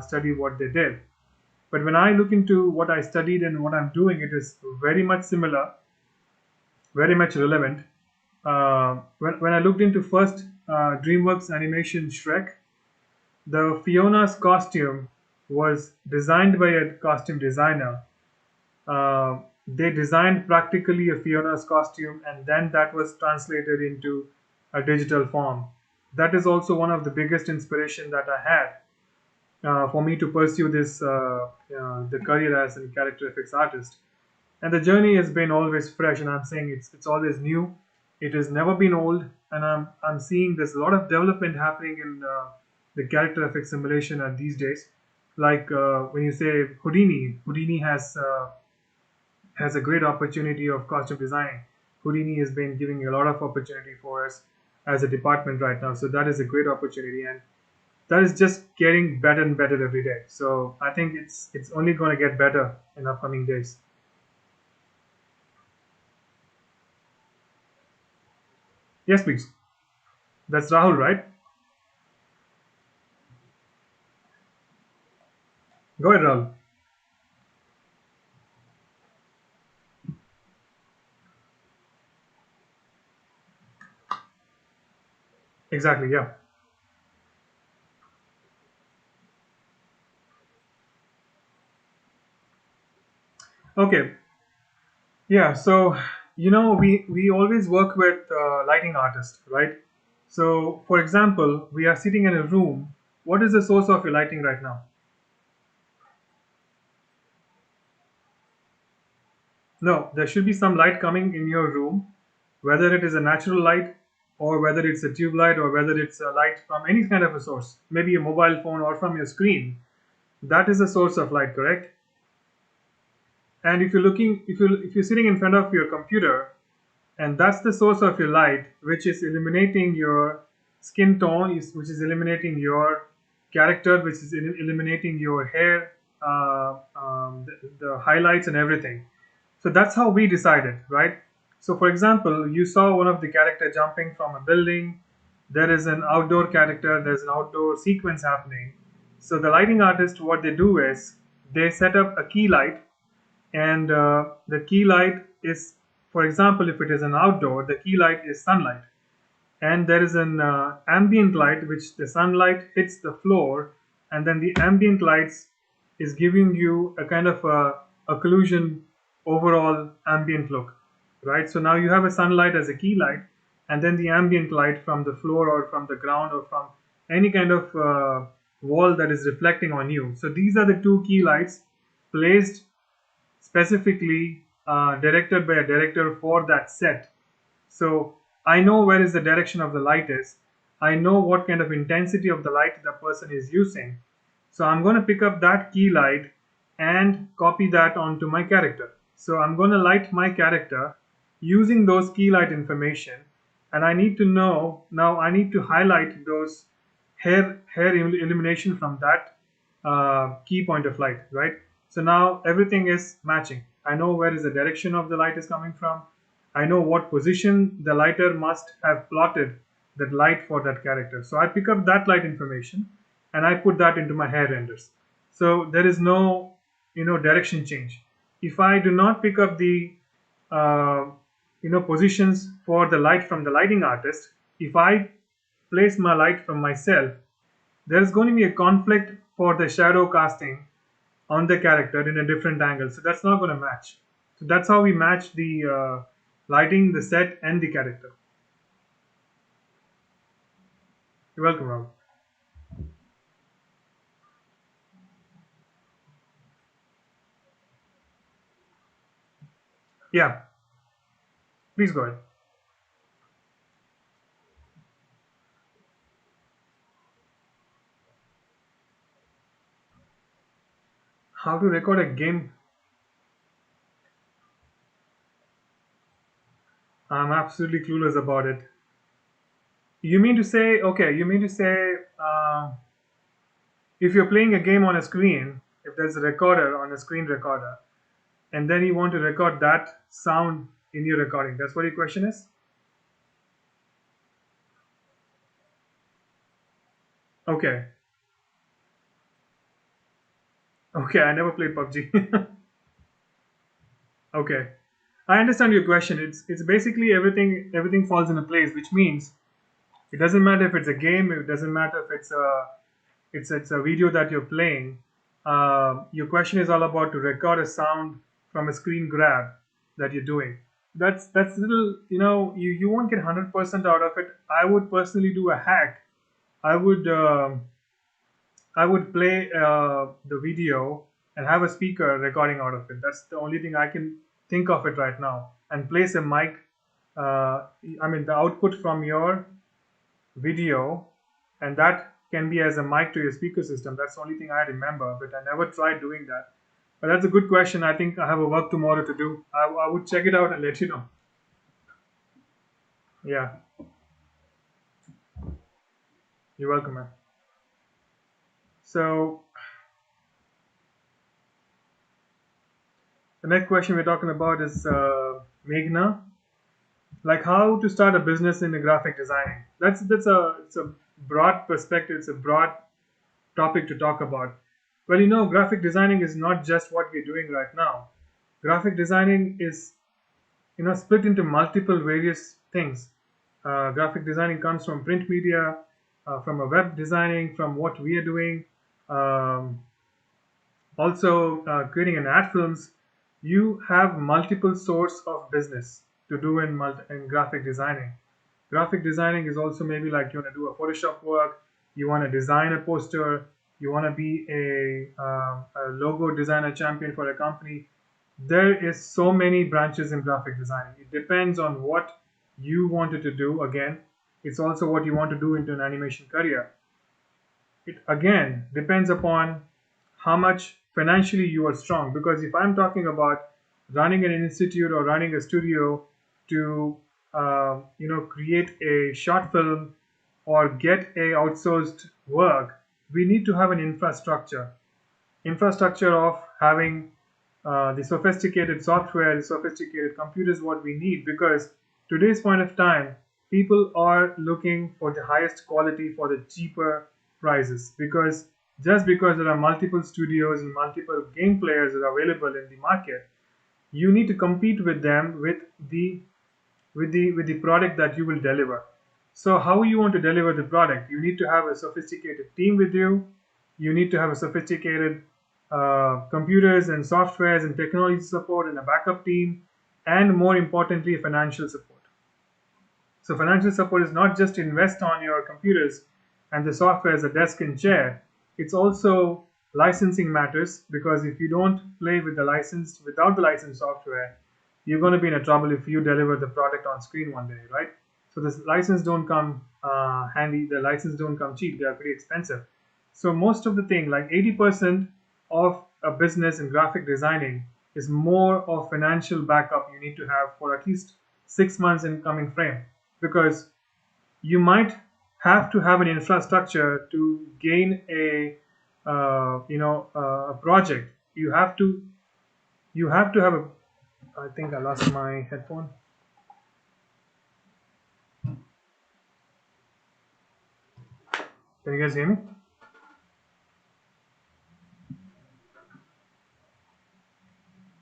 study what they did. But when I look into what I studied and what I'm doing, it is very much similar, very much relevant. When I looked into first DreamWorks animation Shrek, the Fiona's costume was designed by a costume designer. They designed practically a Fiona's costume, and then that was translated into a digital form. That is also one of the biggest inspiration that I had for me to pursue this the career as a character effects artist. And the journey has been always fresh, and I'm saying it's always new. It has never been old, and I'm seeing there's a lot of development happening in the character effects simulation at these days. Like when you say Houdini has a great opportunity of costume design. Houdini has been giving a lot of opportunity for us as a department right now, so that is a great opportunity, and that is just getting better and better every day. So I think it's only going to get better in upcoming days. Yes, please. That's Rahul, right? Go ahead, Rahul. Exactly. Yeah. Okay. Yeah. So we always work with lighting artists, right? So for example, we are sitting in a room. What is the source of your lighting right now? No, there should be some light coming in your room, whether it is a natural light or whether it's a tube light or whether it's a light from any kind of a source, maybe a mobile phone or from your screen. That is a source of light, correct? And if you're sitting in front of your computer, and that's the source of your light, which is illuminating your skin tone, which is illuminating your character, which is illuminating your hair, the highlights and everything. So that's how we decided, right? So for example, you saw one of the character jumping from a building. There is an outdoor character. There's an outdoor sequence happening. So the lighting artist, what they do is they set up a key light, and the key light is, for example, if it is an outdoor, the key light is sunlight, and there is an ambient light which the sunlight hits the floor, and then the ambient lights is giving you a kind of a occlusion overall ambient look, right? So now you have a sunlight as a key light, and then the ambient light from the floor or from the ground or from any kind of wall that is reflecting on you. So these are the two key lights placed specifically, directed by a director for that set. So I know where is the direction of the light is. I know what kind of intensity of the light the person is using. So I'm going to pick up that key light and copy that onto my character. So I'm going to light my character using those key light information, and I need to know now. I need to highlight those hair illumination from that key point of light, right? So now everything is matching. I know where is the direction of the light is coming from. I know what position the lighter must have plotted that light for that character. So I pick up that light information and I put that into my hair renders. So there is no, direction change. If I do not pick up the uh, positions for the light from the lighting artist, if I place my light from myself, there's going to be a conflict for the shadow casting on the character in a different angle. So that's not going to match. So that's how we match the lighting, the set, and the character. You're welcome, Rob. Yeah, please go ahead. How to record a game? I'm absolutely clueless about it. You mean to say, okay, you mean to say, if you're playing a game on a screen, if there's a recorder on a screen recorder, and then you want to record that sound in your recording, that's what your question is? Okay, okay, I never played PUBG. Okay, I understand your question. It's basically everything falls into place, which means it doesn't matter if it's a game, it doesn't matter if it's a video that you're playing. Your question is all about to record a sound from a screen grab that you're doing. That's little, you won't get 100% out of it. I would personally do a hack. I would play the video and have a speaker recording out of it. That's the only thing I can think of it right now. And place a mic. I mean the output from your video, and that can be as a mic to your speaker system. That's the only thing I remember, but I never tried doing that. But that's a good question. I think I have a work tomorrow to do. I would check it out and let you know. Yeah, you're welcome, man. So the next question we're talking about is Meghna, like how to start a business in the graphic designing. It's a broad perspective. It's a broad topic to talk about. Well, graphic designing is not just what we're doing right now. Graphic designing is, split into multiple various things. Graphic designing comes from print media, from a web designing, from what we are doing. Um, Also, creating an ad films, you have multiple source of business to do in graphic designing. Graphic designing is also maybe like you want to do a Photoshop work, you want to design a poster, you want to be a logo designer champion for a company. There is so many branches in graphic designing. It depends on what you wanted to do. Again, it's also what you want to do into an animation career. It again depends upon how much financially you are strong, because if I'm talking about running an institute or running a studio to create a short film or get a outsourced work, we need to have an infrastructure of having the sophisticated software, the sophisticated computers, what we need, because today's point of time, people are looking for the highest quality for the cheaper prices, because just because there are multiple studios and multiple game players that are available in the market, you need to compete with them with the product that you will deliver. So how you want to deliver the product? You need to have a sophisticated team with you. You need to have a sophisticated computers and softwares and technology support and a backup team, and more importantly, financial support. So financial support is not just invest on your computers and the software as a desk and chair. it's also licensing matters, because if you don't play with the licensed without the licensed software, you're going to be in a trouble if you deliver the product on screen one day, right? So the license don't come handy. The license don't come cheap. They are pretty expensive. So most of the thing, like 80% of a business in graphic designing, is more of financial backup you need to have for at least 6 months incoming frame, because you might have to have an infrastructure to gain a project. You have to have a. I think I lost my headphone. Can you guys hear me?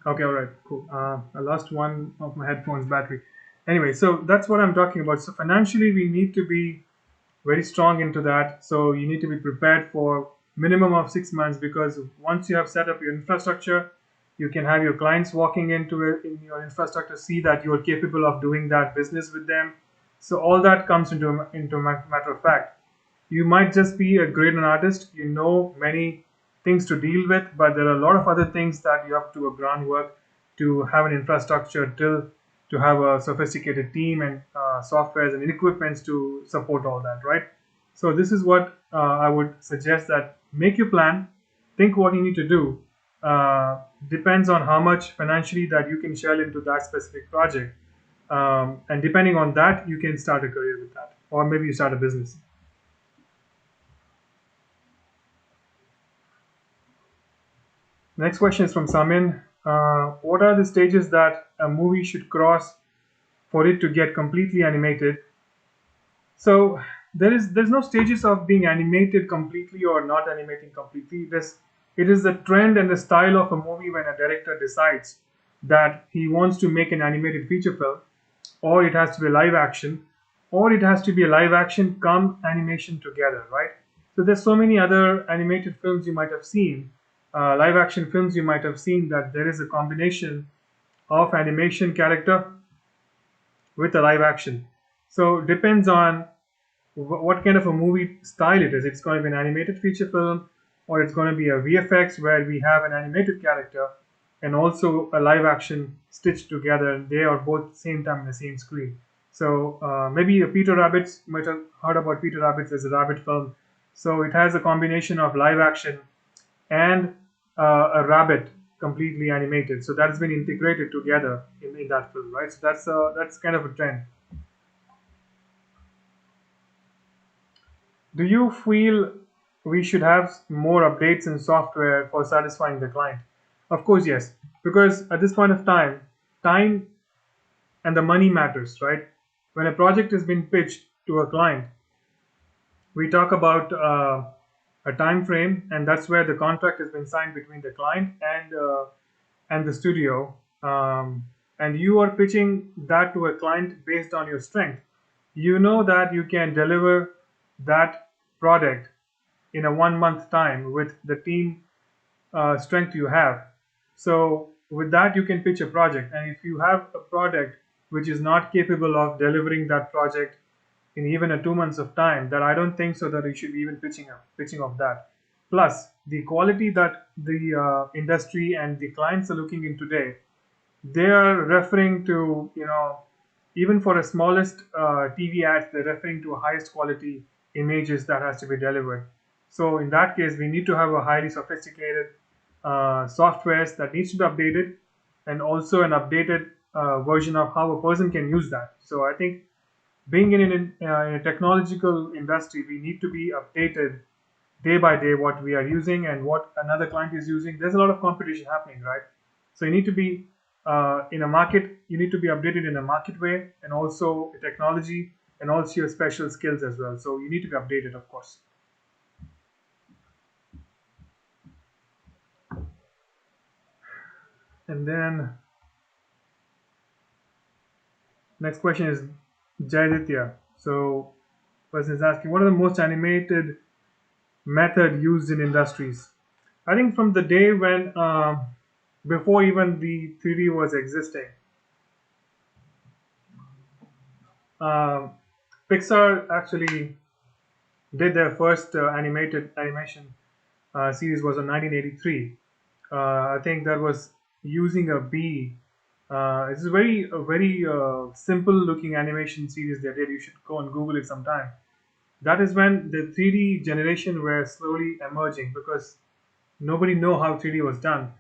Okay, all right, cool. I lost one of my headphones battery. Anyway, so that's what I'm talking about. So financially, we need to be very strong into that. So you need to be prepared for minimum of 6 months, because once you have set up your infrastructure, you can have your clients walking into it in your infrastructure, see that you are capable of doing that business with them. So all that comes into matter of fact. You might just be a great an artist, you know many things to deal with, but there are a lot of other things that you have to do a groundwork to have an infrastructure till to have a sophisticated team and softwares and equipments to support all that, right? So this is what I would suggest, that make your plan, think what you need to do. Depends on how much financially that you can shell into that specific project, and depending on that, you can start a career with that, or maybe you start a business. Next question is from Samin. What are the stages that a movie should cross for it to get completely animated? So there's no stages of being animated completely or not animating completely. It is the trend and the style of a movie when a director decides that he wants to make an animated feature film, or it has to be live action, or it has to be a live action come animation together, right? So there's so many other animated films you might have seen, live action films you might have seen, that there is a combination of animation character with a live action. So depends on what kind of a movie style it is. It's going to be an animated feature film, or it's going to be a VFX where we have an animated character and also a live action stitched together. They are both same time in the same screen. So maybe a Peter Rabbit's, you might have heard about Peter Rabbit's as a rabbit film. So it has a combination of live action and a rabbit completely animated. So that's been integrated together in that film, right? So that's kind of a trend. Do you feel we should have more updates in software for satisfying the client? Of course, yes, because at this point of time and the money matters, right? When a project has been pitched to a client, we talk about a time frame, and that's where the contract has been signed between the client and the studio. And you are pitching that to a client based on your strength. You know that you can deliver that product in a 1 month time with the team strength you have. So with that, you can pitch a project. And if you have a product which is not capable of delivering that project in even a 2 months of time, then I don't think so that you should be even pitching of that. Plus, the quality that the industry and the clients are looking in today, they are referring to, even for the smallest TV ads, they're referring to highest quality images that has to be delivered. So in that case, we need to have a highly sophisticated softwares that needs to be updated, and also an updated version of how a person can use that. So I think being in a technological industry, we need to be updated day by day what we are using and what another client is using. There's a lot of competition happening, right? So you need to be in a market. You need to be updated in a market way, and also technology, and also your special skills as well. So you need to be updated, of course. And then next question is Jayaditya. So person is asking, what are the most animated method used in industries? I think from the day when before even the 3D was existing, um, Pixar actually did their first animated animation series was in 1983. I think that was using a bee. It's a very simple looking animation series they did. You should go and Google it sometime. That is when the 3D generation were slowly emerging because nobody know how 3D was done.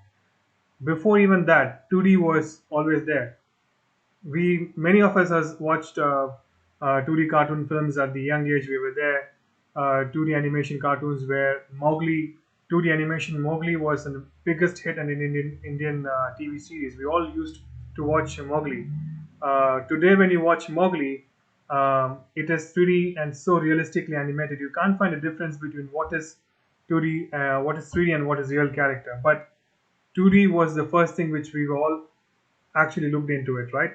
Before even that, 2D was always there. We many of us has watched 2D cartoon films at the young age. We were there. 2D animation cartoons where Mowgli, 2D animation Mowgli was the biggest hit in an Indian TV series. We all used to watch Mowgli. Today, when you watch Mowgli, it is 3D and so realistically animated. You can't find a difference between what is 2D, what is 3D, and what is real character. But 2D was the first thing which we all actually looked into it, right?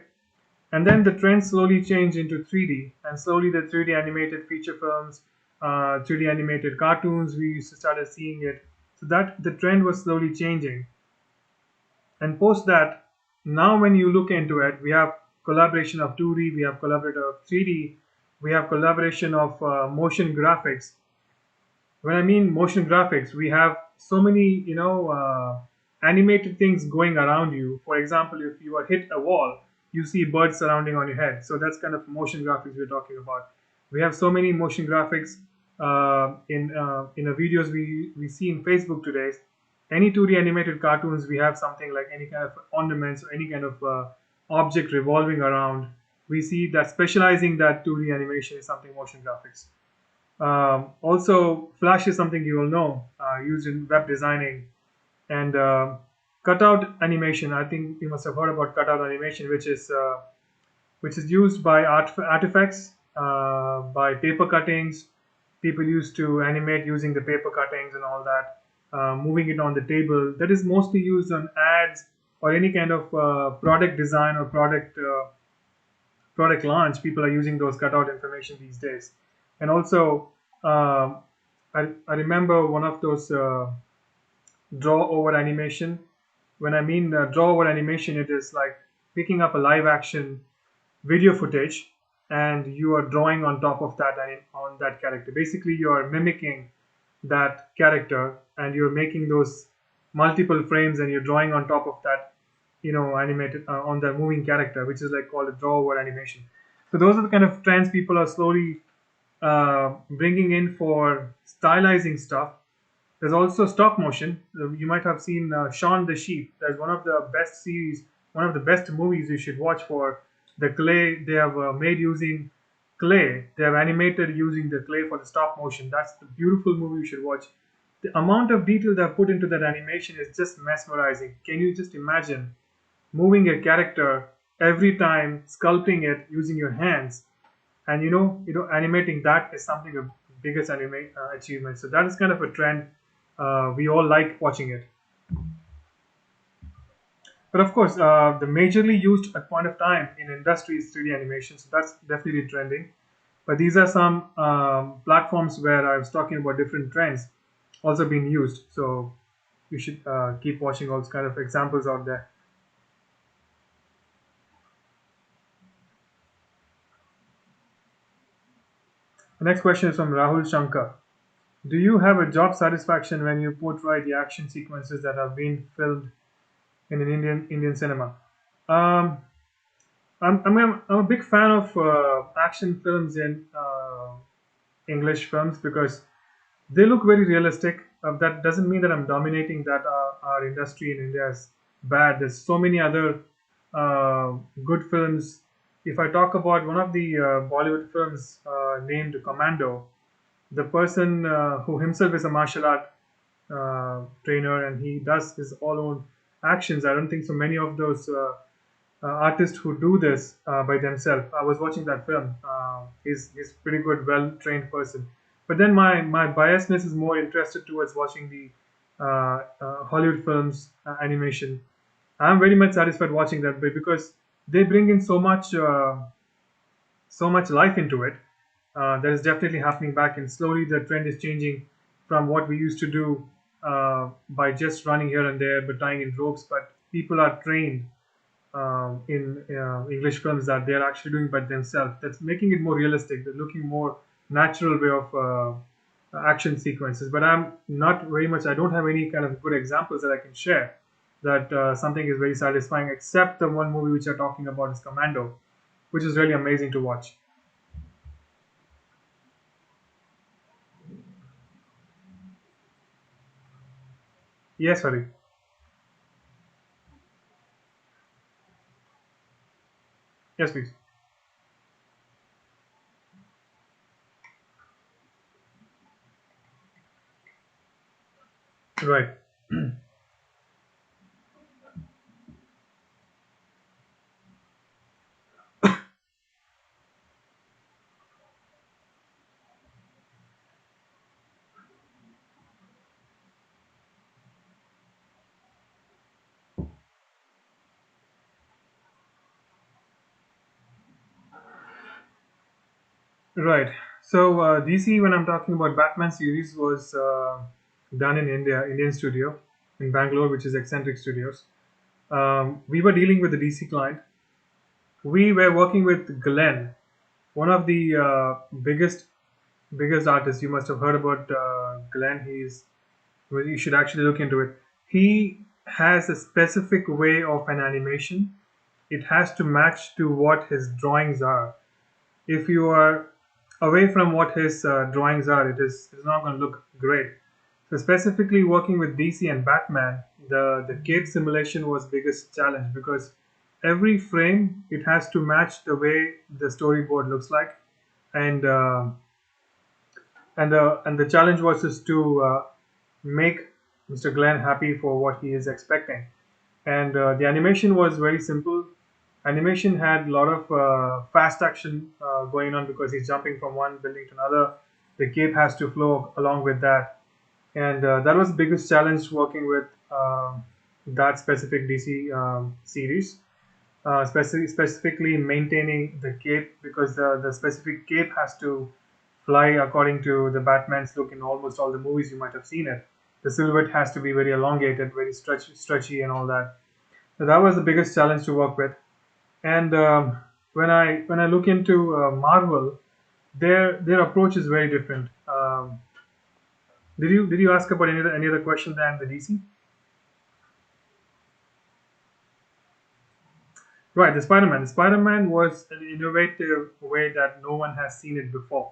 And then the trend slowly changed into 3D, and slowly the 3D animated feature films, 3D animated cartoons, we used to started seeing it. So that the trend was slowly changing. And post that, now when you look into it, we have collaboration of 2D, we have collaboration of 3D, we have collaboration of motion graphics. When I mean motion graphics, we have so many, animated things going around you. For example, if you are hit a wall, you see birds surrounding on your head. So that's kind of motion graphics we're talking about. We have so many motion graphics in the videos we see in Facebook today. Any 2D animated cartoons, we have something like any kind of ornaments or any kind of object revolving around. We see that specializing that 2D animation is something motion graphics. Also, Flash is something you will know, used in web designing, and cutout animation. I think you must have heard about cutout animation, which is used by artifacts, by paper cuttings. People used to animate using the paper cuttings and all that, moving it on the table. That is mostly used on ads or any kind of product design or product launch. People are using those cutout information these days. And also, I remember one of those draw over animation. When I mean draw over animation, it is like picking up a live action video footage and you are drawing on top of that and on that character. Basically, you are mimicking that character and you're making those multiple frames and you're drawing on top of that, animated on the moving character, which is like called a draw over animation. So those are the kind of trends people are slowly bringing in for stylizing stuff. There's also stop motion. You might have seen Shaun the Sheep. That's one of the best series, one of the best movies you should watch for the clay. They have made using clay. They have animated using the clay for the stop motion. That's the beautiful movie you should watch. The amount of detail they have put into that animation is just mesmerizing. Can you just imagine moving a character every time, sculpting it using your hands, and animating that is something of biggest achievement. So that is kind of a trend. We all like watching it. But of course, the majorly used at point of time in industry is 3D animation. So that's definitely trending. But these are some platforms where I was talking about different trends also being used. So you should keep watching all those kind of examples out there. The next question is from Rahul Shankar. Do you have a job satisfaction when you portray the action sequences that have been filmed in an Indian cinema? Um, I'm a big fan of action films in English films because they look very realistic. That doesn't mean that I'm dominating that our industry in India is bad. There's so many other good films. If I talk about one of the Bollywood films named Commando, the person who himself is a martial art trainer and he does his all own actions. I don't think so many of those artists who do this by themselves. I was watching that film. He's pretty good, well trained person. But then my biasness is more interested towards watching the Hollywood films animation. I'm very much satisfied watching that because they bring in so much life into it. That is definitely happening back, and slowly the trend is changing from what we used to do by just running here and there, but tying in ropes. But people are trained in English films that they are actually doing by themselves. That's making it more realistic. They're looking more natural way of action sequences. But I'm not very much. I don't have any kind of good examples that I can share that something is very satisfying. Except the one movie which you're talking about is Commando, which is really amazing to watch. Yes, sorry. Yes, please. Right. Right. So DC, when I'm talking about Batman series, was done in India, Indian studio in Bangalore, which is Eccentric Studios. We were dealing with the DC client. We were working with Glenn, one of the biggest artists. You must have heard about Glenn. He's well, you should actually look into it. He has a specific way of an animation. It has to match to what his drawings are. If you are away from what his drawings are, it's not going to look great. So specifically working with DC and Batman, the cape simulation was biggest challenge because every frame it has to match the way the storyboard looks like, and the challenge was just to make Mr. Glenn happy for what he is expecting. And the animation was very simple. Animation had a lot of fast action going on because he's jumping from one building to another. The cape has to flow along with that, and that was the biggest challenge working with that specific DC series. Specifically maintaining the cape because the specific cape has to fly according to the Batman's look in almost all the movies you might have seen it. The silhouette has to be very elongated, very stretchy, and all that. So that was the biggest challenge to work with. And when I look into Marvel, their approach is very different. Did you ask about any other question than the DC? Right, the Spider-Man. The Spider-Man was an innovative way that no one has seen it before.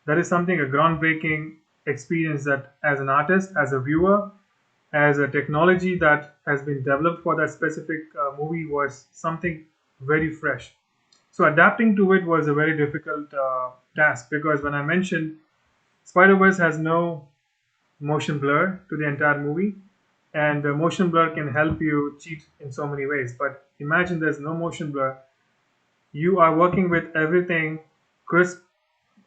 That is something a groundbreaking experience that, as an artist, as a viewer, as a technology that has been developed for that specific movie, was something very fresh. So adapting to it was a very difficult task because when I mentioned Spider-Verse has no motion blur to the entire movie, and motion blur can help you cheat in so many ways. But imagine there's no motion blur. You are working with everything crisp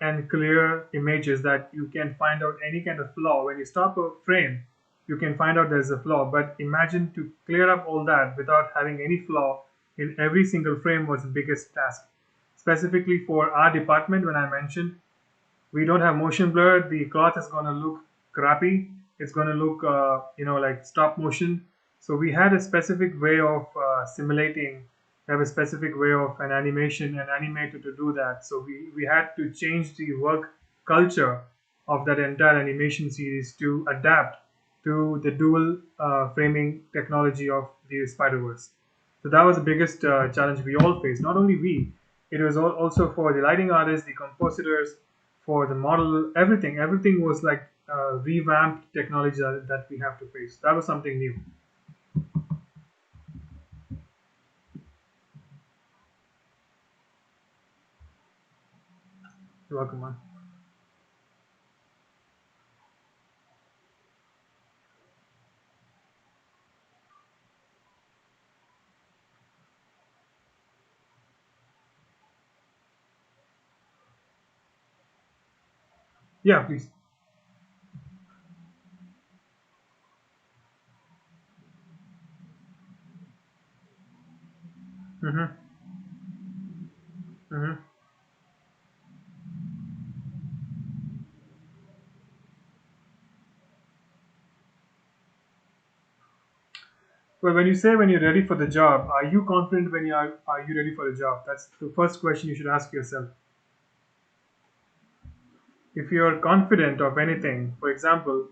and clear images that you can find out any kind of flaw. When you stop a frame, you can find out there's a flaw. But imagine to clear up all that without having any flaw in every single frame was the biggest task. Specifically for our department, when I mentioned we don't have motion blur, the cloth is going to look crappy. It's going to look, like stop motion. So we had a specific way of simulating, have a specific way of an animation and animator to do that. So we had to change the work culture of that entire animation series to adapt to the dual framing technology of the Spider-Verse. So that was the biggest challenge we all faced. Not only we, it was also for the lighting artists, the compositors, for the model, everything. Everything was like revamped technology that we have to face. That was something new. You're welcome, man. Yeah, please. Mm-hmm. Mm-hmm. Well, when you say when you're ready for the job, are you confident when are you ready for the job? That's the first question you should ask yourself. if you're confident of anything, for example,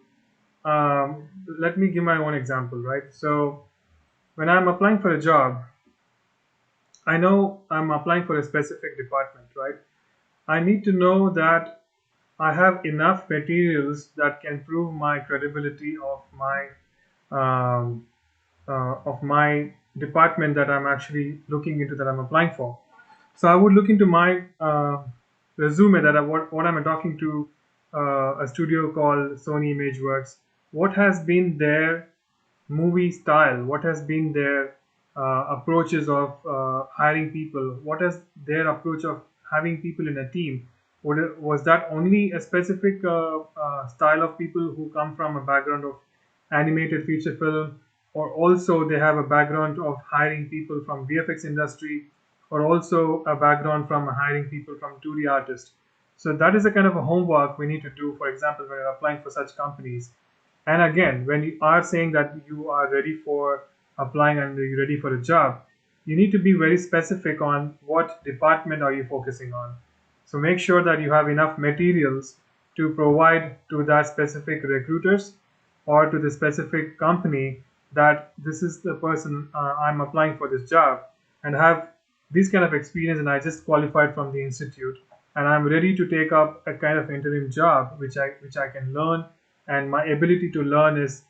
let me give my own example, right? So when I'm applying for a job, I know I'm applying for a specific department, right? I need to know that I have enough materials that can prove my credibility um, of my department that I'm actually looking into, that I'm applying for. So I would look into my resume, that what I'm talking to a studio called Sony Imageworks. What has been their movie style? What has been their approaches of hiring people? What is their approach of having people in a team? Was that only a specific style of people who come from a background of animated feature film, or also they have a background of hiring people from VFX industry, or also a background from hiring people from 2D artists? So that is a kind of a homework we need to do, for example, when you're applying for such companies. And again, when you are saying that you are ready for applying and you're ready for a job, you need to be very specific on what department are you focusing on. So make sure that you have enough materials to provide to that specific recruiters or to the specific company, that this is the person I'm applying for this job, and have this kind of experience, and I just qualified from the institute, and I'm ready to take up a kind of interim job which I can learn, and my ability to learn is,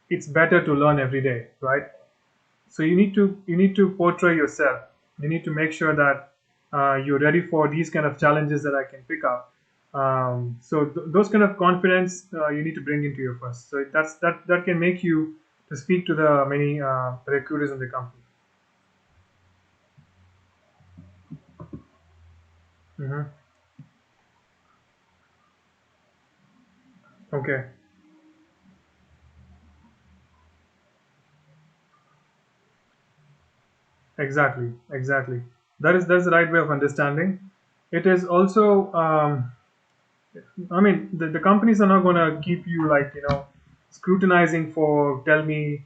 it's better to learn every day, right? So you need to portray yourself. You need to make sure that you're ready for these kind of challenges that I can pick up. So those kind of confidence you need to bring into your first. So that can make you to speak to the many recruiters in the company. Hmm. Okay. Exactly, exactly. That's the right way of understanding. It is also, I mean, the companies are not going to keep you, like, scrutinizing for, tell me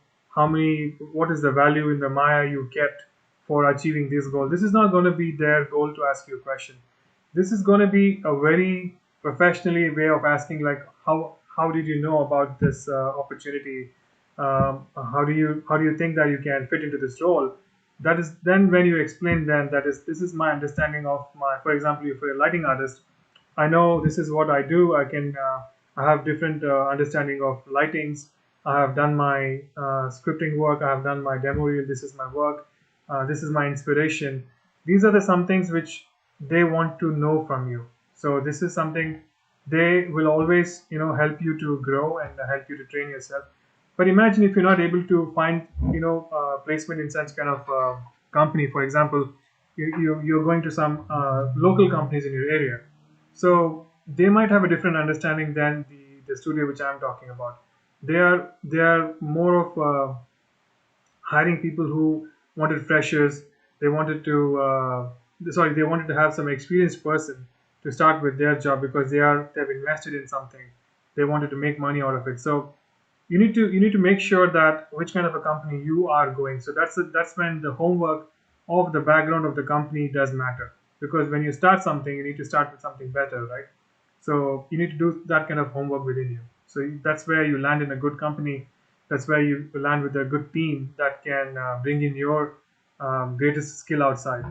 what is the value in the Maya you kept for achieving this goal. This is not going to be their goal to ask you a question. This is going to be a very professionally way of asking, like, how did you know about this opportunity? How do you think that you can fit into this role? That is then when you explain them, that is, this is my understanding of my, for example, if you're a lighting artist, I know this is what I do. I have different understanding of lightings. I have done my scripting work. I have done my demo reel. This is my work. This is my inspiration. These are the some things which they want to know from you. So this is something they will always, help you to grow and help you to train yourself. But imagine if you're not able to find, placement in such kind of company. For example, you're going to some local companies in your area, so they might have a different understanding than the studio which I'm talking about. They are more of hiring people who wanted freshers. They wanted to they wanted to have some experienced person to start with their job, because they've invested in something. They wanted to make money out of it. So you need to make sure that which kind of a company you are going. So that's when the homework of the background of the company does matter, because when you start something, you need to start with something better, right? So you need to do that kind of homework within you. So that's where you land in a good company. That's where you land with a good team that can bring in your greatest skill outside.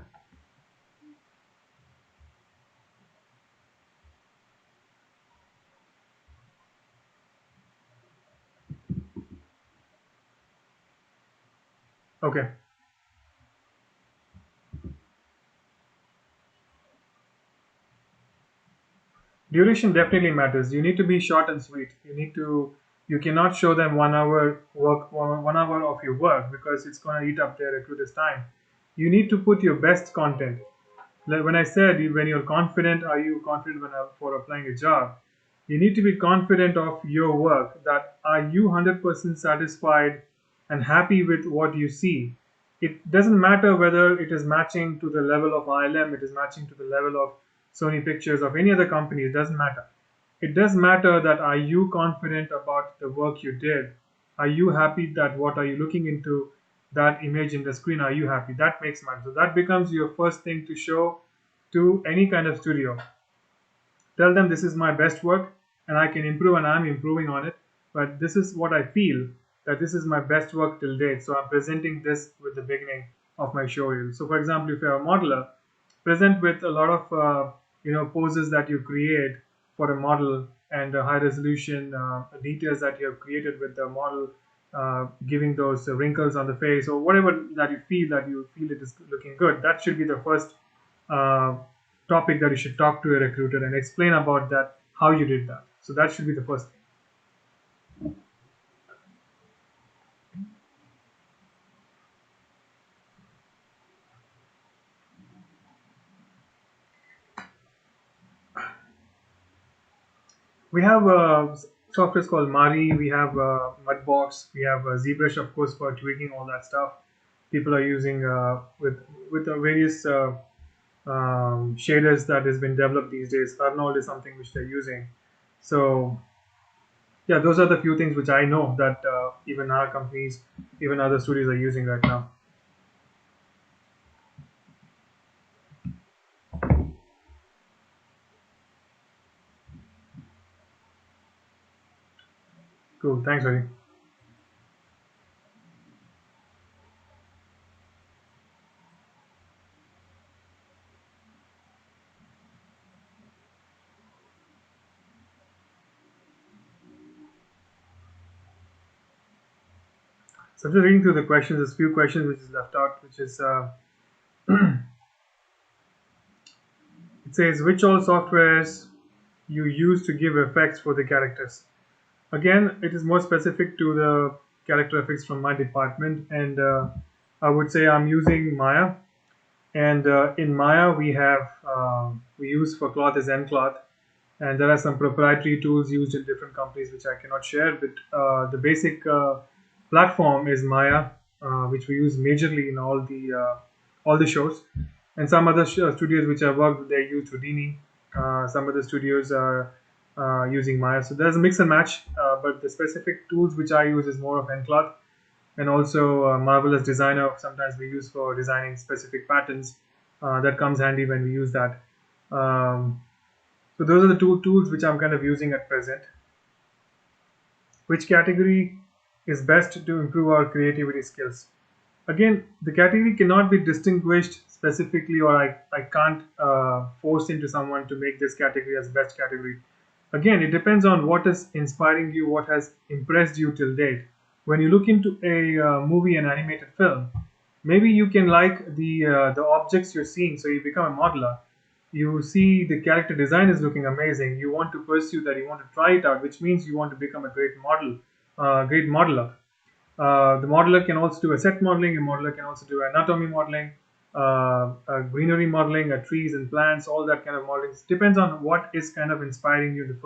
Okay. Duration definitely matters. You need to be short and sweet. You cannot show them 1 hour work, 1 hour of your work, because it's going to eat up their recruiter's time. You need to put your best content. Like when I said, when you're confident, are you confident for applying a job? You need to be confident of your work. That are you 100% satisfied and happy with what you see? It doesn't matter whether it is matching to the level of ILM, it is matching to the level of Sony Pictures, of any other company. It doesn't matter. It does matter that are you confident about the work you did? Are you happy that what are you looking into that image in the screen? Are you happy? That makes matter. So that becomes your first thing to show to any kind of studio, tell them this is my best work and I can improve and I'm improving on it. But this is what I feel that this is my best work till date. So I'm presenting this with the beginning of my show reel. So for example, if you're a modeler, present with a lot of poses that you create for a model and high resolution details that you have created with the model, giving those wrinkles on the face or whatever that you feel it is looking good. That should be the first uh, topic that you should talk to a recruiter and explain about that, how you did that. So that should be the first thing. We have softwares called Mari, we have Mudbox, we have ZBrush, of course, for tweaking all that stuff. People are using with various shaders that has been developed these days. Arnold is something which they're using. So yeah, those are the few things which I know that even our companies, even other studios are using right now. Cool. Thanks, Hari. So I'm just reading through the questions. There's a few questions which is left out, which is it says which all softwares you use to give effects for the characters. Again, it is more specific to the character effects from my department, and I would say I'm using Maya. And in Maya, we use for cloth is Cloth, and there are some proprietary tools used in different companies which I cannot share. But the basic platform is Maya, which we use majorly in all the shows. And some other studios which I worked with, they use Houdini. Some other studios are using Maya. So there's a mix and match. But the specific tools which I use is more of Cloth, and also Marvelous Designer. Sometimes we use for designing specific patterns. That comes handy when we use that. So those are the two tools which I'm kind of using at present. Which category is best to improve our creativity skills? Again, the category cannot be distinguished specifically, or I can't force into someone to make this category as best category. Again, it depends on what is inspiring you, what has impressed you till date. When you look into a movie and animated film, maybe you can like the objects you're seeing, so you become a modeler. You see the character design is looking amazing. You want to pursue that. You want to try it out, which means you want to become a great modeler. The modeler can also do a set modeling. A modeler can also do anatomy modeling, greenery modeling, trees and plants, all that kind of modeling. It depends on what is kind of inspiring you the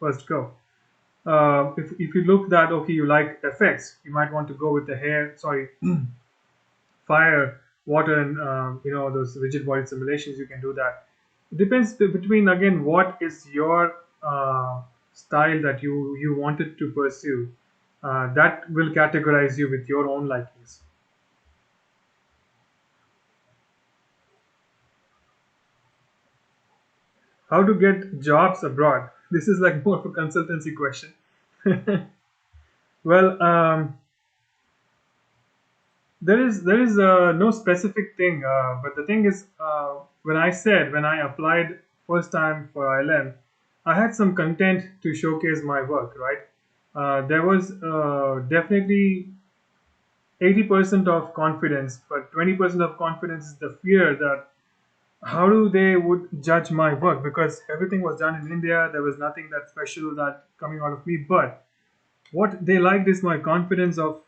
first go. If you look that okay, you like effects, you might want to go with the fire, water, and those rigid body simulations. You can do that. It depends between again what is your style that you wanted to pursue. That will categorize you with your own likings. How to get jobs abroad? This is like more of a consultancy question. Well, there is no specific thing, but the thing is, when I applied first time for ILM, I had some content to showcase my work. Right, there was definitely 80% of confidence, but 20% of confidence is the fear that how do they would judge my work, because everything was done in India. There was nothing that special that coming out of me, but what they liked is my confidence of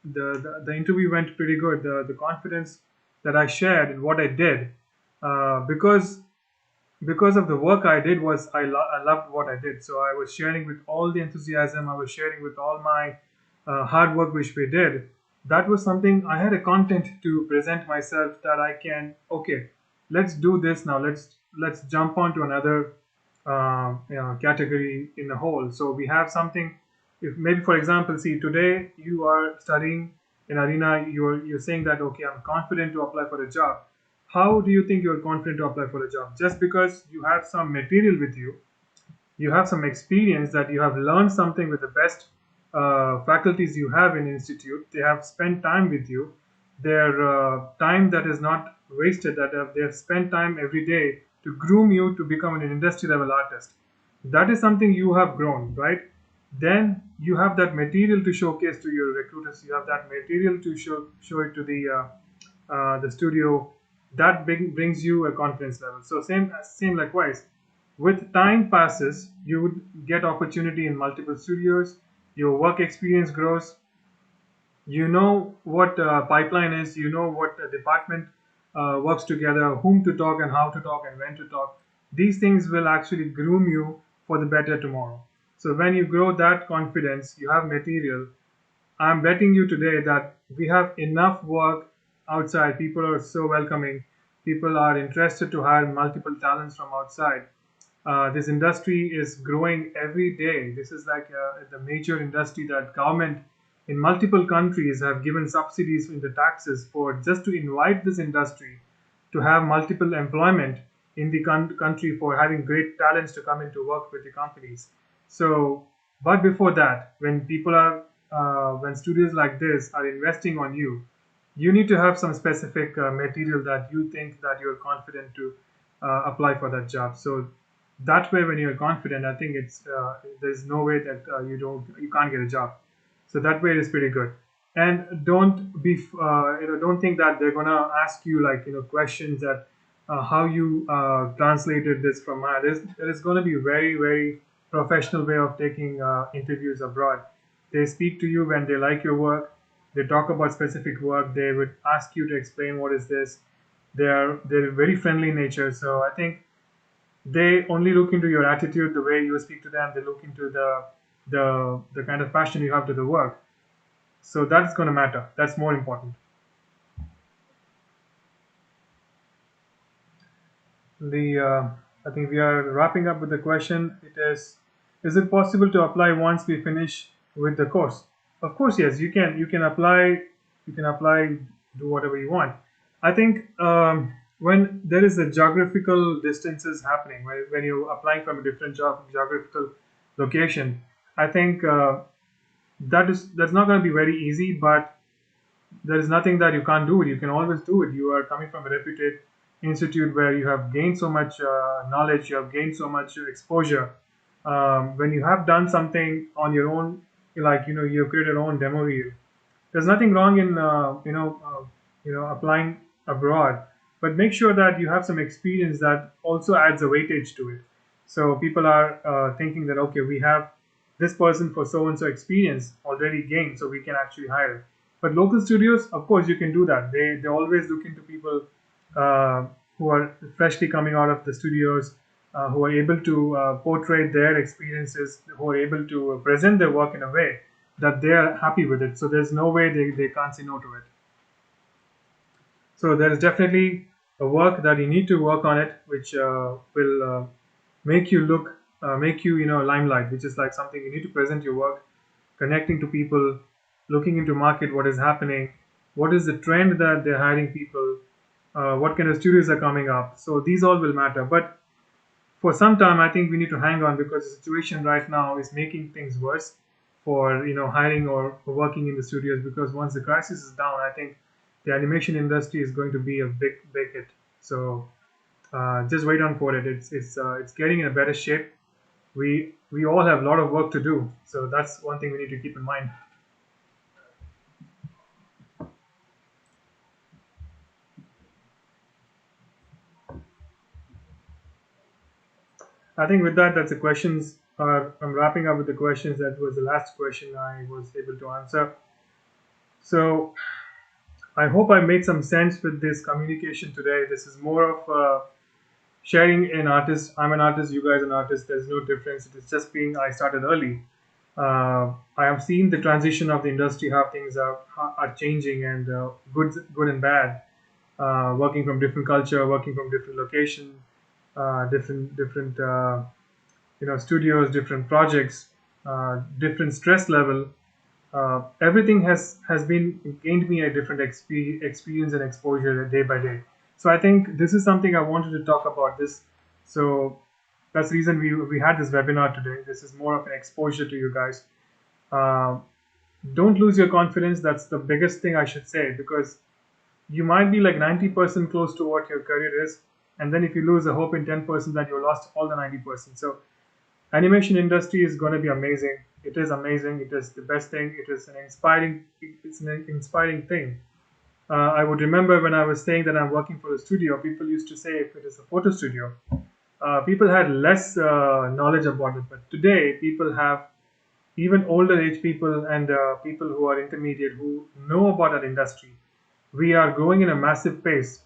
the interview went pretty good. The confidence that I shared and what I did, because of the work I did was I loved what I did. So I was sharing with all the enthusiasm. I was sharing with all my hard work which we did. That was something I had a content to present myself that I can okay. Let's do this now. Let's jump on to another category in the whole. So we have something. If maybe for example, see today you are studying in arena. You're saying that okay, I'm confident to apply for a job. How do you think you're confident to apply for a job? Just because you have some material with you, you have some experience, that you have learned something with the best faculties you have in institute. They have spent time with you. Their time that is not wasted, that they have spent time every day to groom you to become an industry level artist. That is something you have grown, right? Then you have that material to showcase to your recruiters. You have that material to show it to the studio. That brings you a confidence level. So same likewise, with time passes, you would get opportunity in multiple studios. Your work experience grows. You know what pipeline is. You know what department works together, whom to talk and how to talk and when to talk. These things will actually groom you for the better tomorrow. So when you grow that confidence, you have material. I'm betting you today that we have enough work outside. People are so welcoming. People are interested to hire multiple talents from outside. This industry is growing every day. This is like the major industry that government in multiple countries have given subsidies in the taxes for just to invite this industry to have multiple employment in the country for having great talents to come in to work with the companies. So, but before that, when studios like this are investing on you, you need to have some specific material that you think that you're confident to apply for that job. So that way, when you're confident, I think it's there's no way that you can't get a job. So that way is pretty good. And don't think that they're gonna ask you like questions that how you translated this from there is gonna be very professional way of taking interviews abroad. They speak to you when they like your work. They talk about specific work. They would ask you to explain what is this. They're very friendly in nature. So I think they only look into your attitude, the way you speak to them. They look into the kind of passion you have to the work. So that's going to matter. That's more important. The I think we are wrapping up with the question. Is it possible to apply once we finish with the course? Of course, yes. You can apply. You can apply. Do whatever you want. I think when there is a geographical distances happening, when you're applying from a different geographical location, I think that's not going to be very easy. But there is nothing that you can't do it. You can always do it. You are coming from a reputed institute where you have gained so much knowledge, you have gained so much exposure. When you have done something on your own, like you have created your own demo reel. There's nothing wrong in applying abroad, but make sure that you have some experience that also adds a weightage to it. So people are thinking that okay, we have this person for so and so experience already gained, so we can actually hire. But local studios, of course, you can do that. They always look into people uh, who are freshly coming out of the studios, who are able to portray their experiences, who are able to present their work in a way that they are happy with it. So there's no way they can't say no to it. So there is definitely a work that you need to work on it, which will make you look, make you limelight, which is like something you need to present your work, connecting to people, looking into market, what is happening, what is the trend that they're hiring people, what kind of studios are coming up. So these all will matter. But for some time, I think we need to hang on because the situation right now is making things worse for hiring or for working in the studios. Because once the crisis is down, I think the animation industry is going to be a big hit. So just wait on for it. It's getting in a better shape. We all have a lot of work to do. So that's one thing we need to keep in mind. I think with that, that's the questions. I'm wrapping up with the questions. That was the last question I was able to answer. So I hope I made some sense with this communication today. This is more of sharing an artist. I'm an artist. You guys are an artist. There's no difference. It is just being I started early. I have seen the transition of the industry, how things are changing, and good and bad. Working from different culture, working from different location, different studios, different projects, different stress level. Everything has been gained me a different experience and exposure day by day. So I think this is something I wanted to talk about this. So that's the reason we had this webinar today. This is more of an exposure to you guys. Uh, don't lose your confidence. That's the biggest thing I should say, because you might be like 90% close to what your career is, and then if you lose the hope in 10%, that you lost all the 90%. So animation industry is going to be amazing. It is amazing. It is the best thing. It's an inspiring thing. I would remember when I was saying that I'm working for a studio, people used to say if it is a photo studio, people had less knowledge about it. But today, people have, even older age people and people who are intermediate, who know about that industry. We are growing in a massive pace.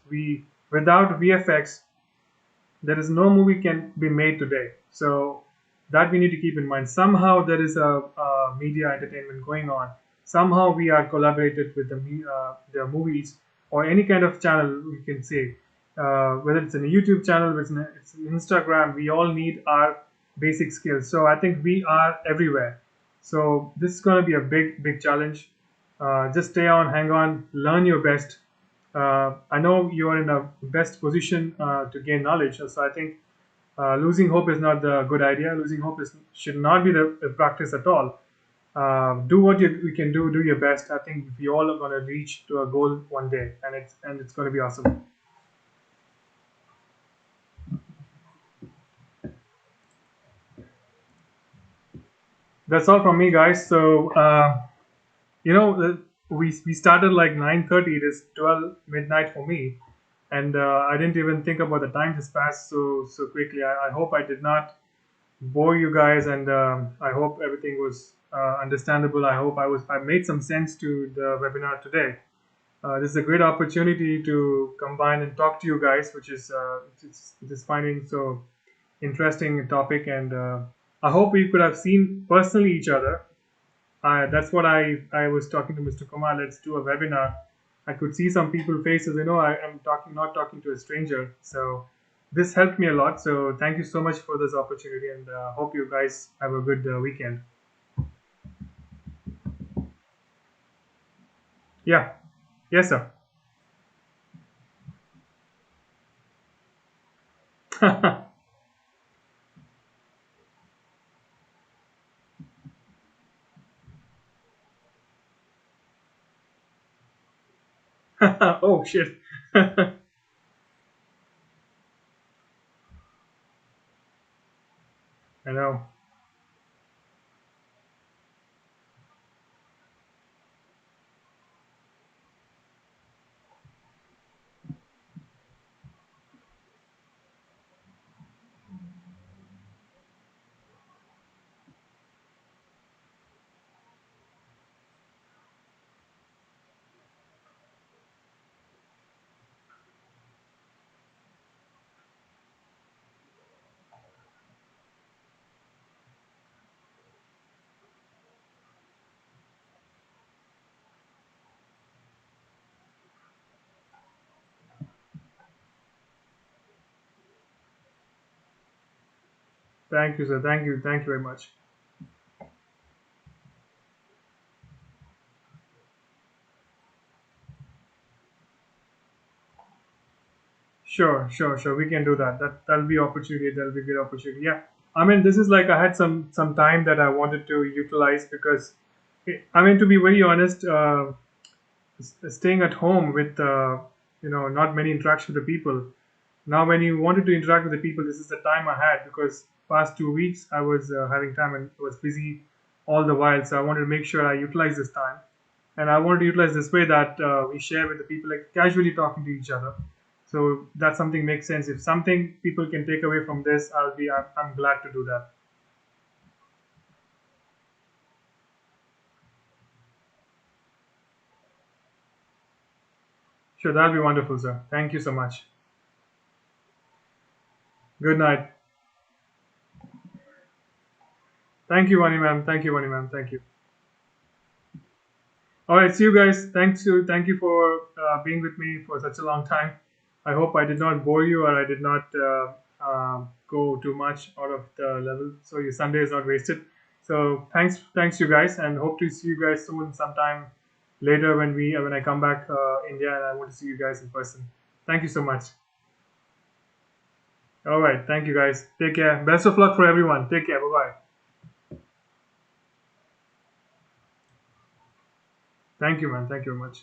Without VFX, there is no movie can be made today. So that we need to keep in mind. Somehow there is a media entertainment going on. Somehow we are collaborated with the movies or any kind of channel we can say. Whether it's in a YouTube channel, it's an Instagram, we all need our basic skills. So I think we are everywhere. So this is going to be a big challenge. Just stay on, hang on, learn your best. I know you are in a best position to gain knowledge. So I think losing hope is not the good idea. Losing hope should not be the practice at all. Do what you can do. Do your best. I think we all are going to reach to a goal one day, and it's going to be awesome. That's all from me, guys. So you know, we started like 9:30. It is 12 midnight for me, and I didn't even think about the time just passed so quickly. I hope I did not bore you guys, and I hope everything was understandable. I made some sense to the webinar today. This is a great opportunity to combine and talk to you guys, which is it is finding so interesting topic, and I hope we could have seen personally each other. That's what I was talking to Mr. Kumar. Let's do a webinar. I could see some people faces. I am talking not talking to a stranger. So this helped me a lot. So thank you so much for this opportunity, and hope you guys have a good weekend. Yeah. Yes, sir. Oh shit. I know. Thank you, sir. Thank you. Thank you very much. Sure. We can do that. That'll be opportunity. That'll be good opportunity. Yeah. I mean, this is like I had some time that I wanted to utilize because, I mean, to be very honest, staying at home with not many interaction with the people. Now, when you wanted to interact with the people, this is the time I had because past 2 weeks I was having time and was busy all the while. So I wanted to make sure I utilize this time, and I wanted to utilize this way that we share with the people, like casually talking to each other. So that something makes sense. If something people can take away from this, I'm glad to do that. Sure, that'll be wonderful, sir. Thank you so much. Good night. Thank you, Vani ma'am. Thank you, Vani ma'am. Thank you. All right, see you guys. Thank you for being with me for such a long time. I hope I did not bore you or I did not go too much out of the level, so your Sunday is not wasted. So thanks you guys, and hope to see you guys soon, sometime later when I come back India, and I want to see you guys in person. Thank you so much. All right. Thank you guys. Take care. Best of luck for everyone. Take care. Bye bye. Thank you, man. Thank you very much.